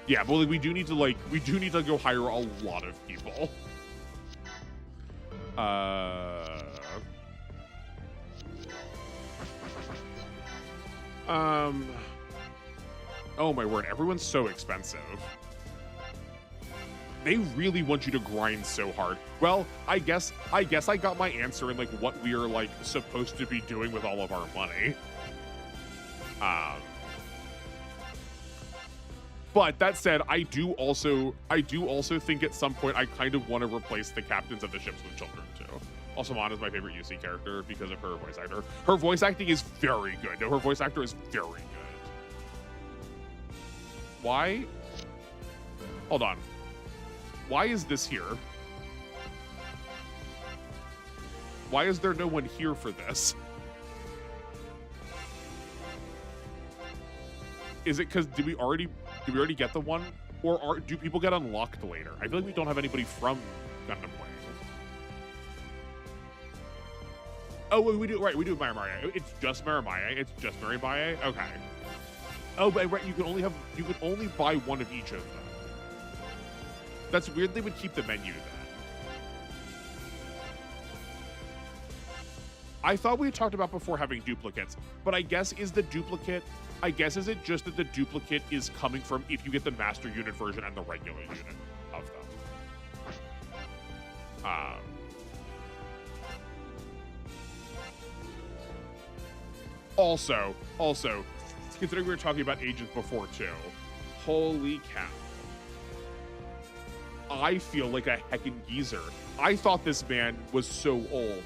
Yeah, but like, we do need to go hire a lot of people. Oh my word, everyone's so expensive. They really want you to grind so hard. Well, I guess I got my answer in, like, what we are, like, supposed to be doing with all of our money. But that said, I do also think at some point I kind of want to replace the captains of the ships with children too. Also, Mon is my favorite UC character because of her voice actor. Her voice acting is very good. No, her voice actor is very good. Why? Hold on. Why is this here? Why is there no one here for this? Is it because did we already get the one, or do people get unlocked later? I feel like we don't have anybody from Gundam Wing. Oh, we do right. We do Maramaye. It's just Maramaye. It's just Maramaye. Okay. Oh, but right. You can only buy one of each of them. That's weird. They would keep the menu then. I thought we had talked about before having duplicates, but I guess is it just that the duplicate is coming from if you get the master unit version and the regular unit of them. Also, considering we were talking about ages before too, holy cow. I feel like a heckin' geezer. I thought this man was so old.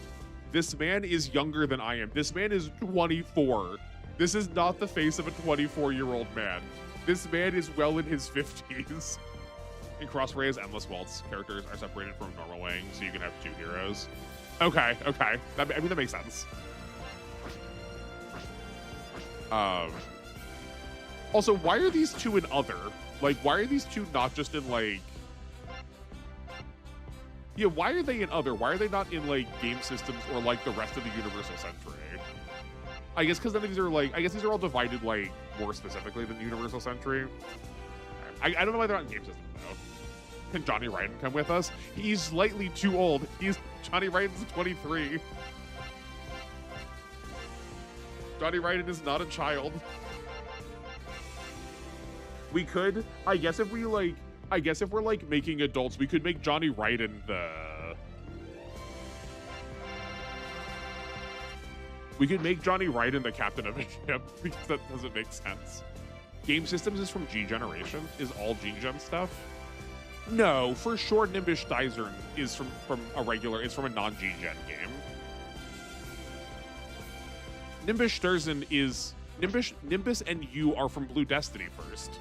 This man is younger than I am. This man is 24. This is not the face of a 24-year-old man. This man is well in his 50s. In Crossray's Endless Waltz, characters are separated from normal wing, so you can have 2 heroes. Okay. I mean, that makes sense. Um, also, why are these two in other? Like, why are these two not just in, like... Yeah, why are they in other? Why are they not in, like, game systems or, like, the rest of the Universal Century? I guess because none of these are, like... I guess these are all divided, like, more specifically than Universal Century. I don't know why they're not in game systems, though. Can Johnny Raiden come with us? He's slightly too old. Johnny Raiden's 23. Johnny Raiden is not a child. We could, I guess if we're like making adults, we could make Johnny Raiden the captain of a ship, because that doesn't make sense. Game Systems is from G Generation, is all G Gen stuff. No, for sure Nimbus Dizern is from it's from a non-G Gen game. Nimbus Sturzen is Nimbus and you are from Blue Destiny first.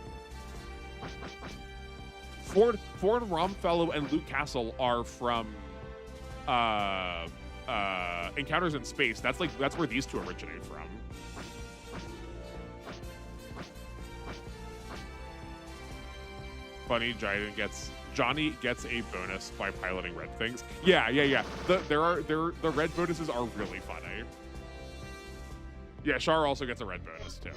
Ford Romfellow and Luke Castle are from Encounters in Space. That's where these two originate from. Funny, Johnny gets a bonus by piloting red things. Yeah. The red bonuses are really funny. Yeah, Char also gets a red bonus too.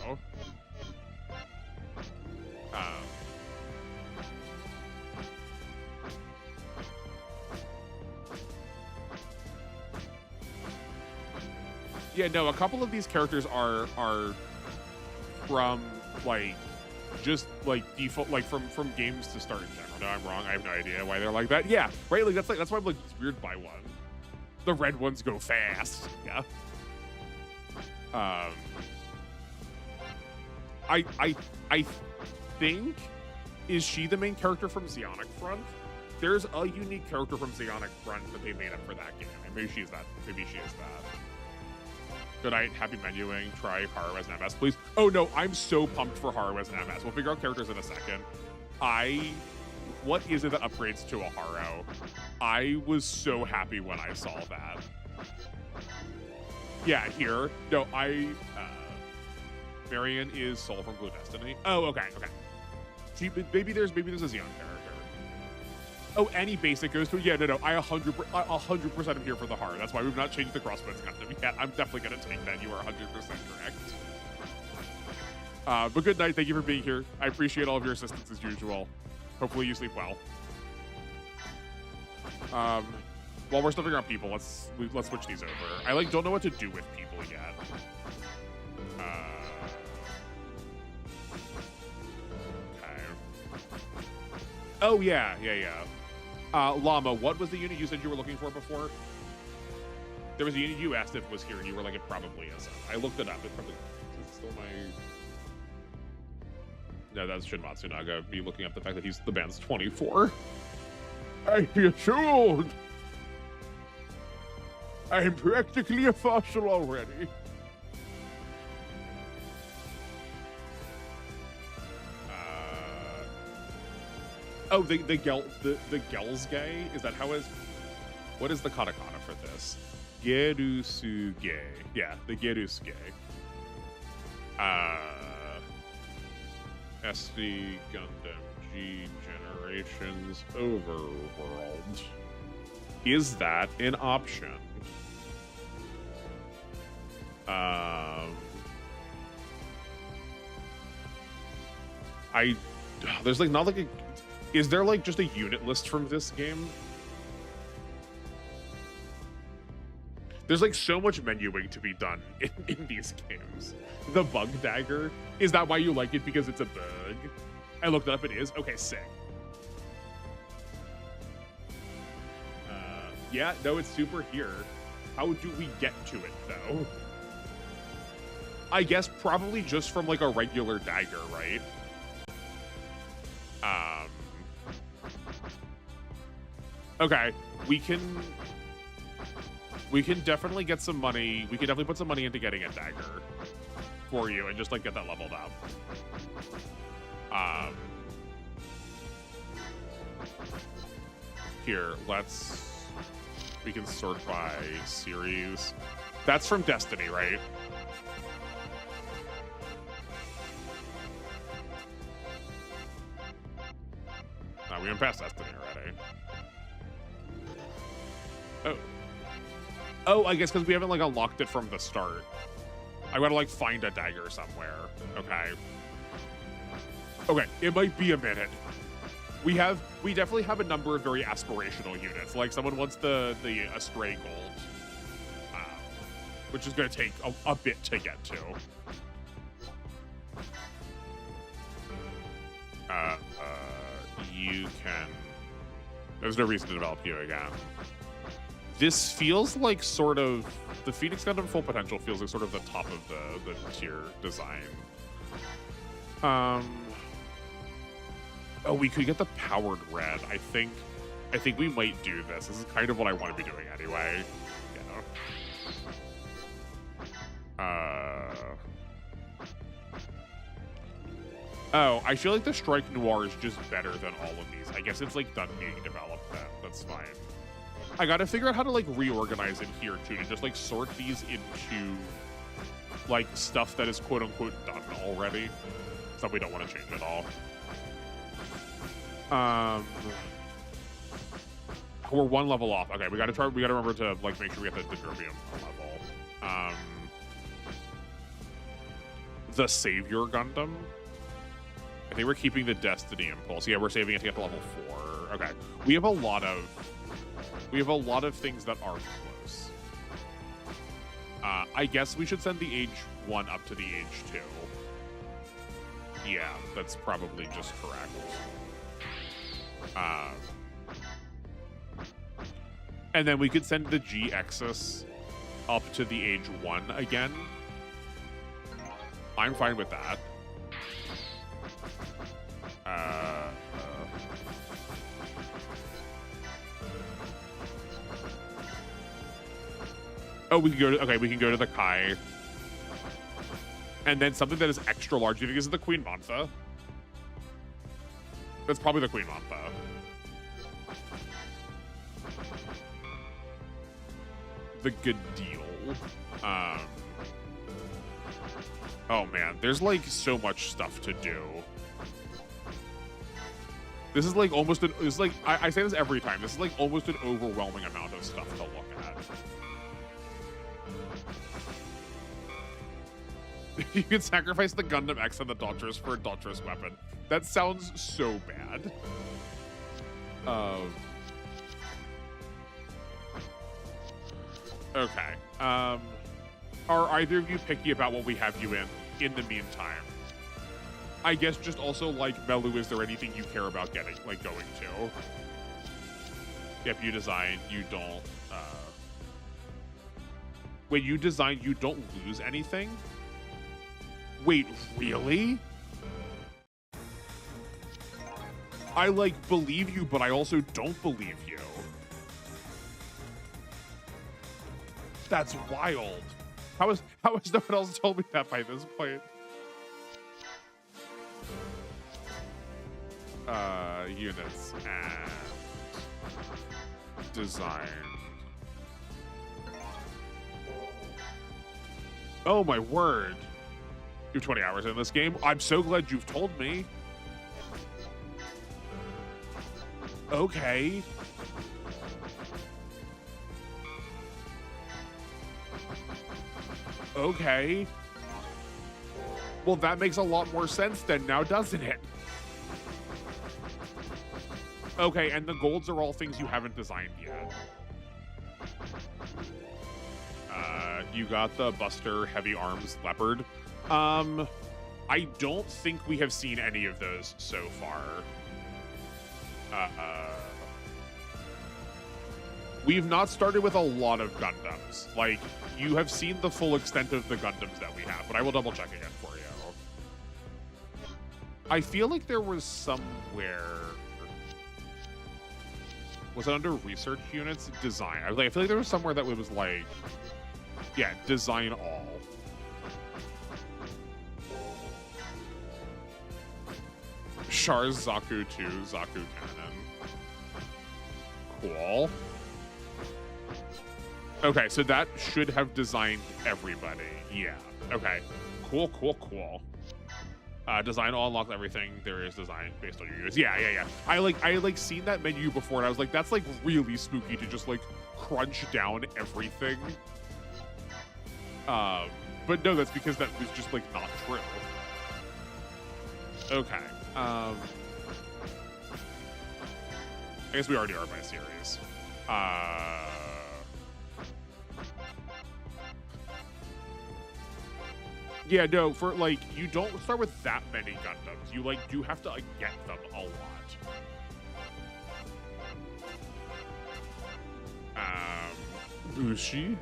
Yeah, no, a couple of these characters are from like just like default, like from games to start in general. No, I'm wrong. I have no idea why they're like that. Yeah, right. Like that's why I'm like it's weird by one. The red ones go fast. Yeah. I think, is she the main character from Zeonic Front? There's a unique character from Zeonic Front that they made up for that game. Maybe she is that. Maybe she is that. Good night, happy menuing. Try Haru as an MS, please. Oh no, I'm so pumped for Haru as an MS. We'll figure out characters in a second. What is it that upgrades to a Haru? I was so happy when I saw that. Yeah, here. No, Marion is Soul from Blue Destiny. Oh, okay. Maybe there's a Xeon character. Oh, any basic goes to... Yeah, no. I 100% am here for the Haru. That's why we've not changed the crossbows Gundam yet. I'm definitely going to take that. You are 100% correct. But good night. Thank you for being here. I appreciate all of your assistance as usual. Hopefully you sleep well. While we're still figuring out people, let's switch these over. I don't know what to do with people yet. Okay. Oh yeah. Llama, what was the unit you said you were looking for before? There was a unit you asked if it was here, and you were like, it probably isn't. I looked it up. It probably is still my... No, that's Shin Matsunaga. Me looking up the fact that the band's 24. I feel old. I'm practically a fossil already. Oh, the Gels guy? Is that how it's... What is the katakana for this? Gerusuge. Yeah, the Gerusuge. SD Gundam G Generations Overworld. Is that an option? There's like not like a... Is there like just a unit list from this game? There's like so much menuing to be done in these games. The bug dagger, is that why you like it? Because it's a bug? I looked it up, it is. Okay, sick. Yeah, no, it's super here. How do we get to it though? I guess probably just from like a regular dagger, right? Okay, we can definitely get some money. We can definitely put some money into getting a dagger for you and just like get that leveled up. Here, we can sort by series. That's from Destiny, right? We went past Destiny already. Oh. Oh, I guess because we haven't, like, unlocked it from the start. I gotta, like, find a dagger somewhere. Okay. Okay, it might be a minute. We definitely have a number of very aspirational units. Like, someone wants the Astray Gold, which is gonna take a bit to get to. You can... There's no reason to develop you again. This feels like sort of... The Phoenix Gundam Full Potential feels like sort of the top of the tier design. Oh, we could get the powered red. I think we might do this. This is kind of what I want to be doing anyway. Oh, I feel like the Strike Noir is just better than all of these. I guess it's like done being developed then. That's fine. I gotta figure out how to like reorganize it here too, to just like sort these into like stuff that is quote unquote done already. Stuff we don't want to change at all. We're one level off. Okay, we gotta remember to like make sure we get the Derbium level. The Savior Gundam. I think we're keeping the Destiny Impulse. Yeah, we're saving it to get to level 4. Okay. We have a lot of things that are close. I guess we should send the age 1 up to the age 2. Yeah, that's probably just correct. And then we could send the G-Exus up to the age 1 again. I'm fine with that. Oh, we can go to the Kai. And then something that is extra large. Do you think this is the Queen Mantha? That's probably the Queen Mantha. The Gadil. Oh man, there's like so much stuff to do. This is like almost I say this every time. This is like almost an overwhelming amount of stuff to look at. You can sacrifice the Gundam X and the Dauntress for a Dauntress weapon. That sounds so bad. Okay. Are either of you picky about what we have you in the meantime? I guess just also, like, Melu, is there anything you care about going to? Yep, you design, you don't, Wait, you design, you don't lose anything? Wait, really? I, like, believe you, but I also don't believe you. That's wild. How has no one else told me that by this point? Units and design. Oh my word. You have 20 hours in this game? I'm so glad you've told me. Okay. Okay. Well, that makes a lot more sense then now, doesn't it? Okay, and the golds are all things you haven't designed yet. You got the Buster Heavy Arms Leopard. I don't think we have seen any of those so far. We've not started with a lot of Gundams. Like, you have seen the full extent of the Gundams that we have, but I will double check again for you. I feel like there was somewhere... Was it under research units? Design. I feel like there was somewhere that it was like... Yeah, design all. Char's Zaku 2, Zaku Cannon. Cool. Okay, so that should have designed everybody. Yeah. Okay. Cool, cool, cool. Design all unlock everything. There is design based on your units. Yeah. I like seen that menu before, and I was like, that's like really spooky to just like crunch down everything. But no, that's because that was just like not true. Okay. I guess we already are by series. Yeah, no, for like, you don't start with that many Gundams. You like do have to like get them a lot. Bushi?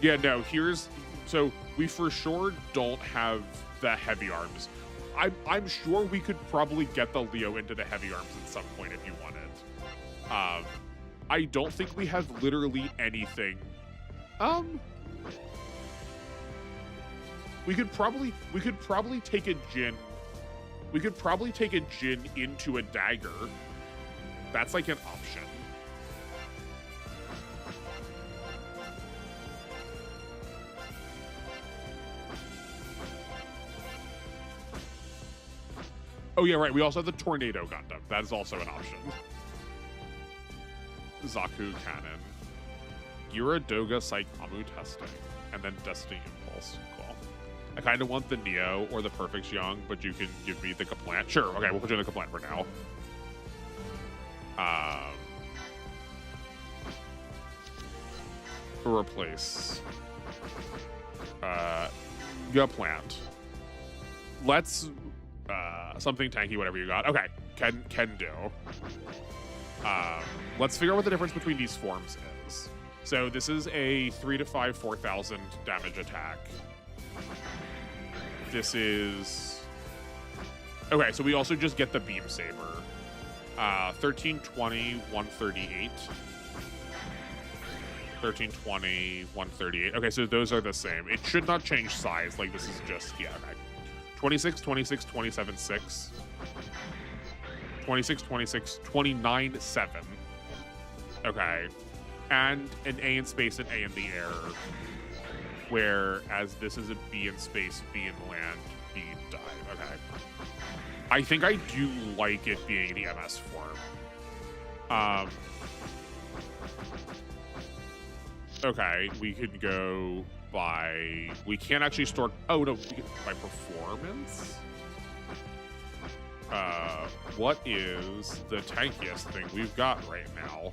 Yeah, no, so we for sure don't have the heavy arms. I'm sure we could probably get the Leo into the heavy arms at some point if you wanted. I don't think we have literally anything. We could probably take a Jin. We could probably take a Jin into a dagger. That's like an option. Oh yeah, right. We also have the Tornado Gundam. That is also an option. Zaku Cannon. Gira Doga Saikamu testing. And then Destiny Impulse. Cool. I kind of want the Neo or the Perfect Young, but you can give me the Kaplan. Sure, okay, we'll put you in the Kaplan for now. Replace. Plant. Let's something tanky, whatever you got. Okay, can do. Let's figure out what the difference between these forms is. So this is a 3 to 5 4,000 damage attack. This is okay. So we also just get the beam saber. 1320 138. 1320 138. Okay, so those are the same. It should not change size. Like this is just okay. 26 26 27 6. 26 26 29 7. Okay. And an A in space and A in the air. Whereas this is a B in space, B in land, B in dive. Okay. I think I do like it being the MS form. Okay, we could go by... We can't actually store... Oh, no, by performance? What is the tankiest thing we've got right now?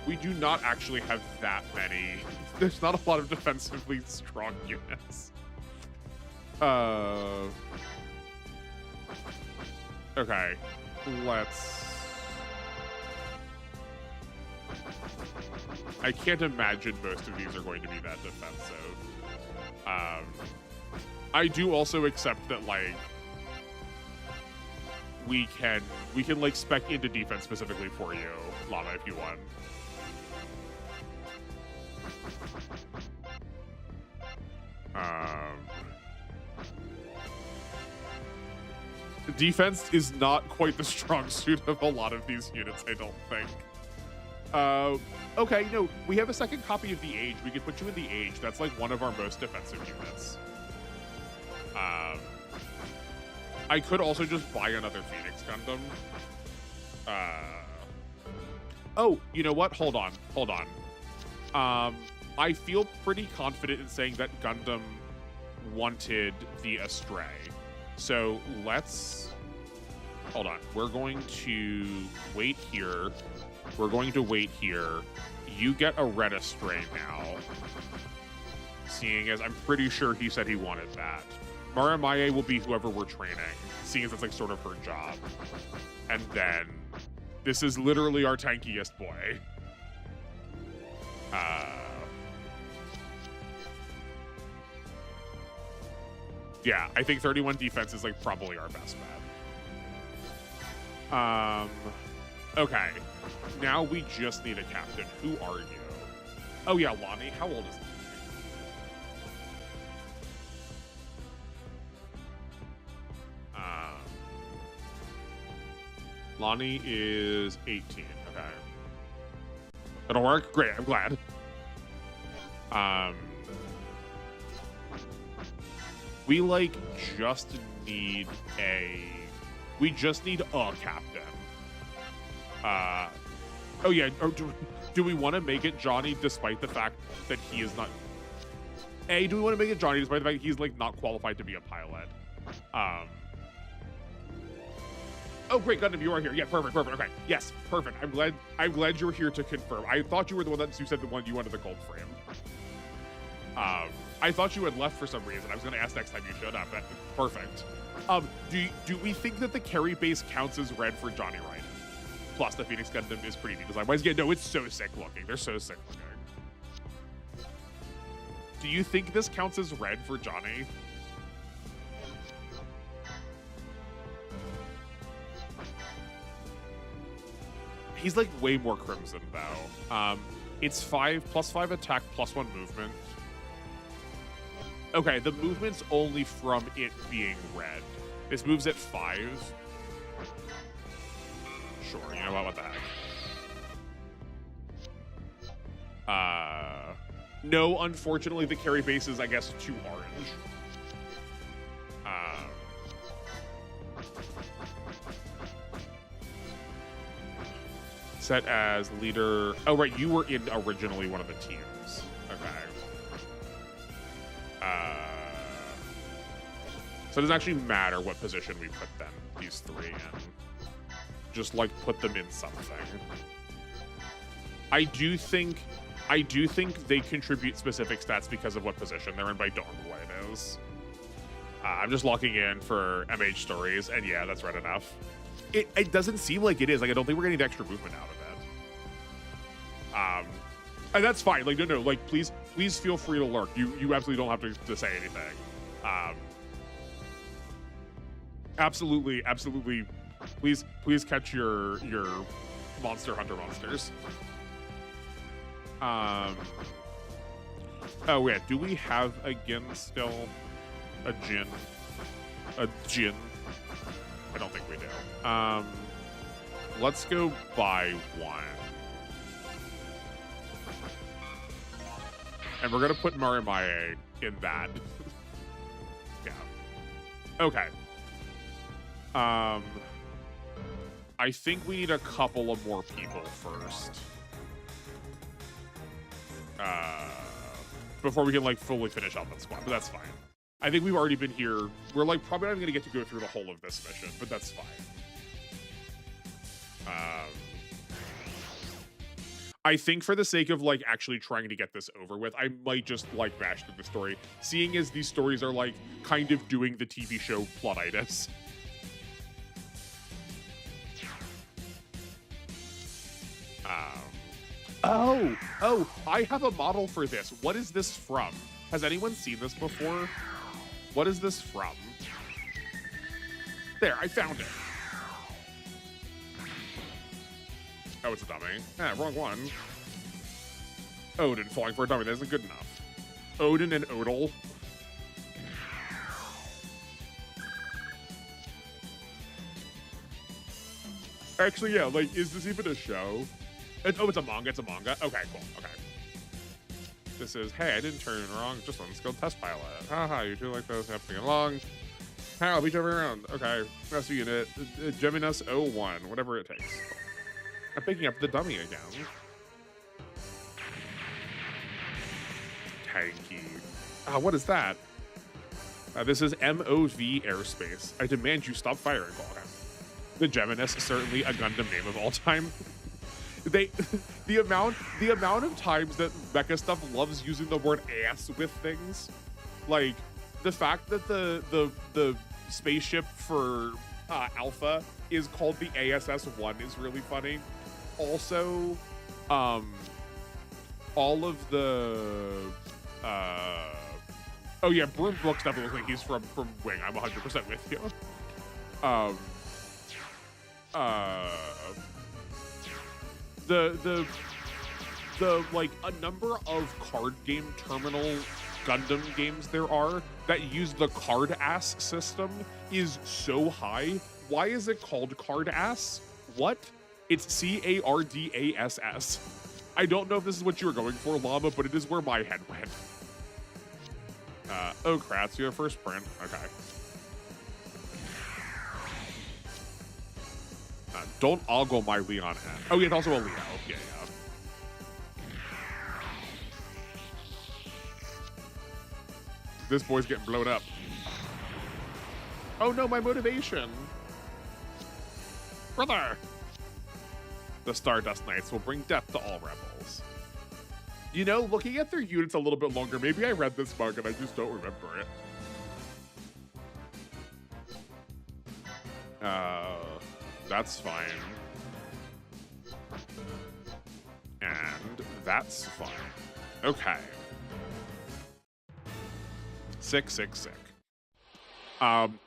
We do not actually have that many. There's not a lot of defensively strong units. Okay, let's... I can't imagine most of these are going to be that defensive. I do also accept that, like, we can like spec into defense specifically for you, Lana, if you want. Defense is not quite the strong suit of a lot of these units, I don't think. Okay, no, we have a second copy of the Age. We could put you in the Age. That's like one of our most defensive units. I could also just buy another Phoenix Gundam. Oh, you know what? Hold on. I feel pretty confident in saying that Gundam wanted the Astray. So let's... Hold on. We're going to wait here. You get a red Astray now. Seeing as I'm pretty sure he said he wanted that. Maramaye will be whoever we're training, seeing as it's like sort of her job. And then this is literally our tankiest boy. Yeah, I think 31 defense is like probably our best bet. Okay. Now we just need a captain. Who are you? Oh yeah, Lonnie. How old is he? Lonnie is 18. Okay. It'll work? Great, I'm glad. Um, we like just need we just need a captain. Oh yeah, or do we want to make it Johnny despite the fact that he is not? Do we want to make it Johnny despite the fact he's like not qualified to be a pilot? Oh great, Gundam, you are here. Yeah, perfect. Okay, yes, perfect. I'm glad you were here to confirm. I thought you were the one that you said the one you wanted the gold frame. I thought you had left for some reason. I was going to ask next time you showed up. Perfect. Do we think that the carry base counts as red for Johnny Raiden? Plus, the Phoenix Gundam is pretty neat design-wise. Yeah, no, it's so sick looking. They're so sick looking. Do you think this counts as red for Johnny? He's like way more crimson though. It's 5 + 5 attack +1 movement. Okay, the movement's only from it being red. This moves at 5. Sure, you know what the heck. No, unfortunately, the carry base is, I guess, too orange. Set as leader. Oh, right, you were in originally one of the teams. Okay. So it doesn't actually matter what position we put them, these three in. Just like put them in something. I do think they contribute specific stats because of what position they're in, but I don't remember what it is. I'm just locking in for MH stories, and yeah, that's right enough. It doesn't seem like it is. Like I don't think we're getting the extra movement out of it. And that's fine. Like no, like please feel free to lurk. You absolutely don't have to say anything. Absolutely. Please catch your Monster Hunter monsters. Oh yeah, do we have again still a Jin? A Jin? I don't think we do. Let's go buy one. And we're gonna put Marimaye in that. Yeah. Okay. I think we need a couple of more people first. Before we can like fully finish out that squad, but that's fine. I think we've already been here. We're like probably not even gonna get to go through the whole of this mission, but that's fine. I think for the sake of like actually trying to get this over with, I might just like bash through the story, seeing as these stories are like kind of doing the TV show plotitis. Oh, I have a model for this. What is this from? Has anyone seen this before? What is this from? There, I found it. Oh, it's a dummy. Yeah, wrong one. Odin falling for a dummy. That isn't good enough. Odin and Odal. Actually, yeah, like, is this even a show? Oh, it's a manga. It's a manga. Okay, cool. Okay. This is, hey, I didn't turn it wrong. Just one skilled test pilot. Haha, you two like those happening along. Hi, I'll beat you every round. Okay. Rescue unit. Geminas 01. Whatever it takes. I'm picking up the dummy again. Tanky. What is that? This is MOV Airspace. I demand you stop firing. Okay. The Geminis is certainly a Gundam name of all time. The amount of times that mecha stuff loves using the word ass with things, like the fact that the spaceship for Alpha is called the ASS-1 is really funny. Also, all of the oh yeah, Broom Brooks definitely looks like he's from Wing. I'm 100% with you. The like a number of card game terminal Gundam games there are that use the card ass system is so high. Why is it called card ass? What? It's CARDASS. I don't know if this is what you were going for, Llama, but it is where my head went. Oh, Kratz, you're first print. Okay. Don't ogle my Leon N. Oh, yeah, it's also a Leo. Yeah, yeah. This boy's getting blown up. Oh, no, my motivation. Brother. The Stardust Knights will bring death to all rebels. You know, looking at their units a little bit longer, maybe I read this mug and I just don't remember it. That's fine. And that's fine. Okay. Sick.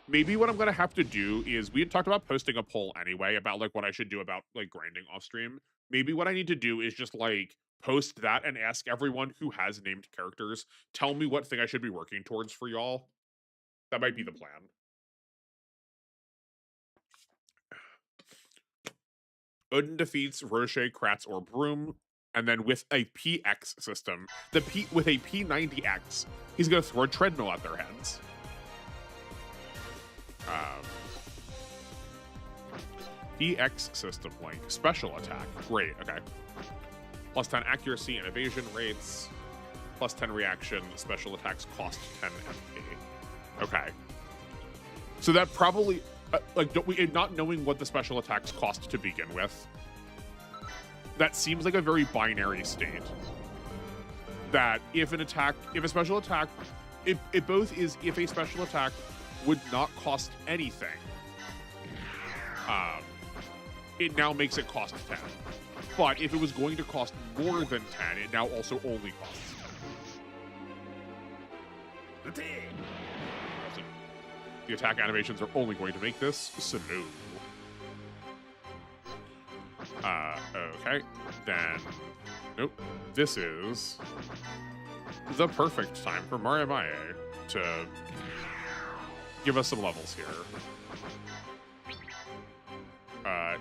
Maybe what I'm gonna have to do is, we had talked about posting a poll anyway about like what I should do about like grinding off stream. Maybe what I need to do is just like post that and ask everyone who has named characters, tell me what thing I should be working towards for y'all. That might be the plan. Odin defeats Rocher, Kratz, or Broom, and then with a PX system, with a P90X, he's gonna throw a treadmill at their heads. PX system link, special attack, great, okay. Plus 10 accuracy and evasion rates, plus 10 reaction, special attacks cost 10 MP. Okay. So that probably, not knowing what the special attacks cost to begin with, that seems like a very binary state. That if a special attack, it both is if a special attack would not cost anything, it now makes it cost 10. But if it was going to cost more than 10, it now also only costs 10. The attack animations are only going to make this, so no. Okay, then, nope. This is the perfect time for Mariamae to give us some levels here.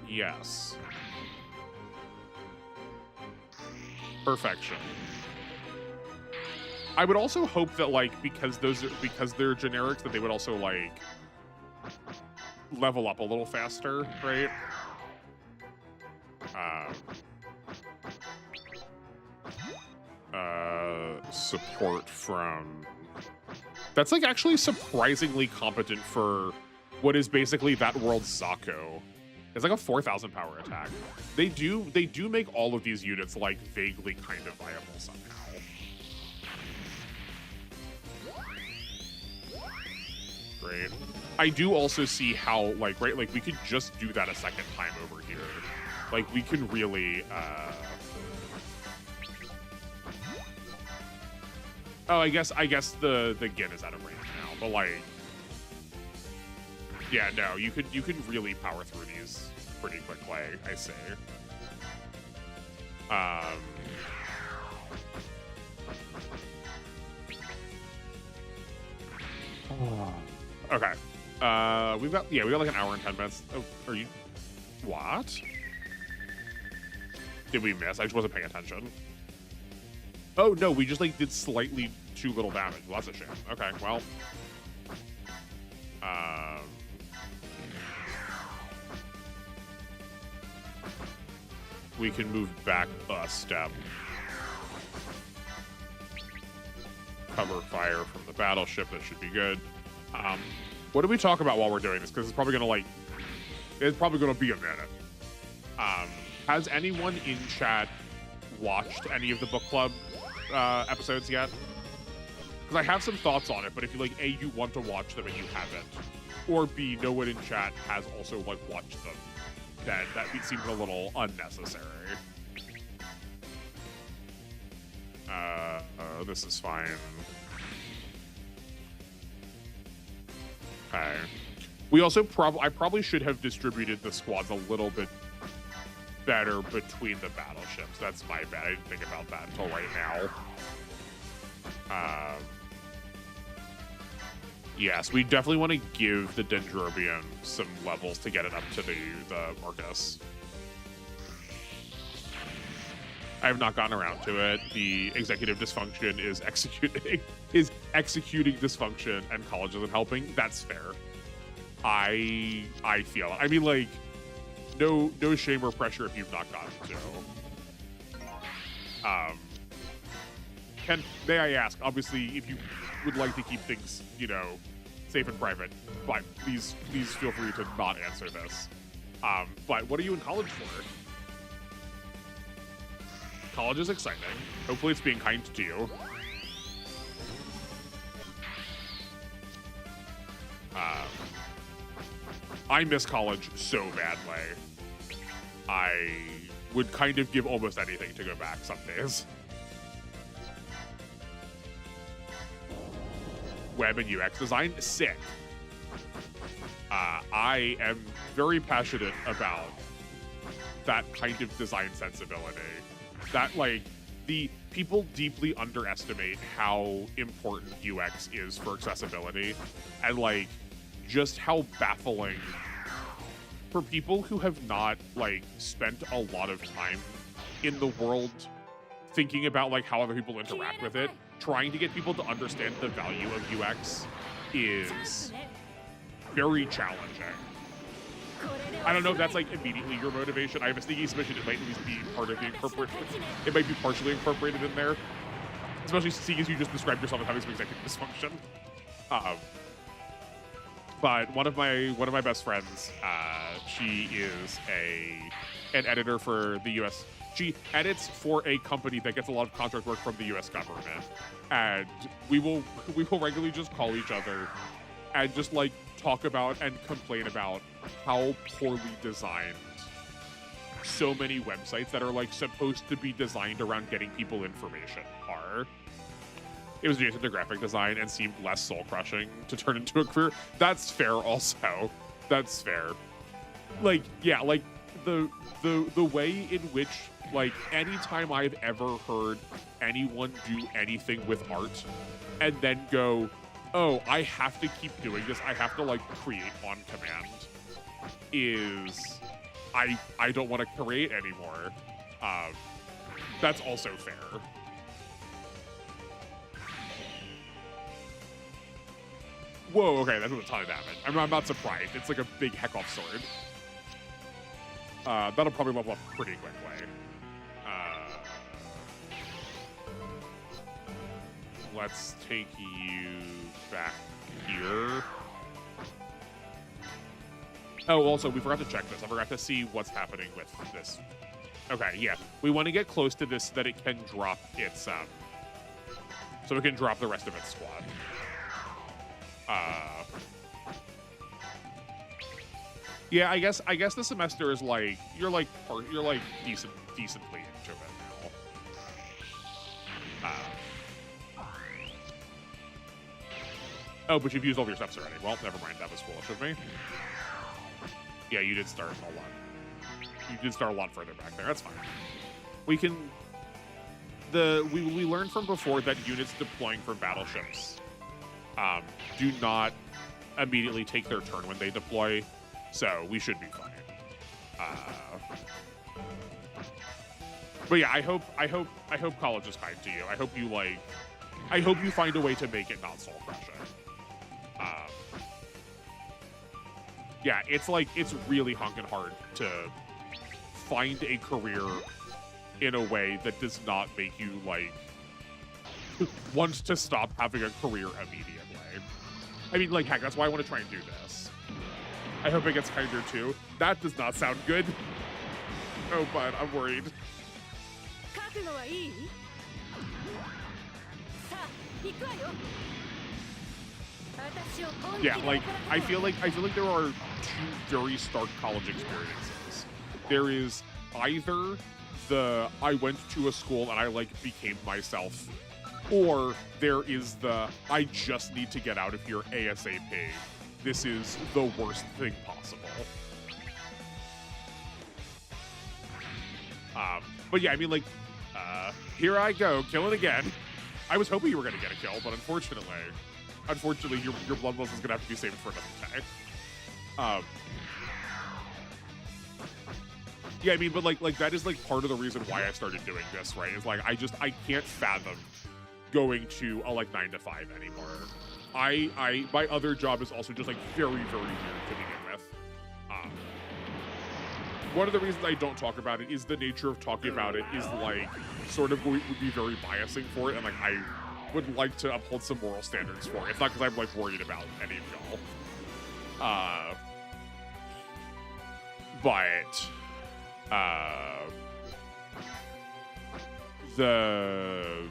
Yes. Perfection. I would also hope that, like, because they're generics, that they would also, like, level up a little faster, right? Support from... That's, like, actually surprisingly competent for what is basically that world's Zako. It's like a 4,000 power attack. They do make all of these units, like, vaguely kind of viable somehow. Great. I do also see how, like, right, like, we could just do that a second time over here. Like, we can really, Oh, I guess the Gin is out of range now, but, like, yeah, no, you could really power through these pretty quickly, I say. Okay. We've got like an hour and 10 minutes. Oh, are you... What? Did we miss? I just wasn't paying attention. Oh, no, we just, like, did slightly too little damage. Well, that's a shame. Okay, well. We can move back a step. Cover fire from the battleship. That should be good. What do we talk about while we're doing this? Because it's probably gonna be a minute. Has anyone in chat watched any of the book club episodes yet? Because I have some thoughts on it, but if you, like, A, you want to watch them and you haven't, or B, no one in chat has also, like, watched them, then that seems a little unnecessary. This is fine. Okay. We also I probably should have distributed the squads a little bit better between the battleships. That's my bad. I didn't think about that until right now. Yes, we definitely want to give the Dendrobium some levels to get it up to the Marcus. I have not gotten around to it. The executive dysfunction is executing dysfunction, and college isn't helping. That's fair. I feel it. I mean, like, no shame or pressure if you've not gotten to. May I ask, obviously, if you would like to keep things, you know, safe and private, but please feel free to not answer this. But what are you in college for? College is exciting. Hopefully it's being kind to you. I miss college so badly. I would kind of give almost anything to go back some days. Web and UX design, sick. I am very passionate about that kind of design sensibility. That, like, the people deeply underestimate how important UX is for accessibility, and, like, just how baffling for people who have not, like, spent a lot of time in the world thinking about, like, how other people interact with it. Trying to get people to understand the value of UX is very challenging. I don't know if that's, like, immediately your motivation. I have a sneaky suspicion it might at least be part of the incorporated. It might be partially incorporated in there, especially seeing as you just described yourself as having some executive dysfunction. But one of my best friends, she is an editor for the U.S. She edits for a company that gets a lot of contract work from the U.S. government, and we will regularly just call each other and just, like, talk about and complain about how poorly designed so many websites that are, like, supposed to be designed around getting people information are. It was adjacent to graphic design and seemed less soul-crushing to turn into a career. That's fair also. That's fair. Like, yeah, like, the way in which, like, anytime I've ever heard anyone do anything with art and then go, oh, I have to keep doing this, I have to, like, create on command, is I don't want to create anymore. That's also fair. Whoa, okay, that was a ton of damage. I'm not surprised. It's like a big heck-off sword. That'll probably level up pretty quickly. Let's take you back here. Oh, also, we forgot to check this. I forgot to see what's happening with this. Okay, yeah. We want to get close to this so that it can drop its, so it can drop the rest of its squad. Yeah, I guess the semester is like you're like decently into it now. Oh, but you've used all your steps already. Well, never mind. That was foolish of me. Yeah, you did start a lot. You did start a lot further back there. That's fine. We can. We learned from before that units deploying from battleships do not immediately take their turn when they deploy, so we should be fine. But yeah, I hope college is kind to you. I hope you find a way to make it not soul crushing. Yeah, it's really honking hard to find a career in a way that does not make you, like, want to stop having a career immediately. I mean, like, heck, that's why I want to try and do this. I hope it gets kinder too. That does not sound good. Oh, but I'm worried. Yeah, like, I feel like there are two very stark college experiences. There is either the I went to a school and I, like, became myself, or there is the I just need to get out of here ASAP. This is the worst thing possible. But yeah, I mean, like, here I go, killing again. I was hoping you were gonna get a kill, but unfortunately, your blood loss is gonna have to be saved for another day. Yeah, I mean, but like that is like part of the reason why I started doing this, right? Is like I can't fathom going to a like 9 to 5 anymore. My other job is also just like very weird to begin with. Um, one of the reasons I don't talk about it is the nature of talking about it is like sort of would be very biasing for it, and like I would like to uphold some moral standards for it. It's not because I'm like worried about any of y'all. But the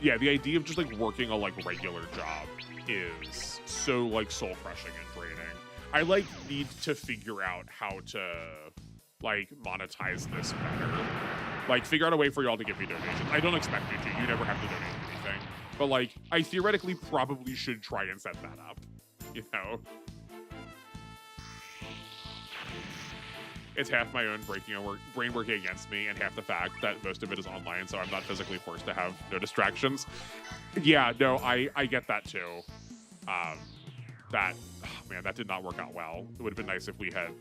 idea of just like working a like regular job is so like soul crushing and draining. I like need to figure out how to like monetize this better. Like figure out a way for y'all to give me donations. I don't expect you to. You never have to donate anything. But like I theoretically probably should try and set that up. You know? It's half my own brain working against me, and half the fact that most of it is online, so I'm not physically forced to have no distractions. Yeah, no, I get that too. That did not work out well. It would have been nice if we had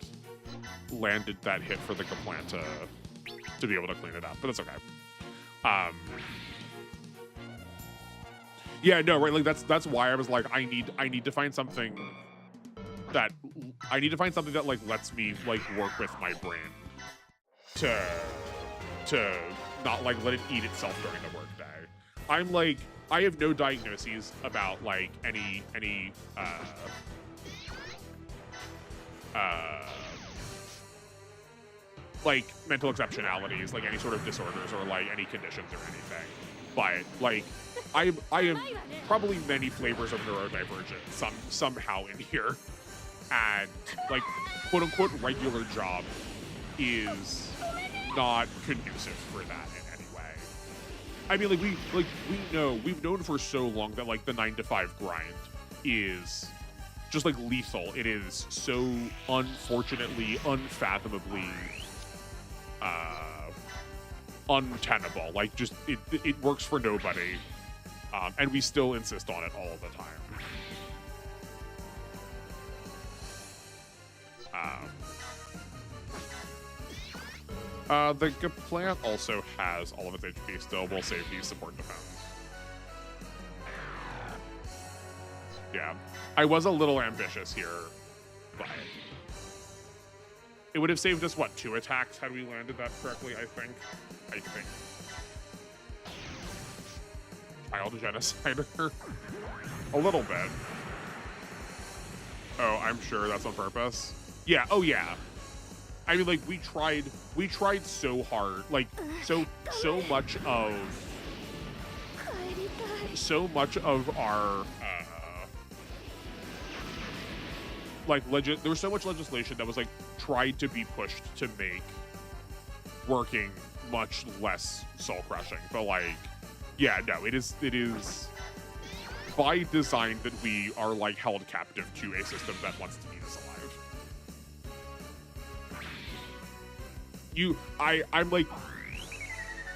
landed that hit for the Kaplan to be able to clean it up, but it's okay. Yeah, no, right, like that's why I was like, I need to find something that like lets me like work with my brain to not like let it eat itself during the workday. I'm like, I have no diagnoses about like any like mental exceptionalities, like any sort of disorders or like any conditions or anything. But like I am probably many flavors of neurodivergent somehow in here. And like quote unquote regular job is not conducive for that in any way. I mean, we've known for so long that like the 9 to 5 grind is just like lethal. It is so unfortunately, unfathomably untenable. Like just it works for nobody. And we still insist on it all the time. The plant also has all of its HP still, will safety, support, defense. Yeah, I was a little ambitious here, but it would have saved us, what, 2 attacks had we landed that correctly, I think. Child genocider? A little bit. Oh, I'm sure that's on purpose. Yeah, oh yeah. I mean, like, we tried so hard, like, so much of our, like, there was so much legislation that was, like, tried to be pushed to make working much less soul-crushing, but, like, yeah, no, it is by design that we are, like, held captive to a system that wants to eat us alive.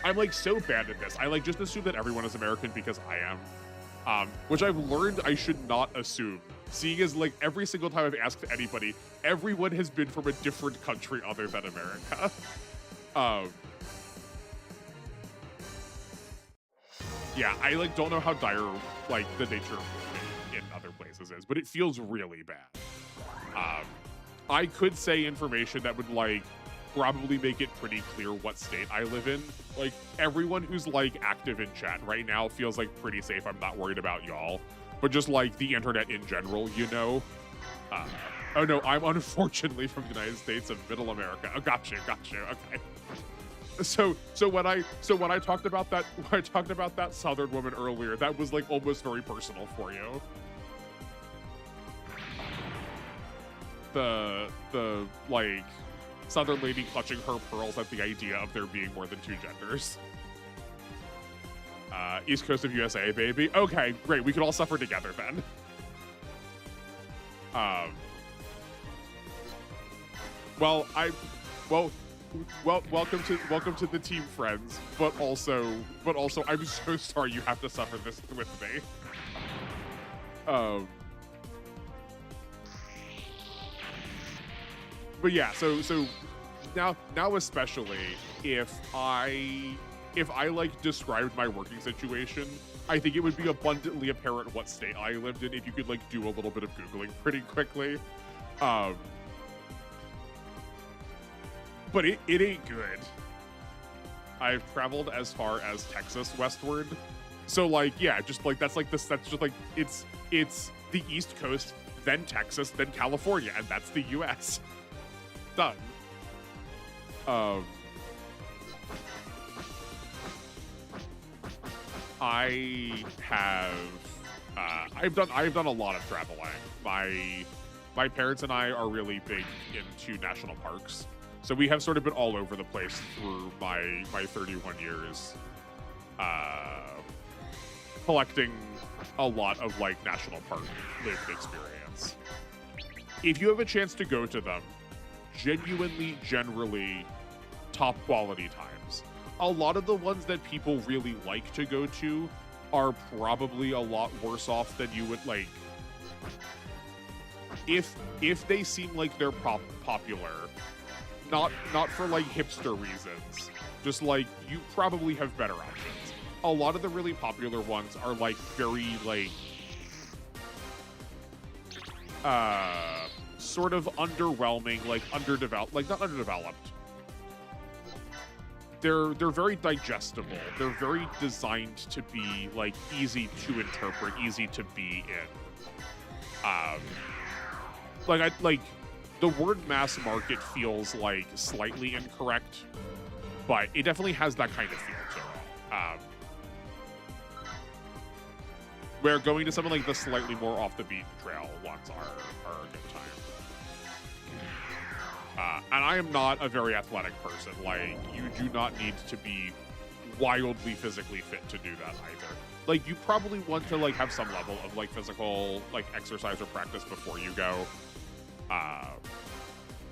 I'm like so bad at this. I like just assume that everyone is American because I am, which I've learned I should not assume. Seeing as like every single time I've asked anybody, everyone has been from a different country other than America. Yeah, I like don't know how dire like the nature of living in other places is, but it feels really bad. I could say information that would like probably make it pretty clear what state I live in. Like everyone who's like active in chat right now feels like pretty safe. I'm not worried about y'all, but just like the internet in general, you know. Oh no, I'm unfortunately from the United States of Middle America. Oh, got you. Okay. So when I talked about that Southern woman earlier, that was like almost very personal for you. The like Southern lady clutching her pearls at the idea of there being more than 2 genders. East Coast of USA, baby. Okay, great. We could all suffer together then. Welcome to the team, friends. But also, I'm so sorry you have to suffer this with me. But yeah, so now especially if I like described my working situation, I think it would be abundantly apparent what state I lived in if you could like do a little bit of Googling pretty quickly. But it ain't good. I've traveled as far as Texas westward. So like, yeah, just like that's just like it's the East Coast, then Texas, then California, and that's the US. Done. I've done a lot of traveling. My parents and I are really big into national parks. So we have sort of been all over the place through my 31 years, collecting a lot of like national park lived experience. If you have a chance to go to them, genuinely, generally, top quality times. A lot of the ones that people really like to go to are probably a lot worse off than you would like. If they seem like they're popular, not for like hipster reasons, just like you probably have better options. A lot of the really popular ones are like very like sort of underwhelming, like underdeveloped, like not underdeveloped. They're very digestible. They're very designed to be like easy to interpret, easy to be in. Like the word mass market feels like slightly incorrect, but it definitely has that kind of feel to it. Where going to something like the slightly more off the beaten trail ones are a good time. And I am not a very athletic person. Like, you do not need to be wildly physically fit to do that either. Like, you probably want to like have some level of like physical like exercise or practice before you go.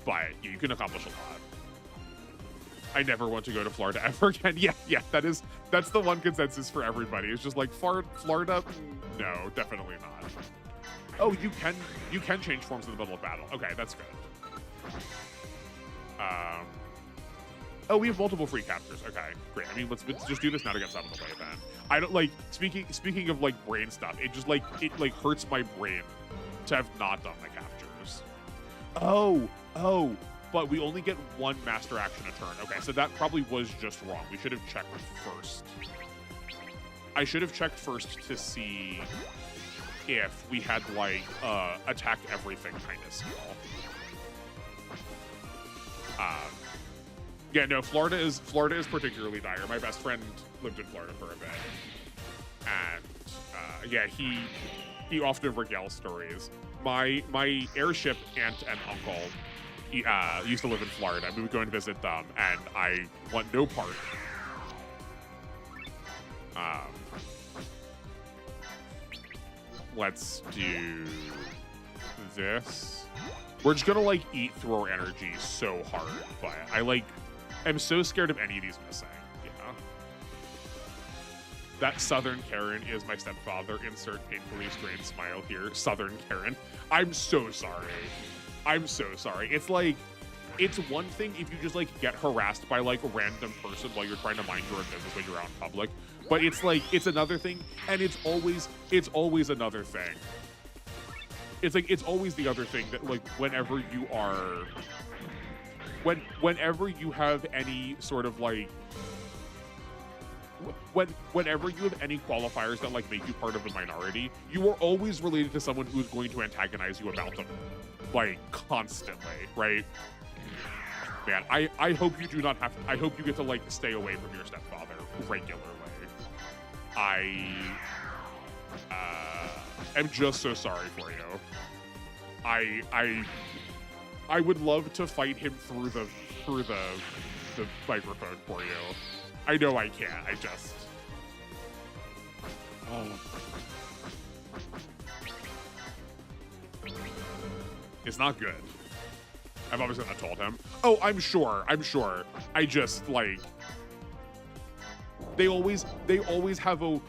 But you can accomplish a lot. I never want to go to Florida ever again. Yeah, that's the one consensus for everybody. It's just like Florida, no, definitely not. Oh, you can change forms in the middle of battle. Okay, that's good. Oh, we have multiple free captures. Okay, great. I mean, let's just do this now to get some of the way then. I don't like speaking of like brain stuff. It just like hurts my brain to have not done the captures. Oh, but we only get one master action a turn. Okay, so that probably was just wrong. We should have checked first. I should have checked first to see if we had like attack everything kind of skill. Yeah, no, Florida is particularly dire. My best friend lived in Florida for a bit, and yeah, he often regales stories. My airship aunt and uncle used to live in Florida. We would go and visit them, and I want no part. Let's do this. We're just gonna like eat through our energy so hard, but I'm so scared of any of these missing. Yeah. That Southern Karen is my stepfather. Insert painfully strained smile here. Southern Karen. I'm so sorry. I'm so sorry. It's like, it's one thing if you just like get harassed by like a random person while you're trying to mind your own business when you're out in public. But it's like, it's another thing, and it's always another thing. It's like, it's always the other thing that like whenever you are, whenever you have any sort of like, whenever you have any qualifiers that like make you part of the minority, you are always related to someone who's going to antagonize you about them, like constantly, right? Man, I hope you do not have to, I hope you get to like stay away from your stepfather regularly. I am just so sorry for you. I would love to fight him through the microphone for you. I know I can't. I just. Oh. It's not good. I've obviously not told him. Oh, I'm sure. I just like. They always have a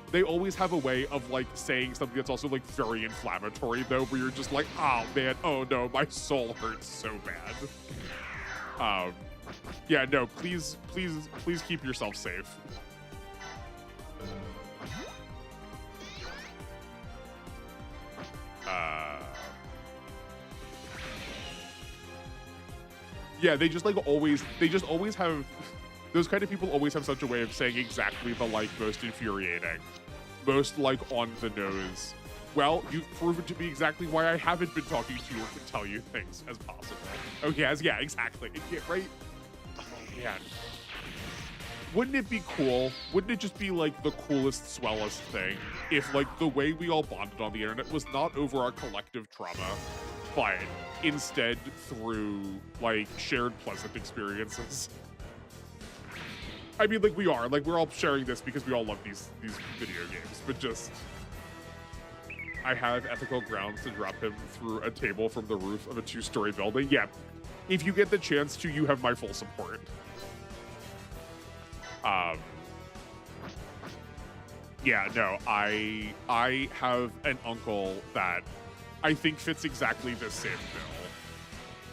way of like saying something that's also like very inflammatory though, where you're just like, oh man, oh no, my soul hurts so bad. Yeah, no, please keep yourself safe. Yeah, they just always have, those kind of people always have such a way of saying exactly the like most infuriating, most like on the nose. Well, you've proven to be exactly why I haven't been talking to you or can tell you things as possible. Oh yes, yeah, exactly. Yeah, right? Oh man. Wouldn't it be cool? Wouldn't it just be like the coolest, swellest thing if like the way we all bonded on the internet was not over our collective trauma, but instead through like shared pleasant experiences? I mean, like we're all sharing this because we all love these video games, but just, I have ethical grounds to drop him through a table from the roof of a 2-story building. Yeah, if you get the chance to, you have my full support. Yeah, no, I have an uncle that I think fits exactly this same bill.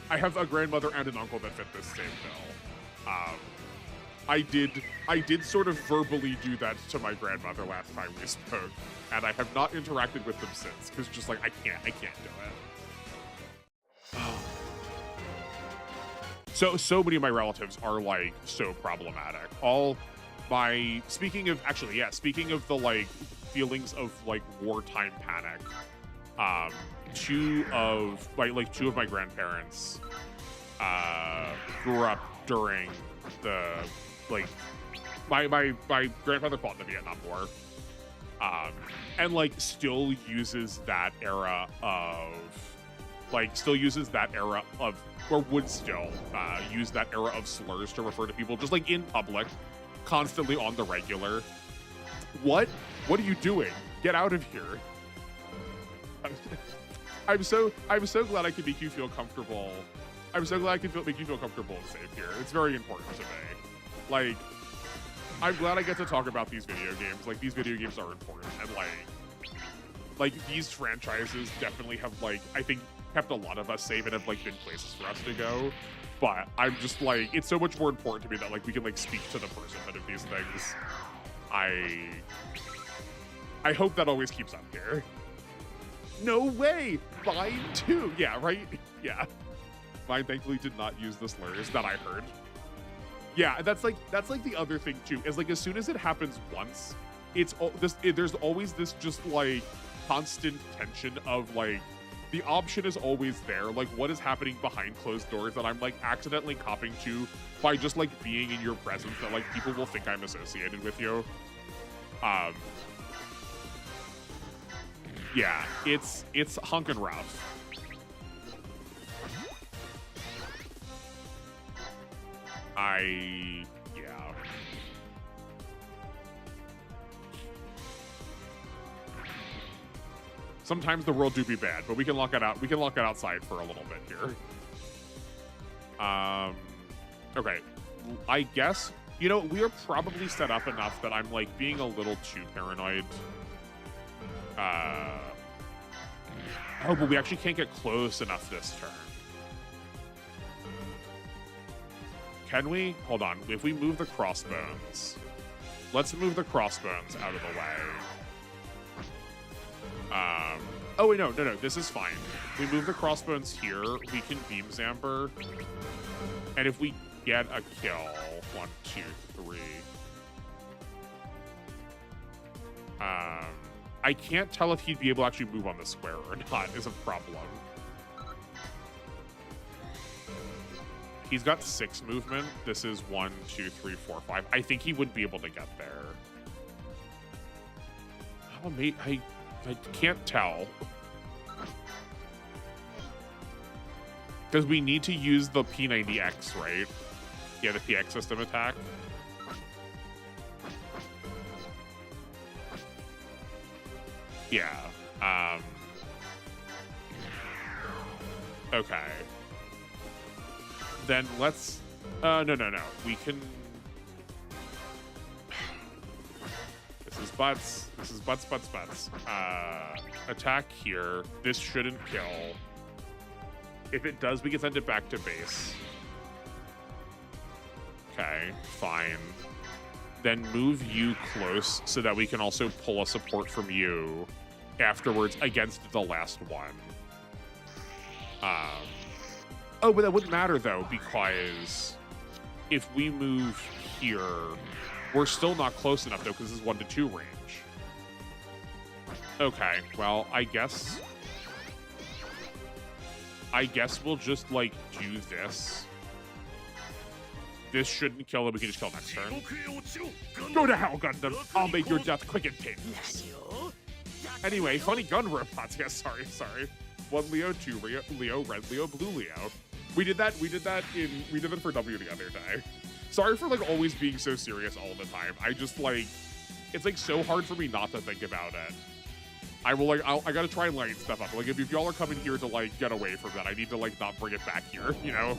I have a grandmother and an uncle that fit this same bill. I did sort of verbally do that to my grandmother last time we spoke, and I have not interacted with them since, because just like, I can't do it. So many of my relatives are like so problematic. Speaking of the like feelings of like wartime panic, two of my grandparents grew up during the like my grandfather fought in the Vietnam War, and like still uses that era of or would still use that era of slurs to refer to people just like in public, constantly on the regular. What are you doing? Get out of here. I'm so glad I could make you feel comfortable. I'm so glad I can make you feel comfortable and safe here. It's very important to me. Like, I'm glad I get to talk about these video games. Like, these video games are important, and like these franchises definitely have like, I think, kept a lot of us safe and have like been places for us to go. But I'm just like, it's so much more important to me that like we can like speak to the personhood of these things. I hope that always keeps up here. No way! Mine too! Yeah, right? Yeah. Mine thankfully did not use the slurs that I heard. Yeah, that's like the other thing too, is like as soon as it happens once, there's always this just like constant tension of like, the option is always there, like what is happening behind closed doors that I'm like accidentally copping to by just like being in your presence, that like people will think I'm associated with you. Yeah, it's hunkin' rough. Yeah. Sometimes the world do be bad, but we can lock it out. We can lock it outside for a little bit here. Okay. I guess, you know, we are probably set up enough that I'm like being a little too paranoid. Oh, but we actually can't get close enough this turn. Can we? Hold on. If we move the crossbones, let's move the crossbones out of the way. Oh wait, no. This is fine. We move the crossbones here. We can beam Zamper, and if we get a kill, 1, 2, 3. I can't tell if he'd be able to actually move on the square or not. Is a problem. He's got 6 movement. This is 1, 2, 3, 4, 5. I think he would be able to get there. Oh, mate, I can't tell. Because we need to use the P90X, right? Yeah, the PX system attack. Yeah. Okay. Then let's... no. We can... This is butts. This is butts. Attack here. This shouldn't kill. If it does, we can send it back to base. Okay, fine. Then move you close so that we can also pull a support from you afterwards against the last one. Oh, but that wouldn't matter though, because if we move here, we're still not close enough though, because this is 1 to 2 range. Okay, well, I guess we'll just like do this. This shouldn't kill him. We can just kill next turn. Go to hell, Gundam. I'll make your death quick and painless. Anyway, funny gun robots. Yeah, sorry. 1 Leo, 2 Leo, red Leo, blue Leo. We did that for W the other day. Sorry for like always being so serious all the time. I just like, it's like so hard for me not to think about it. I gotta try and lighten stuff up. Like if y'all are coming here to like get away from that, I need to like not bring it back here, you know?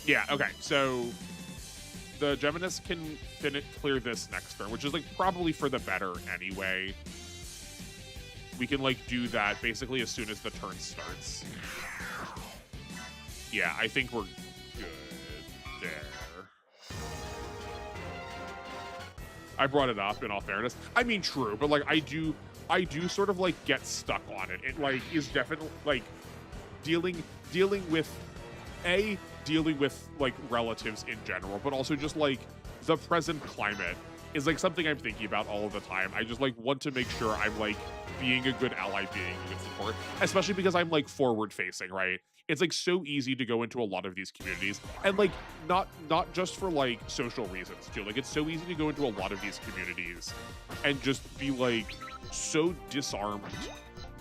Yeah, okay, so the Geminis can clear this next turn, which is like probably for the better anyway. We can like do that basically as soon as the turn starts. Yeah, I think we're good there. I brought it up in all fairness. I mean, true, but like I do sort of like get stuck on it. It like is definitely like dealing with like relatives in general, but also just like the present climate is like something I'm thinking about all of the time. I just like want to make sure I'm like being a good ally, being a good support, especially because I'm like forward facing, right? It's like so easy to go into a lot of these communities and like not just for like social reasons too. Like it's so easy to go into a lot of these communities and just be like so disarmed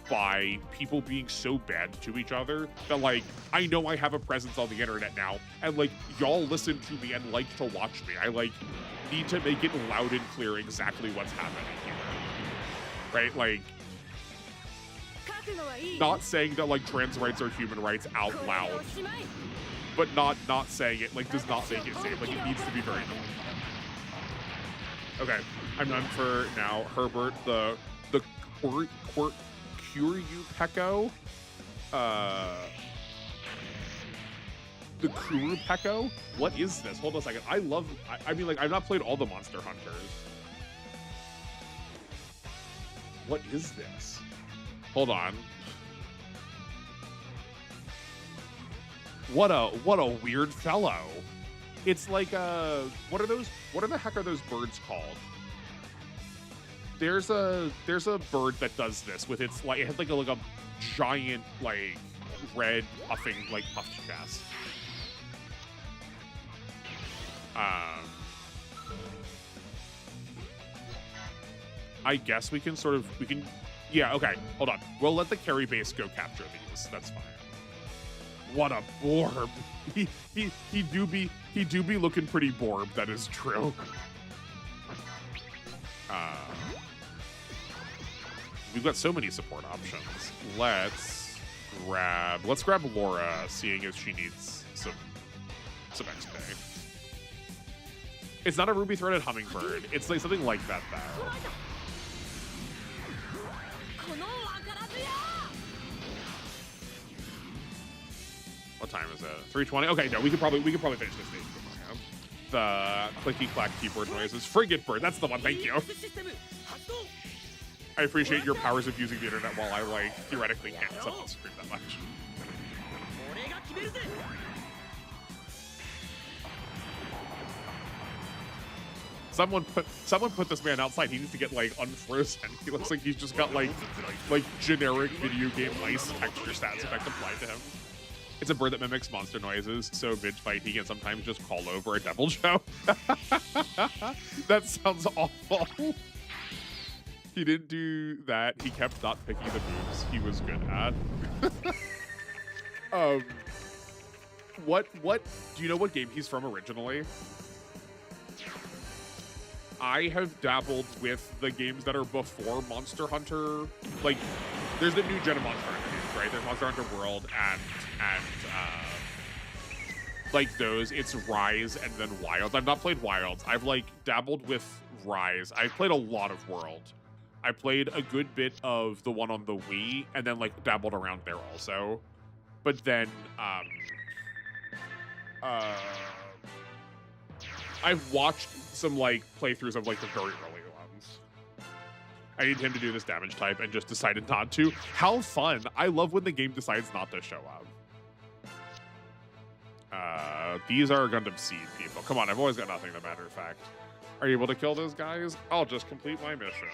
by people being so bad to each other that like I know I have a presence on the internet now and like y'all listen to me and like to watch me. I like need to make it loud and clear exactly what's happening here, right? Like not saying that like trans rights are human rights out loud, but not saying it like does not make it safe. Like it needs to be very clear. Okay, I'm done for now. Herbert, the Kuryu Peko, the Kuru Peko. What is this? Hold on a second. I mean, like, I've not played all the Monster Hunters. What is this? Hold on. What a weird fellow. It's like what the heck are those birds called? There's a bird that does this with its like it has like a giant like red puffing like puff chest. I guess we can yeah, okay, hold on. We'll let the carry base go capture these. That's fine. What a borb. He do be looking pretty borb, that is true. We've got so many support options. Let's grab Laura, seeing as she needs some XP. It's not a ruby-throated hummingbird. It's like something like that, though. What time is it? 3:20. Okay, no, we could probably finish this stage. The clicky-clack keyboard noises. Frigate bird. That's the one. Thank you. I appreciate your powers of using the internet while I like theoretically can't set the screen that much. Someone put this man outside. He needs to get like unfrozen. He looks like he's just got like generic video game ice texture stats effect applied to him. It's a bird that mimics monster noises, so mid-fight he can sometimes just call over a devil joe. That sounds awful. He didn't do that. He kept not picking the moves he was good at. What do you know what game he's from originally? I have dabbled with the games that are before Monster Hunter. Like, there's the new gen of Monster Hunter games, right? There's Monster Hunter World and like those. It's Rise and then Wilds. I've not played Wilds. I've like dabbled with Rise. I've played a lot of World. I played a good bit of the one on the Wii, and then like dabbled around there also. But then, I've watched some like playthroughs of like the very early ones. I need him to do this damage type and just decided not to. How fun. I love when the game decides not to show up. These are Gundam Seed people. Come on, I've always got nothing, as a matter of fact. Are you able to kill those guys? I'll just complete my mission.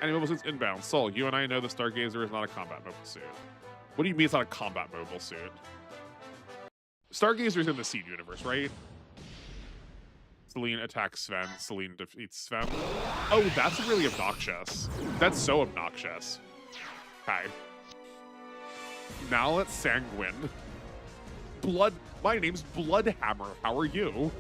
Any mobile suits inbound. Soul, you and I know the Stargazer is not a combat mobile suit. What do you mean it's not a combat mobile suit? Stargazer's in the Seed universe, right? Celine attacks Sven. Celine defeats Sven. Oh, that's really obnoxious. That's so obnoxious. Hi. Now let's Sanguine. Blood. My name's Bloodhammer. How are you?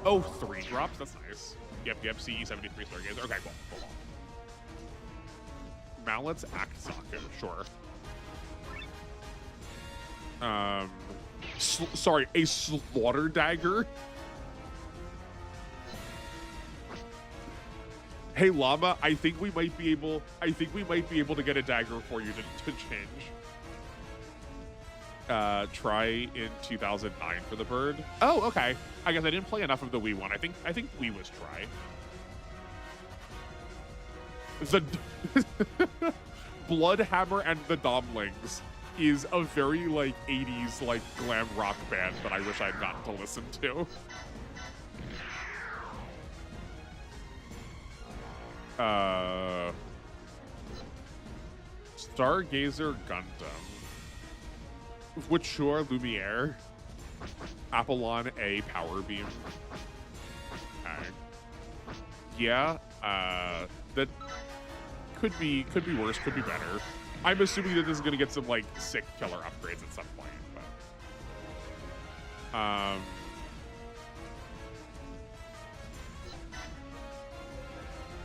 Oh, 3 drops? That's nice. Yep, CE73 Stargazer. Okay, cool. Now let's act Saku. Sure. Sorry, a Slaughter Dagger? Hey Llama, I think we might be able to get a dagger for you to change. Try in 2009 for the bird. Oh, okay. I guess I didn't play enough of the Wii one. I think Wii was try. The Bloodhammer and the Domlings is a very like 80s like glam rock band that I wish I'd gotten to listen to. Stargazer Gundam. Voiture Lumiere. Apollon A Power Beam. Okay. Yeah, that could be worse, could be better. I'm assuming that this is gonna get some like sick killer upgrades at some point,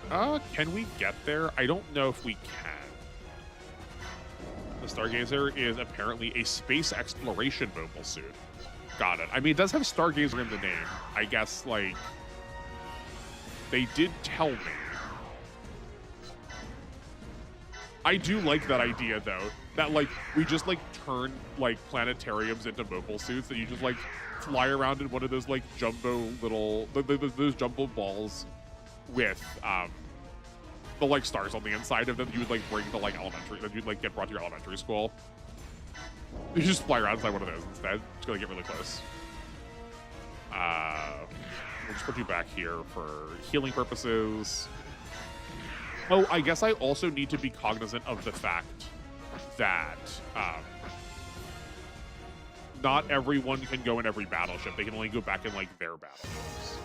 but can we get there? I don't know if we can. The Stargazer is apparently a space exploration mobile suit. Got it. I mean, it does have Stargazer in the name. I guess, like, they did tell me. I do like that idea, though, that, like, we just, like, turn, like, planetariums into mobile suits, that you just, like, fly around in one of those, like, jumbo little, those jumbo balls with, the, like, stars on the inside of them you would, like, bring to, like, elementary, that you'd, like, get brought to your elementary school. You just fly around inside one of those instead. It's gonna get really close. We'll just put you back here for healing purposes. Oh, I guess I also need to be cognizant of the fact that not everyone can go in every battleship. They can only go back in, like, their battleships.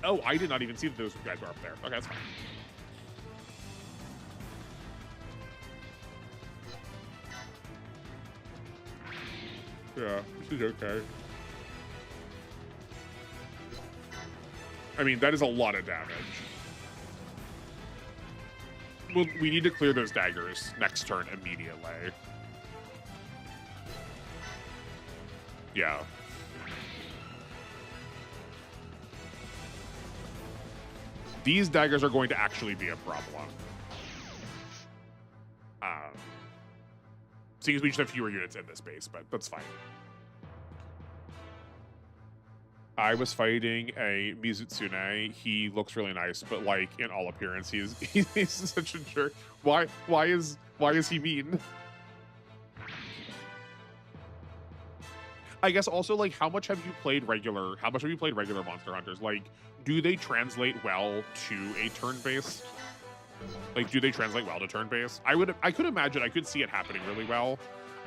Oh, I did not even see that those guys were up there. Okay, that's fine. Yeah, this is okay. I mean, that is a lot of damage. Well, we need to clear those daggers next turn immediately. Yeah. These daggers are going to actually be a problem. Seems we just have fewer units in this base, but that's fine. I was fighting a Mizutsune. He looks really nice, but like in all appearance, he's such a jerk. Why is he mean? I guess also, like, how much have you played regular Monster Hunters? Like, do they translate well to a turn-based? Like, do they translate well to turn-based? I could imagine, I could see it happening really well.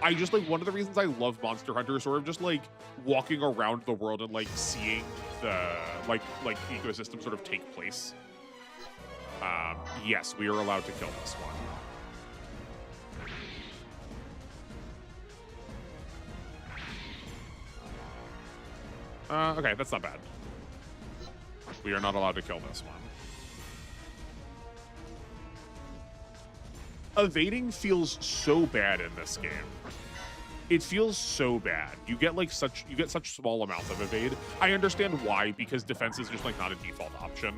I just, like, one of the reasons I love Monster Hunter is sort of just, like, walking around the world and, like, seeing the, like ecosystem sort of take place. Yes, we are allowed to kill this one. Okay, that's not bad. We are not allowed to kill this one. Evading feels so bad in this game. it feels so bad. You get such small amounts of evade. I understand why, because defense is just like not a default option.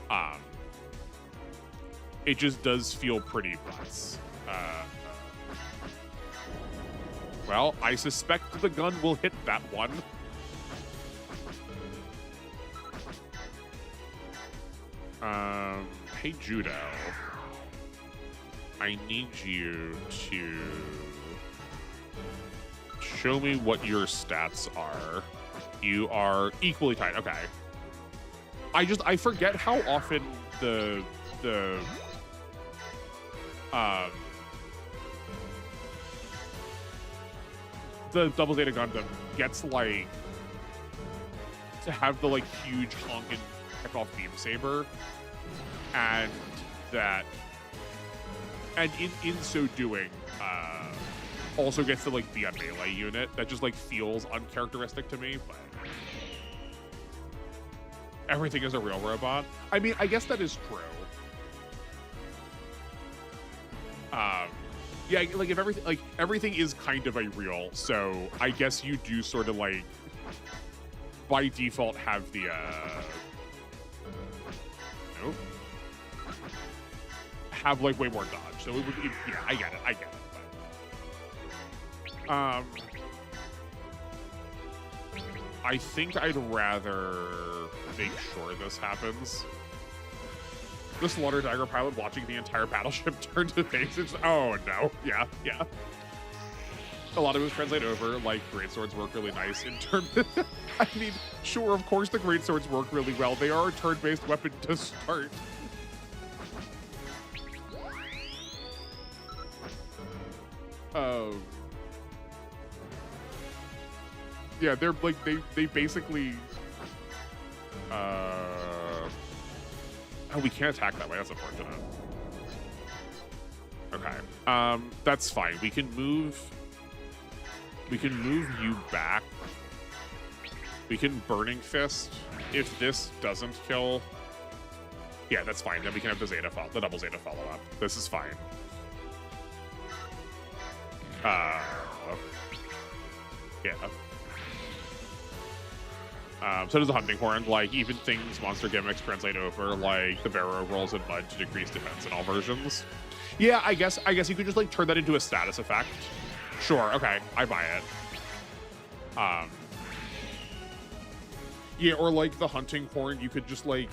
Um, it just does feel pretty nuts. Well, I suspect the gun will hit that one. Hey Judo, I need you to show me what your stats are. You are equally tied. Okay. I forget how often the Double Zeta Gundam gets like to have the like huge honkin' kick-off beam saber, and in so doing also gets to like be a melee unit that just like feels uncharacteristic to me, but everything is a real robot. I mean, I guess that is true. Yeah, like if everything is kind of a real, so I guess you do sort of like by default have the nope, have like way more dodge. So yeah, I get it. But, I think I'd rather make sure this happens. The Slaughter Dagger pilot watching the entire battleship turn to face. Oh no, yeah. A lot of it translate over, like great swords work really nice in turn. I mean, sure, of course the great swords work really well. They are a turn-based weapon to start. Yeah, they're like they basically oh, we can't attack that way. That's unfortunate. Okay. That's fine. We can move you back. We can Burning Fist if this doesn't kill. Yeah, that's fine. Then we can have the double Zeta follow up. This is fine. Yeah. So does the Hunting Horn. Like, even things monster gimmicks translate over, like the Barrow rolls in mud to decrease defense in all versions. Yeah, I guess you could just like turn that into a status effect. Sure, okay, I buy it. Yeah, or like the Hunting Horn, you could just like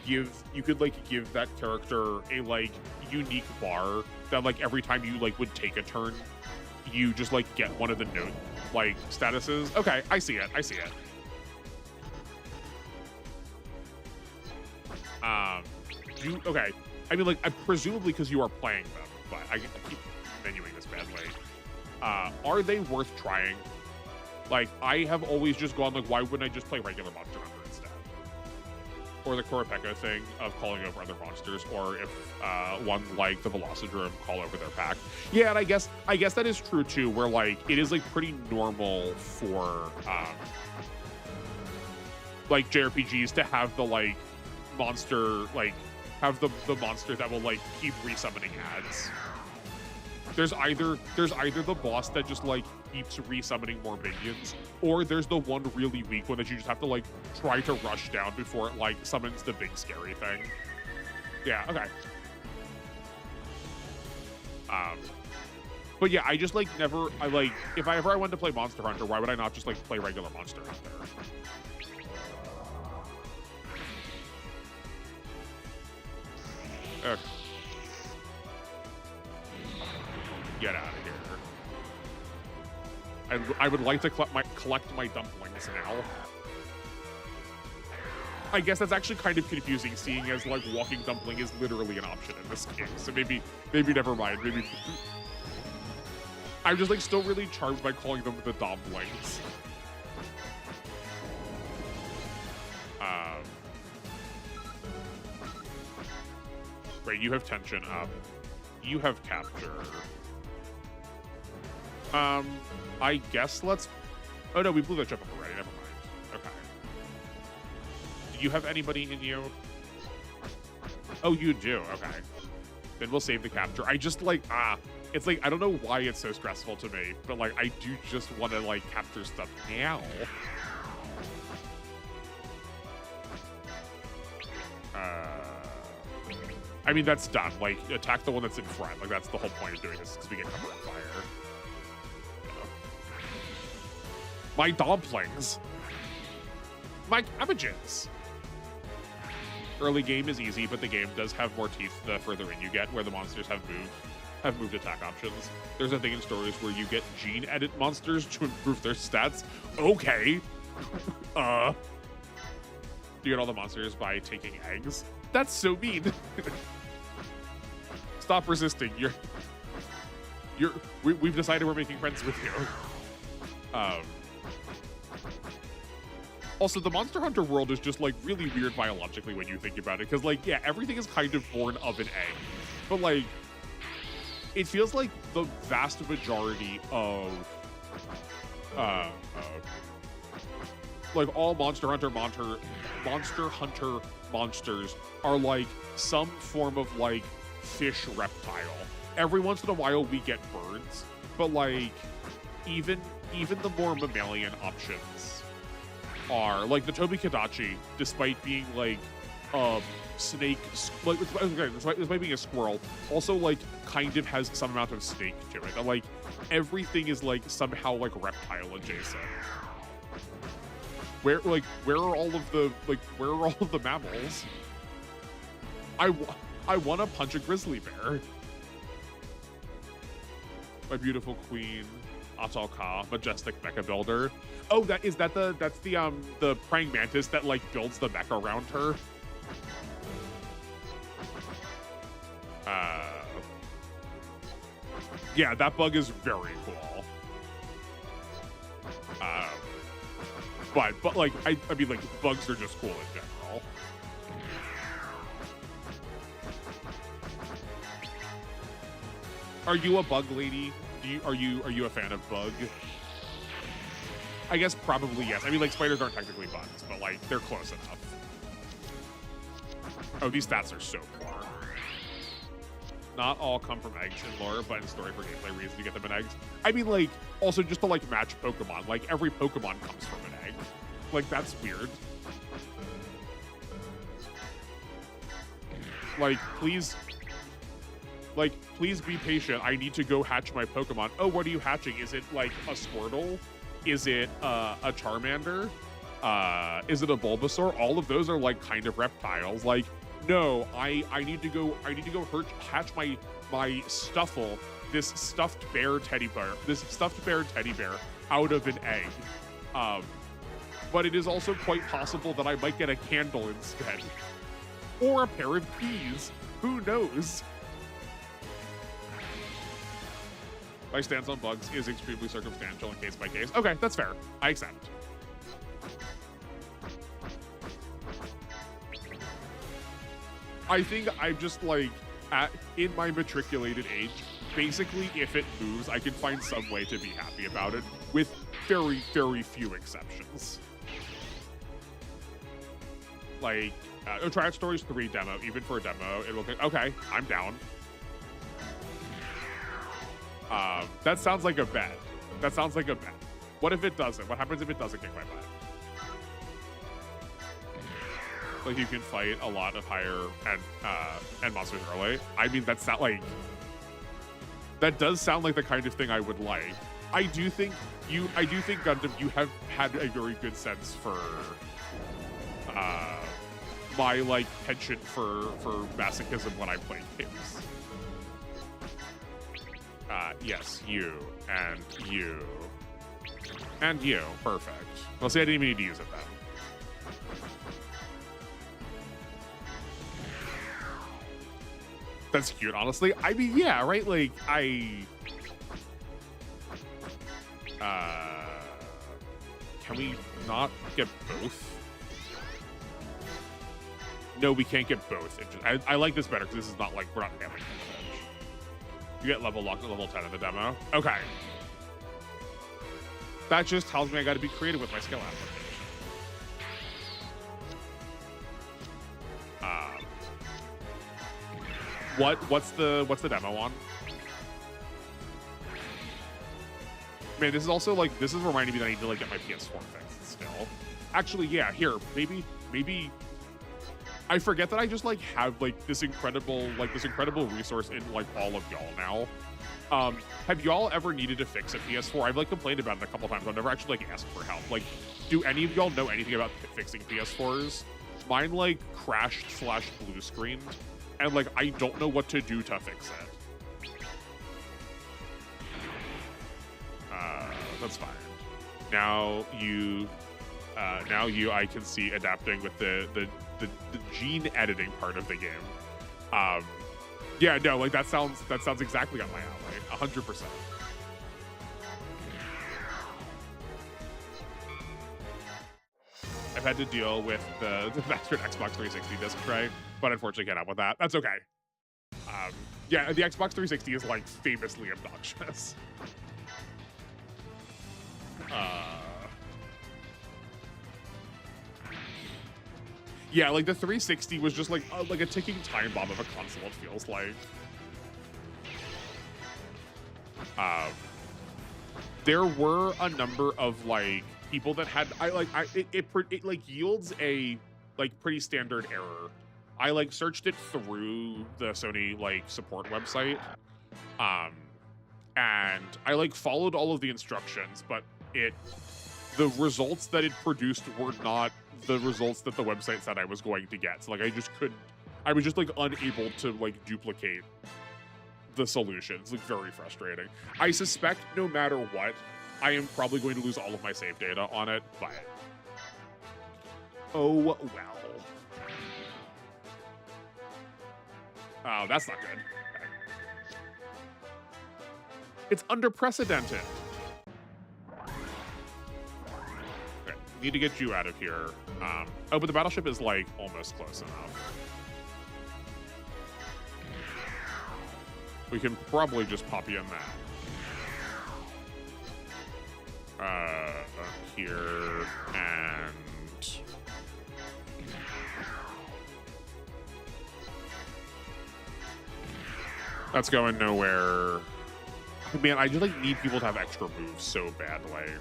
give that character a like unique bar that like every time you like would take a turn, you just like get one of the note like statuses. Okay, I see it. Okay. I mean, like, presumably because you are playing them, but I keep menuing this badly. Are they worth trying? Like, I have always just gone, like, why wouldn't I just play regular Monster Hunter instead? Or the Kurapeka thing of calling over other monsters, or if one like the Velocidrome call over their pack. Yeah, and I guess that is true too, where like it is like pretty normal for like JRPGs to have the like monster, like have the monster that will like keep resummoning ads. There's either the boss that just like keeps resummoning more minions, or there's the one really weak one that you just have to like try to rush down before it like summons the big scary thing. Yeah, okay. But yeah, I just like never, if I wanted to play Monster Hunter, why would I not just like play regular Monster Hunter? Okay. Get out of here. I would like to collect my dumplings now. I guess that's actually kind of confusing, seeing as like walking dumpling is literally an option in this game. So maybe never mind. Maybe I'm just like still really charmed by calling them the dumplings. Wait, you have tension up. You have capture. I guess let's... Oh no, we blew that jump up already. Never mind. Okay. Do you have anybody in you? Oh, you do. Okay. Then we'll save the capture. I just like... it's like, I don't know why it's so stressful to me, but like, I do just want to like capture stuff now. I mean, that's done. Like, attack the one that's in front. Like, that's the whole point of doing this, because we get covered on fire. My dumplings. My cabbages. Early game is easy, but the game does have more teeth the further in you get, where the monsters have moved attack options. There's a thing in stories where you get gene edit monsters to improve their stats. Okay. You get all the monsters by taking eggs. That's so mean. Stop resisting. We've decided we're making friends with you. Also, the Monster Hunter world is just like really weird biologically when you think about it, because like, yeah, everything is kind of born of an egg, but like, it feels like the vast majority of like all Monster Hunter monsters are like some form of like fish reptile. Every once in a while we get birds, but like even the more mammalian options are like the Tobi Kadachi, despite being like snake, like despite being a squirrel, also like kind of has some amount of snake to it. And, like everything is like somehow like reptile adjacent. Where are all of the mammals? I want to punch a grizzly bear. My beautiful queen, Atalka, majestic mecha builder. Oh, that's the praying mantis that like builds the mech around her. Yeah, that bug is very cool. But like I mean like bugs are just cool in general. Are you a bug lady? Are you a fan of bug? I guess probably yes. I mean, like, spiders aren't technically bugs, but, like, they're close enough. Oh, these stats are so poor. Not all come from eggs in lore, but in story for gameplay reasons you get them in eggs. I mean, like, also just to, like, match Pokemon. Like, every Pokemon comes from an egg. Like, that's weird. Like, please be patient. I need to go hatch my Pokemon. Oh, what are you hatching? Is it, like, a Squirtle? Is it a Charmander? Is it a Bulbasaur? All of those are like kind of reptiles. Like, no, I need to go hatch my Stuffle, this stuffed bear teddy bear out of an egg. But it is also quite possible that I might get a candle instead. Or a pair of keys. Who knows? My stance on bugs is extremely circumstantial and case by case. Okay, that's fair. I accept. I think I'm just like, in my matriculated age, basically if it moves, I can find some way to be happy about it, with very, very few exceptions. Like, Triad Stories 3 demo, even for a demo, it will think, okay, I'm down. That sounds like a bet. What if it doesn't? What happens if it doesn't kick my butt? Like, you can fight a lot of higher end monsters early. I mean, that's not like... That does sound like the kind of thing I would like. I do think Gundam, you have had a very good sense for my like penchant for masochism when I play games. Yes, you, and you, and you. Perfect. Well, see, I didn't even need to use it then. That's cute, honestly. I mean, yeah, right? Like, can we not get both? No, we can't get both. I like this better because this is not like, we're not failing. You get level locked at level 10 in the demo. Okay. That just tells me I got to be creative with my skill application. What's the demo on? Man, this is also like, this is reminding me that I need to like get my PS4 fixed still. Actually, yeah, here, maybe I forget that I just like have like this incredible resource in like all of y'all now. Have y'all ever needed to fix a PS4? I've like complained about it a couple times. I've never actually like asked for help. Like, do any of y'all know anything about fixing PS4s? Mine like crashed / blue screened, and like I don't know what to do to fix it. That's fine. Now you, I can see adapting with the gene editing part of the game. Yeah, no, like that sounds exactly on my alley, 100%. I've had to deal with the bastard Xbox 360 disc tray, but unfortunately can't help with that. That's okay. Yeah, the Xbox 360 is like famously obnoxious. Yeah, like the 360 was just like a ticking time bomb of a console, it feels like. There were a number of like people that had it like yields a like pretty standard error. I like searched it through the Sony like support website, and I like followed all of the instructions, but the results that it produced were not the results that the website said I was going to get. So like I was just like unable to like duplicate the solution. It's like very frustrating. I suspect no matter what, I am probably going to lose all of my save data on it, but oh well. Oh, that's not good. Okay. It's unprecedented. Okay, need to get you out of here. Oh, but the battleship is like almost close enough. We can probably just pop you in that. Here and that's going nowhere. Man, I just like need people to have extra moves so badly.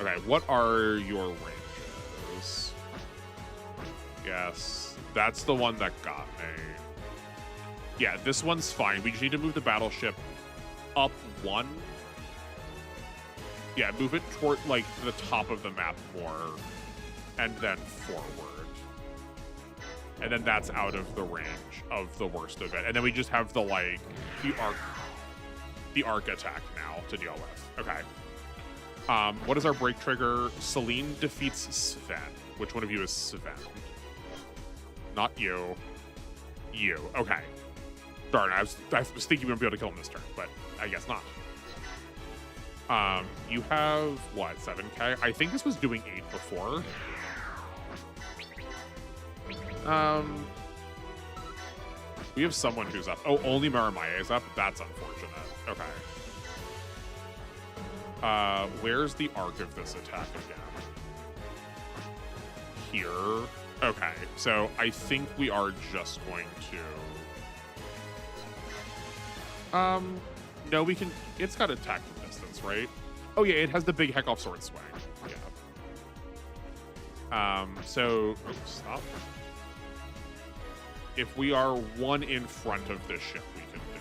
Okay, what are your ranges? Yes, that's the one that got me. Yeah, this one's fine. We just need to move the battleship up one. Yeah, move it toward like the top of the map more, and then forward. And then that's out of the range of the worst of it. And then we just have the like the arc attack now to deal with. Okay. What is our break trigger? Celine defeats Sven. Which one of you is Sven? Not you. You. Okay. Darn, I was thinking we would be able to kill him this turn, but I guess not. You have, what, 7k? I think this was doing 8 before. We have someone who's up. Oh, only Maramaye is up? That's unfortunate. Okay. Where's the arc of this attack again? Here. Okay, so I think we are just going to... no, we can... It's got attack from distance, right? Oh yeah, it has the big heck off sword swing. Yeah. So... Oh, stop. If we are one in front of this ship, we can do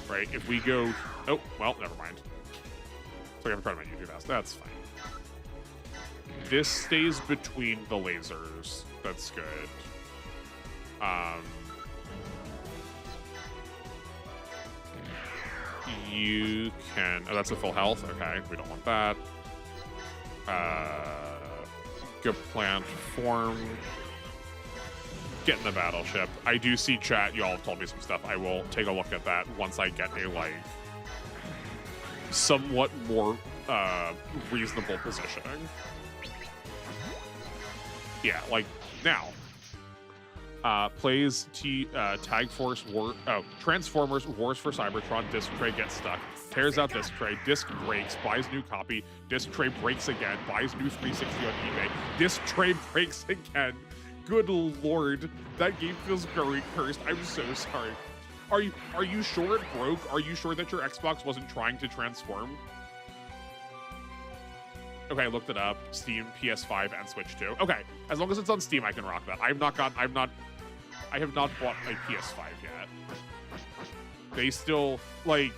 it. Right? If we go... Oh, well, never mind. So I'm trying to make you too fast. That's fine. This stays between the lasers. That's good. You can... Oh, that's a full health? Okay, we don't want that. Good plan form. Get in the battleship. I do see chat. Y'all have told me some stuff. I will take a look at that once I get a, like, somewhat more reasonable positioning. Yeah, like, now. Plays Tag Force War... Oh, Transformers, Wars for Cybertron, Disc Tray gets stuck. Tears out Disc Tray, Disc breaks, buys new copy, Disc Tray breaks again, buys new 360 on eBay, Disc Tray breaks again, Good lord, that game feels very cursed. I'm so sorry. Are you sure it broke? Are you sure that your Xbox wasn't trying to transform? Okay, I looked it up. Steam, PS5, and Switch 2. Okay, as long as it's on Steam, I can rock that. I have not bought a PS5 yet. They still, like,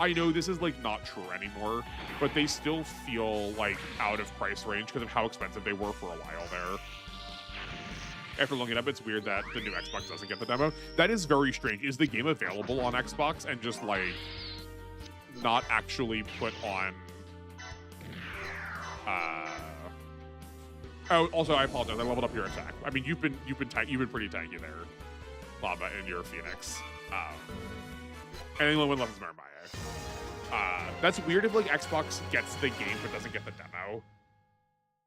I know this is, like, not true anymore, but they still feel, like, out of price range because of how expensive they were for a while there. After looking it up, it's weird that the new Xbox doesn't get the demo. That is very strange. Is the game available on Xbox and just, like, not actually put on... Oh, also, I apologize. I leveled up your attack. I mean, you've been pretty tanky there, Lava, in your Phoenix. And the only one left is Marmaya. That's weird if, like, Xbox gets the game but doesn't get the demo.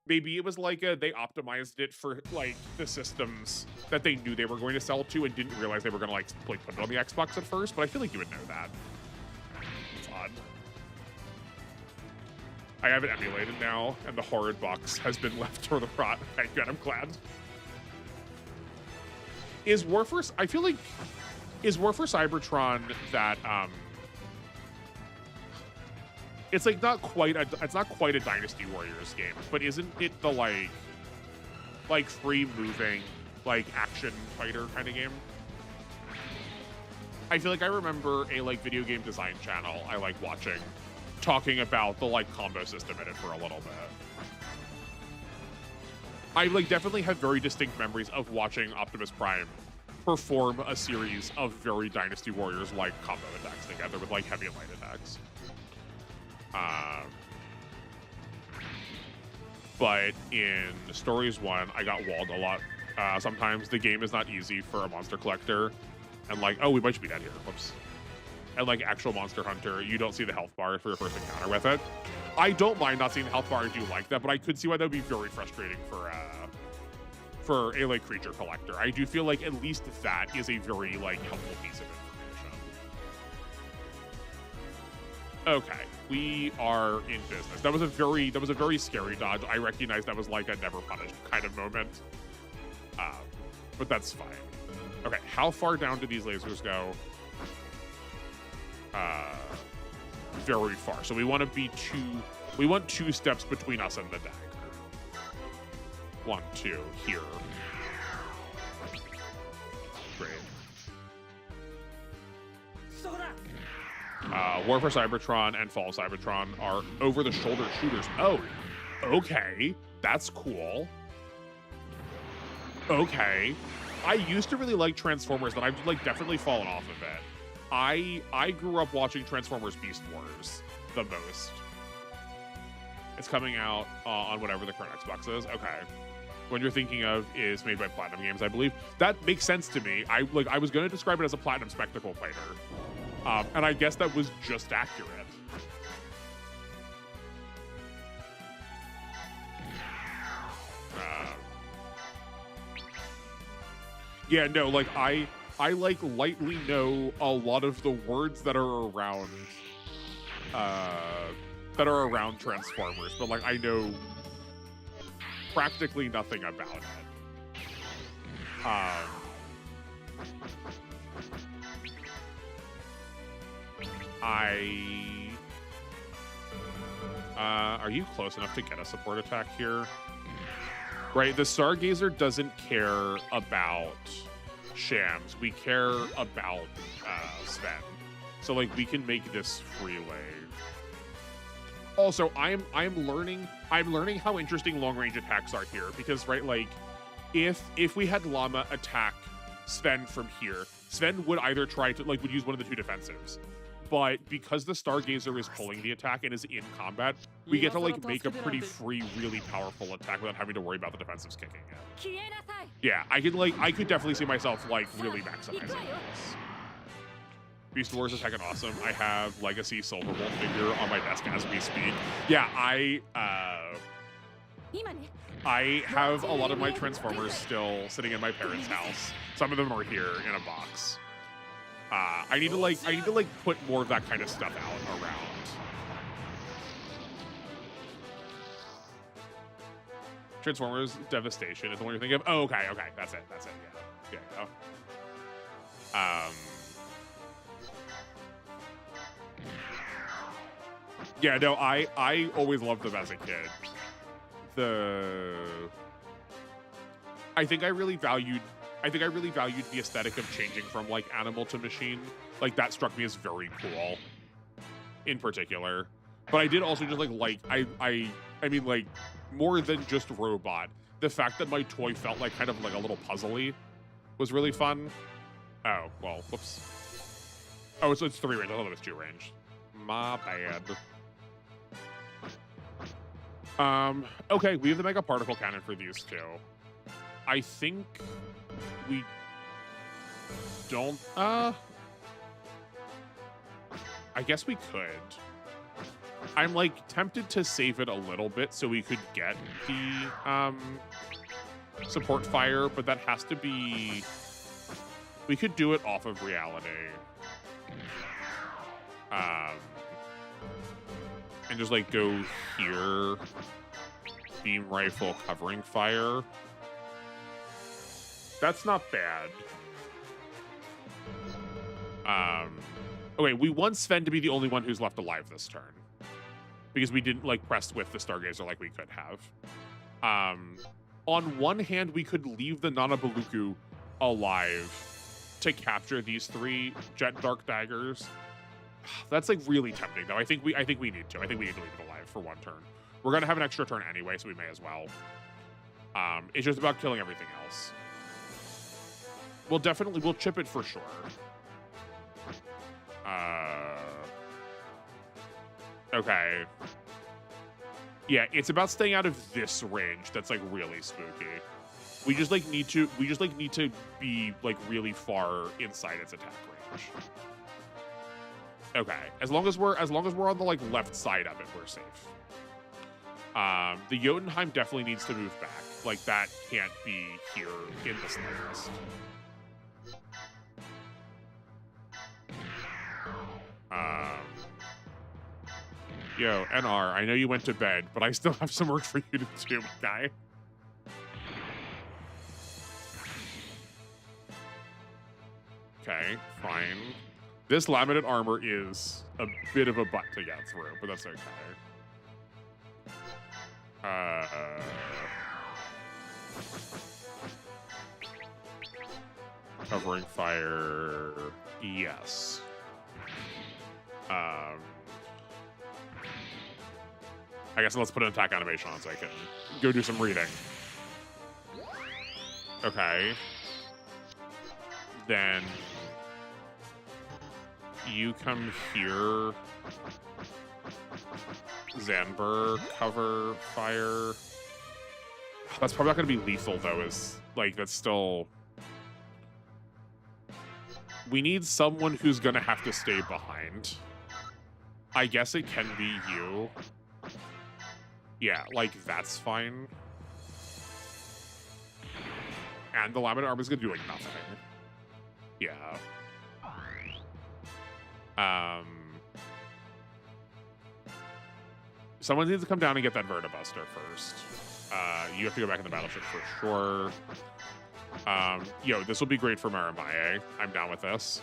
Maybe it was like they optimized it for, like, the systems that they knew they were going to sell to and didn't realize they were going to, like, put it on the Xbox at first, but I feel like you would know that. It's odd. I have it emulated now, and the horrid box has been left for the rot. Thank God, I'm glad. Is War for Cybertron that, it's like it's not quite a Dynasty Warriors game, but isn't it the like free moving, like action fighter kind of game? I feel like I remember a like video game design channel I like watching talking about the like combo system in it for a little bit. I like definitely have very distinct memories of watching Optimus Prime perform a series of very Dynasty Warriors like combo attacks together with like heavy and light attacks. But in Stories 1, I got walled a lot. Sometimes the game is not easy for a monster collector, and like, oh, we might be dead here. Whoops. And like actual Monster Hunter, you don't see the health bar for your first encounter with it. I don't mind not seeing the health bar. I do like that, but I could see why that would be very frustrating for a like creature collector. I do feel like at least that is a very like helpful piece of information. Okay, we are in business. That was a very scary dodge. I recognize that was like a never punished kind of moment, but that's fine. Okay, how far down do these lasers go? Very far. So we want to be we want 2 steps between us and the dagger. 1, 2, here. Great. War for Cybertron and Fall of Cybertron are over-the-shoulder shooters. Oh, okay. That's cool. Okay. I used to really like Transformers, but I've like definitely fallen off of it. I grew up watching Transformers Beast Wars the most. It's coming out on whatever the current Xbox is. Okay. What you're thinking of is made by Platinum Games, I believe. That makes sense to me. I was going to describe it as a Platinum spectacle fighter, and I guess that was just accurate. Yeah, no, like I like lightly know a lot of the words that are around Transformers, but like I know practically nothing about it. Are you close enough to get a support attack here? Right, the Stargazer doesn't care about Shams. We care about Sven. So like we can make this freeway. Also, I'm learning how interesting long-range attacks are here, because right, like if we had Llama attack Sven from here, Sven would either try to would use one of the 2 defensives. But because the Stargazer is pulling the attack and is in combat, we get to like make a pretty free, really powerful attack without having to worry about the defensives kicking in. Yeah, I could definitely see myself like really maximizing this. Beast Wars is heckin' awesome. I have Legacy Silverbolt figure on my desk as we speak. Yeah, I have a lot of my Transformers still sitting in my parents' house. Some of them are here in a box. I need to put more of that kind of stuff out around. Transformers Devastation is the one you're thinking of. Oh, okay, that's it. Yeah. Yeah, no, I always loved them as a kid. I think I really valued the aesthetic of changing from like animal to machine. Like that struck me as very cool, in particular. But I did also just I mean like more than just robot. The fact that my toy felt like kind of like a little puzzly was really fun. Oh well, whoops. Oh, it's 3 range. I thought it was 2 range. My bad. Okay, we have the Mega Particle Cannon for these two. I think we don't, I guess we could. I'm like tempted to save it a little bit so we could get the, support fire, but that has to be, we could do it off of reality. And just like go here, beam rifle covering fire. That's not bad. Okay, we want Sven to be the only one who's left alive this turn, because we didn't like press with the Stargazer like we could have. On one hand, we could leave the Nana Baluku alive to capture these 3 Jet Dark Daggers. That's like really tempting though. I think we need to. I think we need to leave it alive for 1 turn. We're gonna have an extra turn anyway, so we may as well. It's just about killing everything else. We'll chip it for sure. Okay. Yeah, it's about staying out of this range that's like really spooky. We just need to be like really far inside its attack range. Okay, as long as we're on the like left side of it, we're safe. The Jotunheim definitely needs to move back. Like that can't be here in the slightest. Yo, NR, I know you went to bed, but I still have some work for you to do, guy. Okay, fine. This laminate armor is a bit of a butt to get through, but that's okay. Covering fire, yes. I guess let's put an attack animation on so I can go do some reading. Okay. Then you come here. Zanber, cover, fire. That's probably not going to be lethal, though, that's still... We need someone who's going to have to stay behind. I guess it can be you. Yeah, like, that's fine. And the laminate armor is going to do, like, nothing. Yeah. Someone needs to come down and get that Vertibuster first. You have to go back in the battleship for sure. Yo, this will be great for Maramaye. I'm down with this.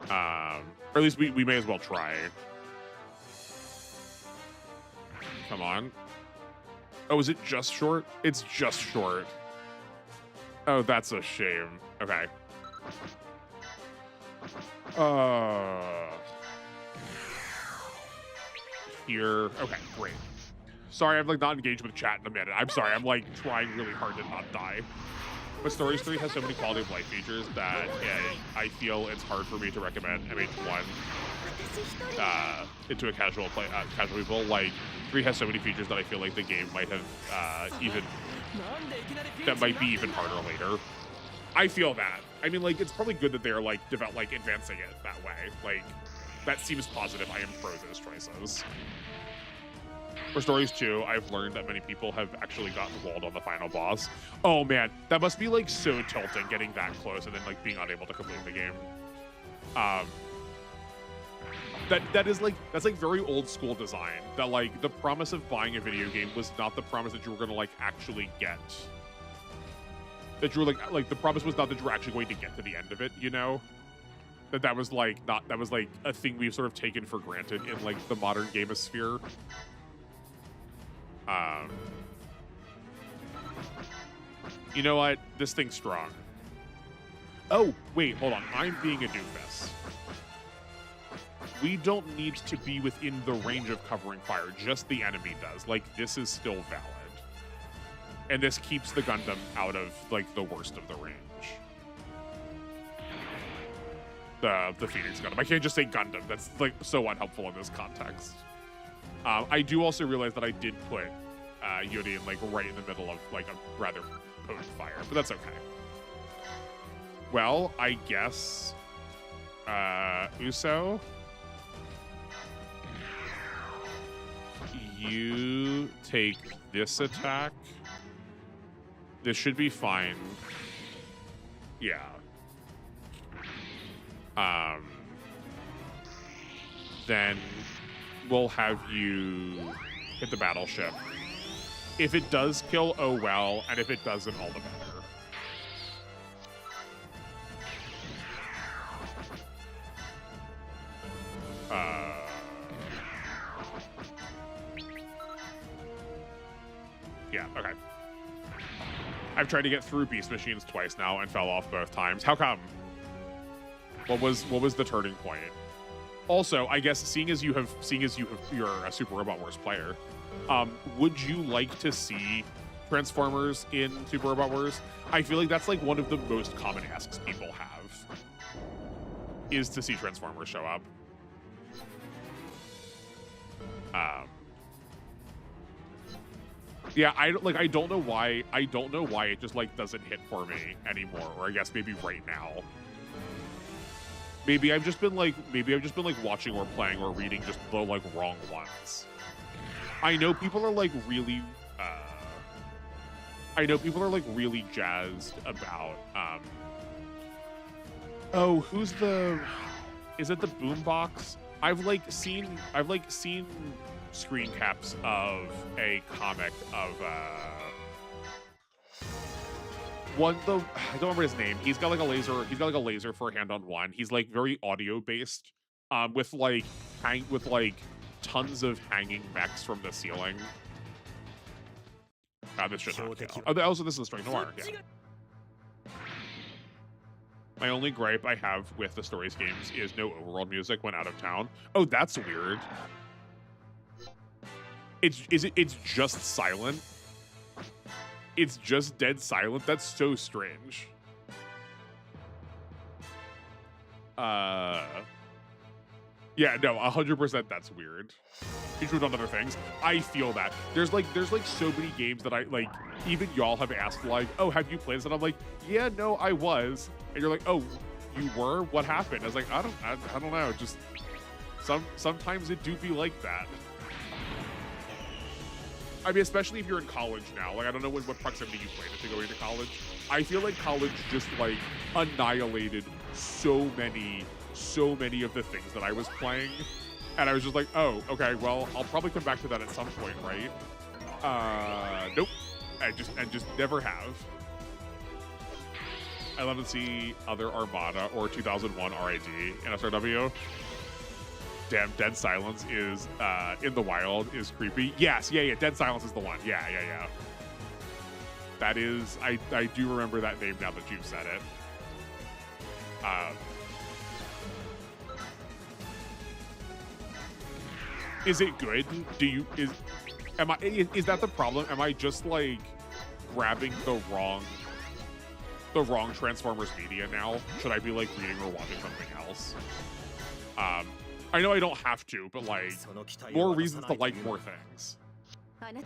Or at least we may as well try. Come on. Oh, is it just short? It's just short. Oh, that's a shame. Okay. Here. Okay, great. Sorry, I've like not engaged with chat in a minute. I'm sorry. I'm like trying really hard to not die. But Stories 3 has so many quality of life features that I feel it's hard for me to recommend MH1 into a casual people. Like 3 has so many features that I feel like the game might have that might be even harder later. I feel that. I mean, like, it's probably good that they're like advancing it that way. Like, that seems positive. I am pro those choices. For Stories 2, I've learned that many people have actually gotten walled on the final boss. Oh man, that must be like so tilting getting that close and then like being unable to complete the game. that's like very old school design. That like the promise of buying a video game was not the promise that you were gonna like actually get. That you were like the promise was not that you were actually going to get to the end of it, you know? That was like not that was like a thing we've sort of taken for granted in like the modern gamosphere. You know what? This thing's strong. Oh, wait, hold on. I'm being a doofus. We don't need to be within the range of covering fire. Just the enemy does. Like, this is still valid. And this keeps the Gundam out of, like, the worst of the range. The Phoenix Gundam. I can't just say Gundam. That's, like, so unhelpful in this context. I do also realize that I did put Yuri in, like, right in the middle of, like, a rather potent fire. But that's okay. Well, I guess... Uso... You take this attack. This should be fine. Yeah. Then we'll have you hit the battleship. If it does kill, oh well, and if it doesn't, all the better. Yeah, okay. I've tried to get through Beast Machines twice now and fell off both times. How come? What was the turning point? Also, I guess seeing as you're a Super Robot Wars player, would you like to see Transformers in Super Robot Wars? I feel like that's like one of the most common asks people have, is to see Transformers show up. Yeah, I don't know why it just like doesn't hit for me anymore, or I guess maybe right now. Maybe I've just been like watching or playing or reading just the like wrong ones. I know people are like really jazzed about oh, is it the Boombox? I've seen screen caps of a comic of I don't remember his name. He's got like a laser for a hand on one. He's like very audio based, with tons of hanging mechs from the ceiling. This should not count. Oh, also this is Strike Noir, yeah. My only gripe I have with the Stories games is no overworld music when out of town. Oh, that's weird. It's just silent. It's just dead silent. That's so strange. Yeah, no, 100% that's weird. Each one on other things. I feel that. There's like so many games that I like, even y'all have asked like, oh, have you played this? And I'm like, yeah, no, I was. And you're like, oh, you were? What happened? I was like, I don't know. Just sometimes it do be like that. I mean, especially if you're in college now. Like, I don't know what proximity you played it to go into college. I feel like college just like annihilated so many of the things that I was playing. And I was just like, oh, okay, well, I'll probably come back to that at some point, right? Nope. I just never have. I love to see other Armada or 2001 RID in SRW. Damn, Dead Silence is in the wild is creepy. Yes, yeah, Dead Silence is the one. Yeah. That is, I do remember that name now that you've said it. Is it good? Is that the problem? Am I just like grabbing the wrong Transformers media now? Should I be like reading or watching something else? I know I don't have to, but like more reasons to like more things. But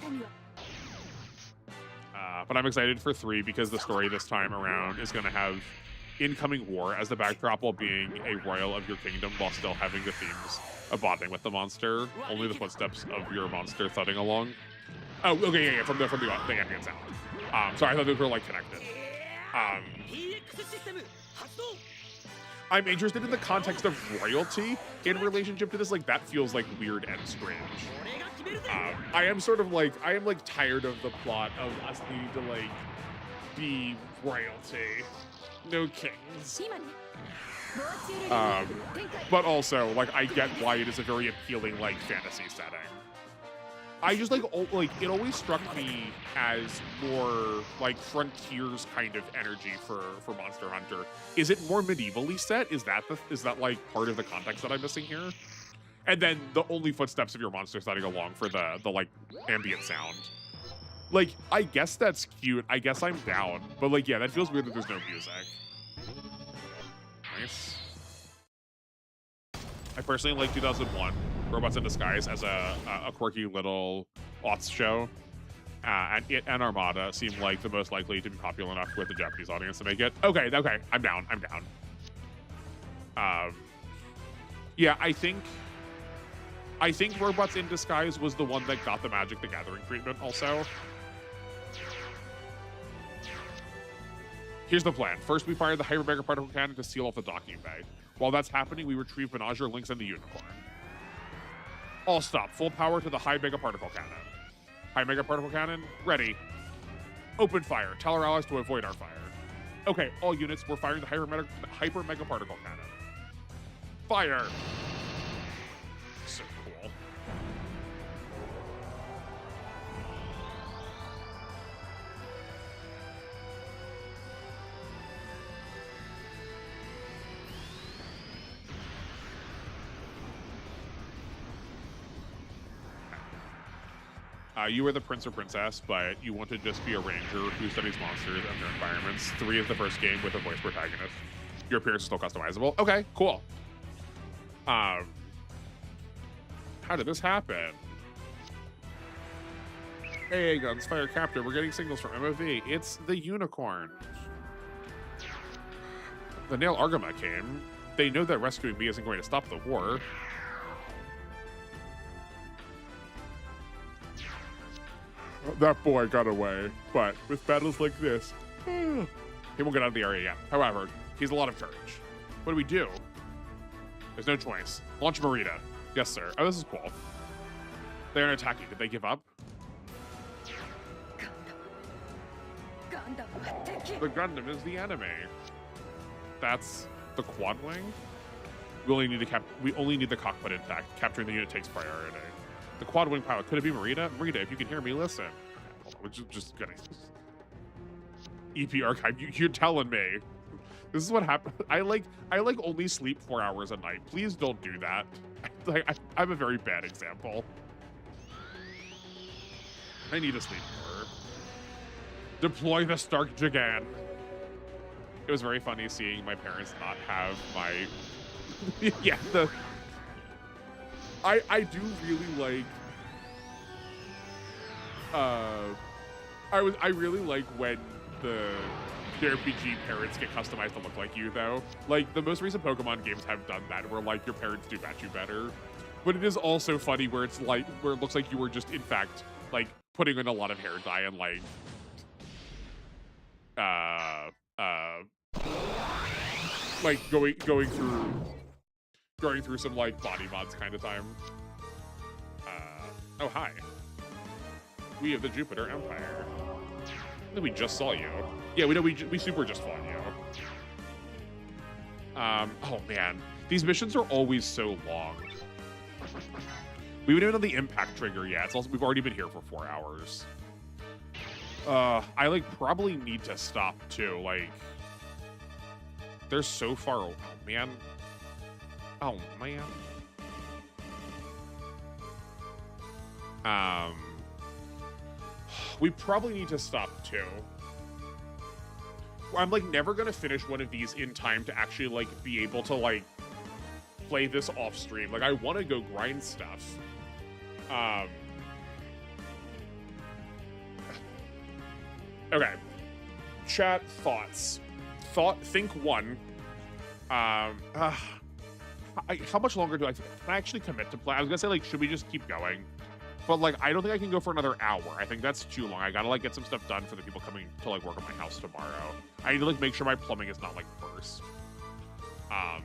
I'm excited for 3 because the story this time around is going to have incoming war as the backdrop, while being a royal of your kingdom while still having the themes of bonding with the monster. Only the footsteps of your monster thudding along. Oh, okay, yeah, from the ambient sound. Sorry, I thought those were like connected. I'm interested in the context of royalty in relationship to this. Like, that feels like weird and strange. I am sort of like, I am like tired of the plot of us needing to like be royalty, no kings. But also, like, I get why it is a very appealing like fantasy setting. I just like it always struck me as more like Frontiers kind of energy for Monster Hunter. Is it more medievally set? Is that like part of the context that I'm missing here? And then the only footsteps of your monster starting along for the like ambient sound. Like, I guess that's cute. I guess I'm down. But like, yeah, that feels weird that there's no music. Nice. I personally like 2001, Robots in Disguise, as a quirky little aughts show. And it and Armada seem like the most likely to be popular enough with the Japanese audience to make it. Okay, I'm down. Yeah, I think Robots in Disguise was the one that got the Magic the Gathering treatment also. Here's the plan. First, we fire the Hyper Mega Particle Cannon to seal off the docking bay. While that's happening, we retrieve Menager, Lynx, and the Unicorn. All stop. Full power to the High Mega Particle Cannon. High Mega Particle Cannon, ready. Open fire. Tell our allies to avoid our fire. Okay, all units, we're firing the Hyper Mega Particle Cannon. Fire! So cool. You are the prince or princess, but you want to just be a ranger who studies monsters and their environments. 3 is the first game with a voice protagonist. Your appearance is still customizable. Okay, cool. How did this happen? Hey, Gunsfire Captor, we're getting signals from MOV. It's the Unicorn. The Nail Argama came. They know that rescuing me isn't going to stop the war. That boy got away, but with battles like this, he won't get out of the area yet. However, he has a lot of courage. What do we do? There's no choice. Launch Marita. Yes, sir. Oh, this is cool. They aren't attacking. Did they give up? The Gundam is the enemy. That's the quad wing? We only need the cockpit intact. Capturing the unit takes priority. The quad wing pilot. Could it be Marita? Marita, if you can hear me, listen. Hold on, we're just gonna EP archive. You're telling me. This is what happened. I like only sleep 4 hours a night. Please don't do that. Like, I'm a very bad example. I need to sleep more. Deploy the Stark Jagan. It was very funny seeing my parents not have my yeah, I do really like I really like when the JRPG parents get customized to look like you, though. Like, the most recent Pokemon games have done that, where like your parents do match you better. But it is also funny where it's like where it looks like you were just in fact like putting in a lot of hair dye and like going through some like body mods kind of time. Oh hi. We of the Jupiter Empire. I think we just saw you. Yeah, we know we super just fought you. Oh man, these missions are always so long. We haven't even done the impact trigger yet. It's also we've already been here for 4 hours. I like probably need to stop too. Like, they're so far. Oh man. Oh man. We probably need to stop too. I'm like never gonna finish one of these in time to actually like be able to like play this off stream. Like, I want to go grind stuff. Okay. Chat thoughts. Think one. How much longer do I? Can I actually commit to play? I was gonna say like, should we just keep going? But like, I don't think I can go for another hour. I think that's too long. I gotta like get some stuff done for the people coming to like work on my house tomorrow. I need to like make sure my plumbing is not like burst. Um,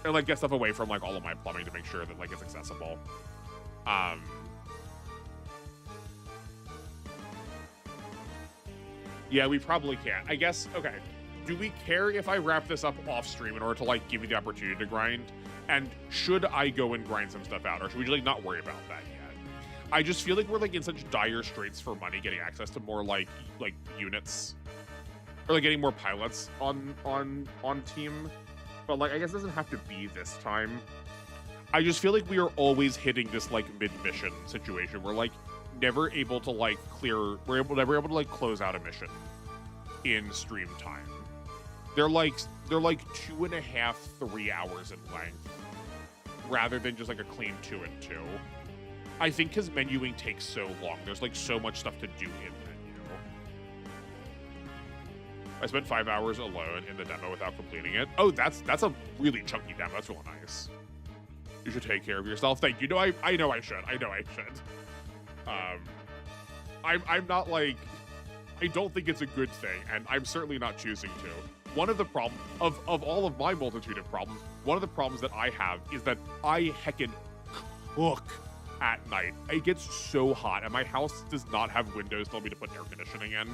and like get stuff away from like all of my plumbing to make sure that like it's accessible. Um, yeah, we probably can. I guess, okay. Do we care if I wrap this up off stream in order to like give you the opportunity to grind? And should I go and grind some stuff out, or should we like not worry about that yet? I just feel like we're like in such dire straits for money getting access to more like units, or like getting more pilots on team. But like I guess it doesn't have to be this time. I just feel like we are always hitting this like mid-mission situation. We're like never able to like never able to like close out a mission in stream time. They're like 2.5, 3 hours in length, rather than just like a clean 2 and 2. I think because menuing takes so long. There's like so much stuff to do in menu. I spent 5 hours alone in the demo without completing it. Oh, that's a really chunky demo. That's really nice. You should take care of yourself. Thank you. No, I know I should. I know I should. I'm not like, I don't think it's a good thing, and I'm certainly not choosing to. One of the problems, of all of my multitude of problems, one of the problems that I have is that I heckin' cook at night. It gets so hot, and my house does not have windows to allow me to put air conditioning in.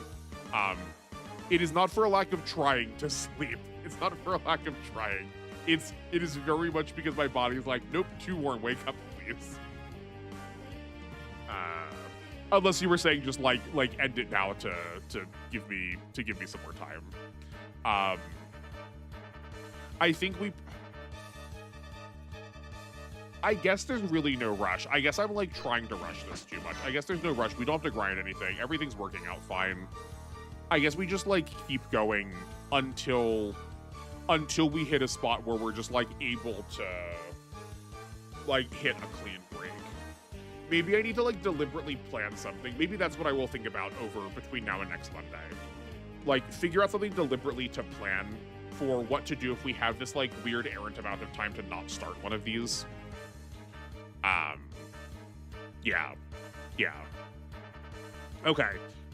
It is not for a lack of trying to sleep. It's not for a lack of trying. It is very much because my body is like, nope, too warm, wake up, please. Unless you were saying just like end it now to give me some more time. I think I guess there's really no rush. I guess I'm like trying to rush this too much. I guess there's no rush. We don't have to grind anything. Everything's working out fine. I guess we just like keep going until we hit a spot where we're just like able to like hit a clean break. Maybe I need to like deliberately plan something. Maybe that's what I will think about over between now and next Monday. Like figure out something deliberately to plan for what to do if we have this like weird errant amount of time to not start one of these. Yeah. Okay.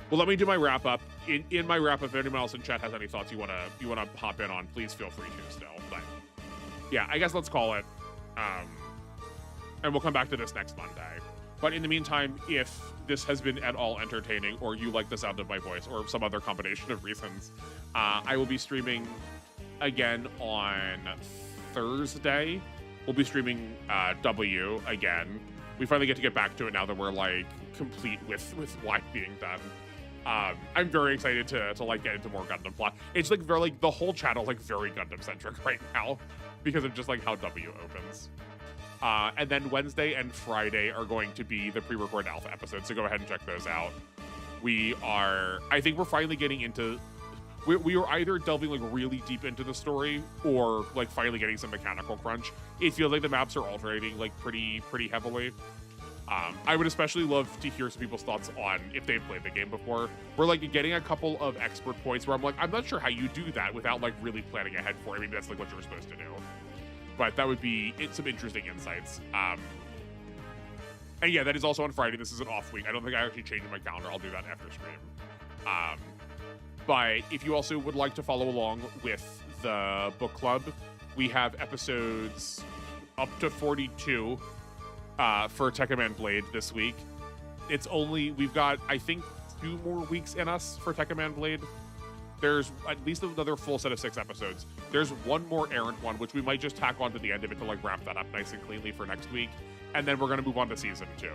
Well, let me do my wrap up. In my wrap up, if anyone else in chat has any thoughts you wanna hop in on, please feel free to still. But yeah, I guess let's call it. And we'll come back to this next Monday. But in the meantime, if this has been at all entertaining, or you like the sound of my voice, or some other combination of reasons, I will be streaming again on Thursday. We'll be streaming W again. We finally get back to it now that we're like complete with Y being done. I'm very excited to like get into more Gundam plot. It's like very like the whole channel like very Gundam centric right now because of just like how W opens. And then Wednesday and Friday are going to be the pre-recorded alpha episodes, so go ahead and check those out. I think we're finally getting into, we are either delving like really deep into the story or like finally getting some mechanical crunch. It feels like the maps are alternating like pretty heavily. I would especially love to hear some people's thoughts on if they've played the game before. We're like getting a couple of expert points where I'm like, I'm not sure how you do that without like really planning ahead for it. Maybe that's like what you're supposed to do. But that would be some interesting insights. And yeah, that is also on Friday. This is an off week. I don't think I actually changed my calendar. I'll do that after stream. But if you also would like to follow along with the book club, we have episodes up to 42 for Tekkaman Blade this week. We've got, I think, 2 more weeks in us for Tekkaman Blade. There's at least another full set of 6 episodes. There's one more errant one, which we might just tack on to the end of it to like wrap that up nice and cleanly for next week. And then we're going to move on to season 2.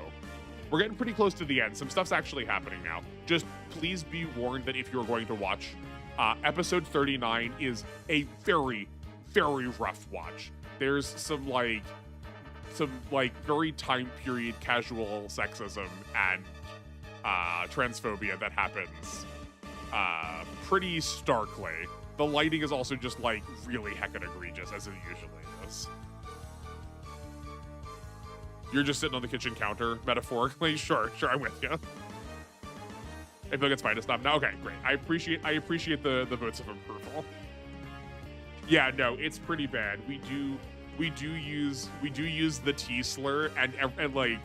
We're getting pretty close to the end. Some stuff's actually happening now. Just please be warned that if you're going to watch, episode 39 is a very, very rough watch. There's some very time period casual sexism and transphobia that happens pretty starkly. The lighting is also just like really heckin' egregious, as it usually is. You're just sitting on the kitchen counter, metaphorically. Sure, I'm with you. I feel like it's fine to stop now. Okay, great. I appreciate the votes of approval. Yeah, no, it's pretty bad. We do use the T slur and like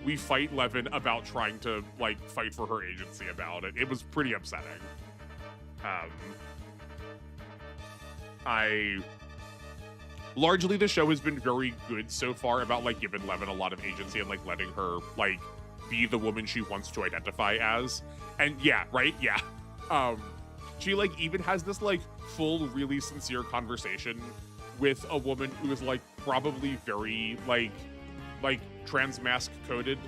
we fight Levin about trying to like fight for her agency about it. It was pretty upsetting. largely the show has been very good so far about like giving Levin a lot of agency and like letting her like be the woman she wants to identify as. And yeah, right? Yeah. She like even has this like full, really sincere conversation with a woman who is like probably very like transmask coded.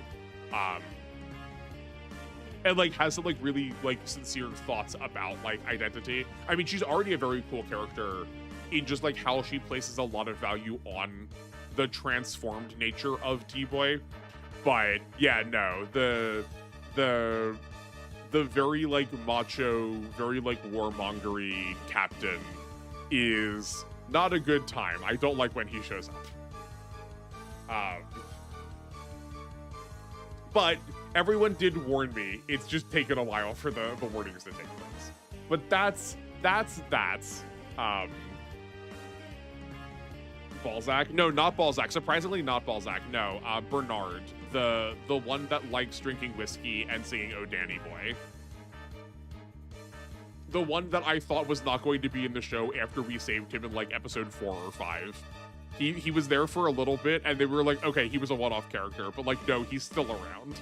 And like has some like really like sincere thoughts about like identity. I mean, she's already a very cool character in just like how she places a lot of value on the transformed nature of T-Boy. But yeah, no, the very like macho, very like warmongery captain is not a good time. I don't like when he shows up. But everyone did warn me. It's just taken a while for the warnings to take place. But that's Balzac? No, not Balzac. Surprisingly, not Balzac. No, Bernard, the one that likes drinking whiskey and singing "Oh Danny Boy." The one that I thought was not going to be in the show after we saved him in like episode 4 or 5. He was there for a little bit, and they were like, okay, he was a one-off character, but like, no, he's still around.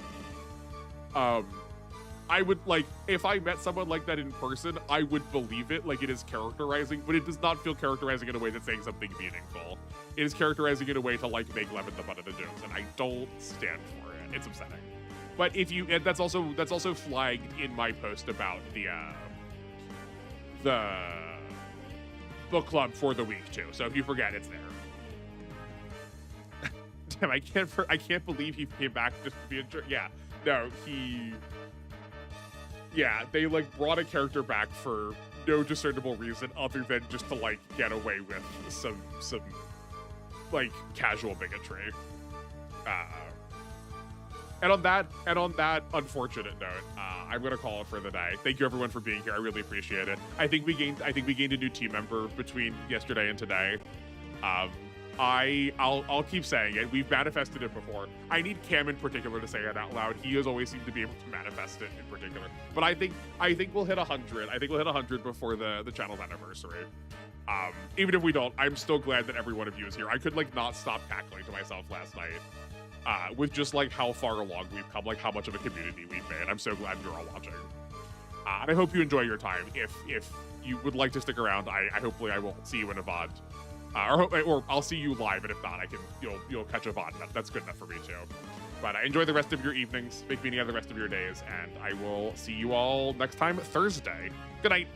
I would like, if I met someone like that in person, I would believe it, like it is characterizing, but it does not feel characterizing in a way that's saying something meaningful. It is characterizing in a way to like make Levin the butt of the jokes, and I don't stand for it. It's upsetting. But if you, and that's also flagged in my post about the book club for the week too. So if you forget, it's there. Damn, I can't believe he came back just to be a jerk. Yeah, no, yeah, they like brought a character back for no discernible reason other than just to like get away with some like casual bigotry. And on that unfortunate note, I'm gonna call it for the day. Thank you everyone for being here. I really appreciate it. I think we gained a new team member between yesterday and today. I'll keep saying it. We've manifested it before. I need Cam in particular to say it out loud. He has always seemed to be able to manifest it in particular. But I think we'll hit 100. I think we'll hit 100 before the channel's anniversary. Even if we don't, I'm still glad that every one of you is here. I could like not stop cackling to myself last night. With just like how far along we've come, like how much of a community we've made. I'm so glad you're all watching. And I hope you enjoy your time. If you would like to stick around, hopefully I will see you in a VOD. Or I'll see you live, and if not, you'll catch a VOD. That's good enough for me too. But enjoy the rest of your evenings, make meaning of the rest of your days, and I will see you all next time Thursday. Good night.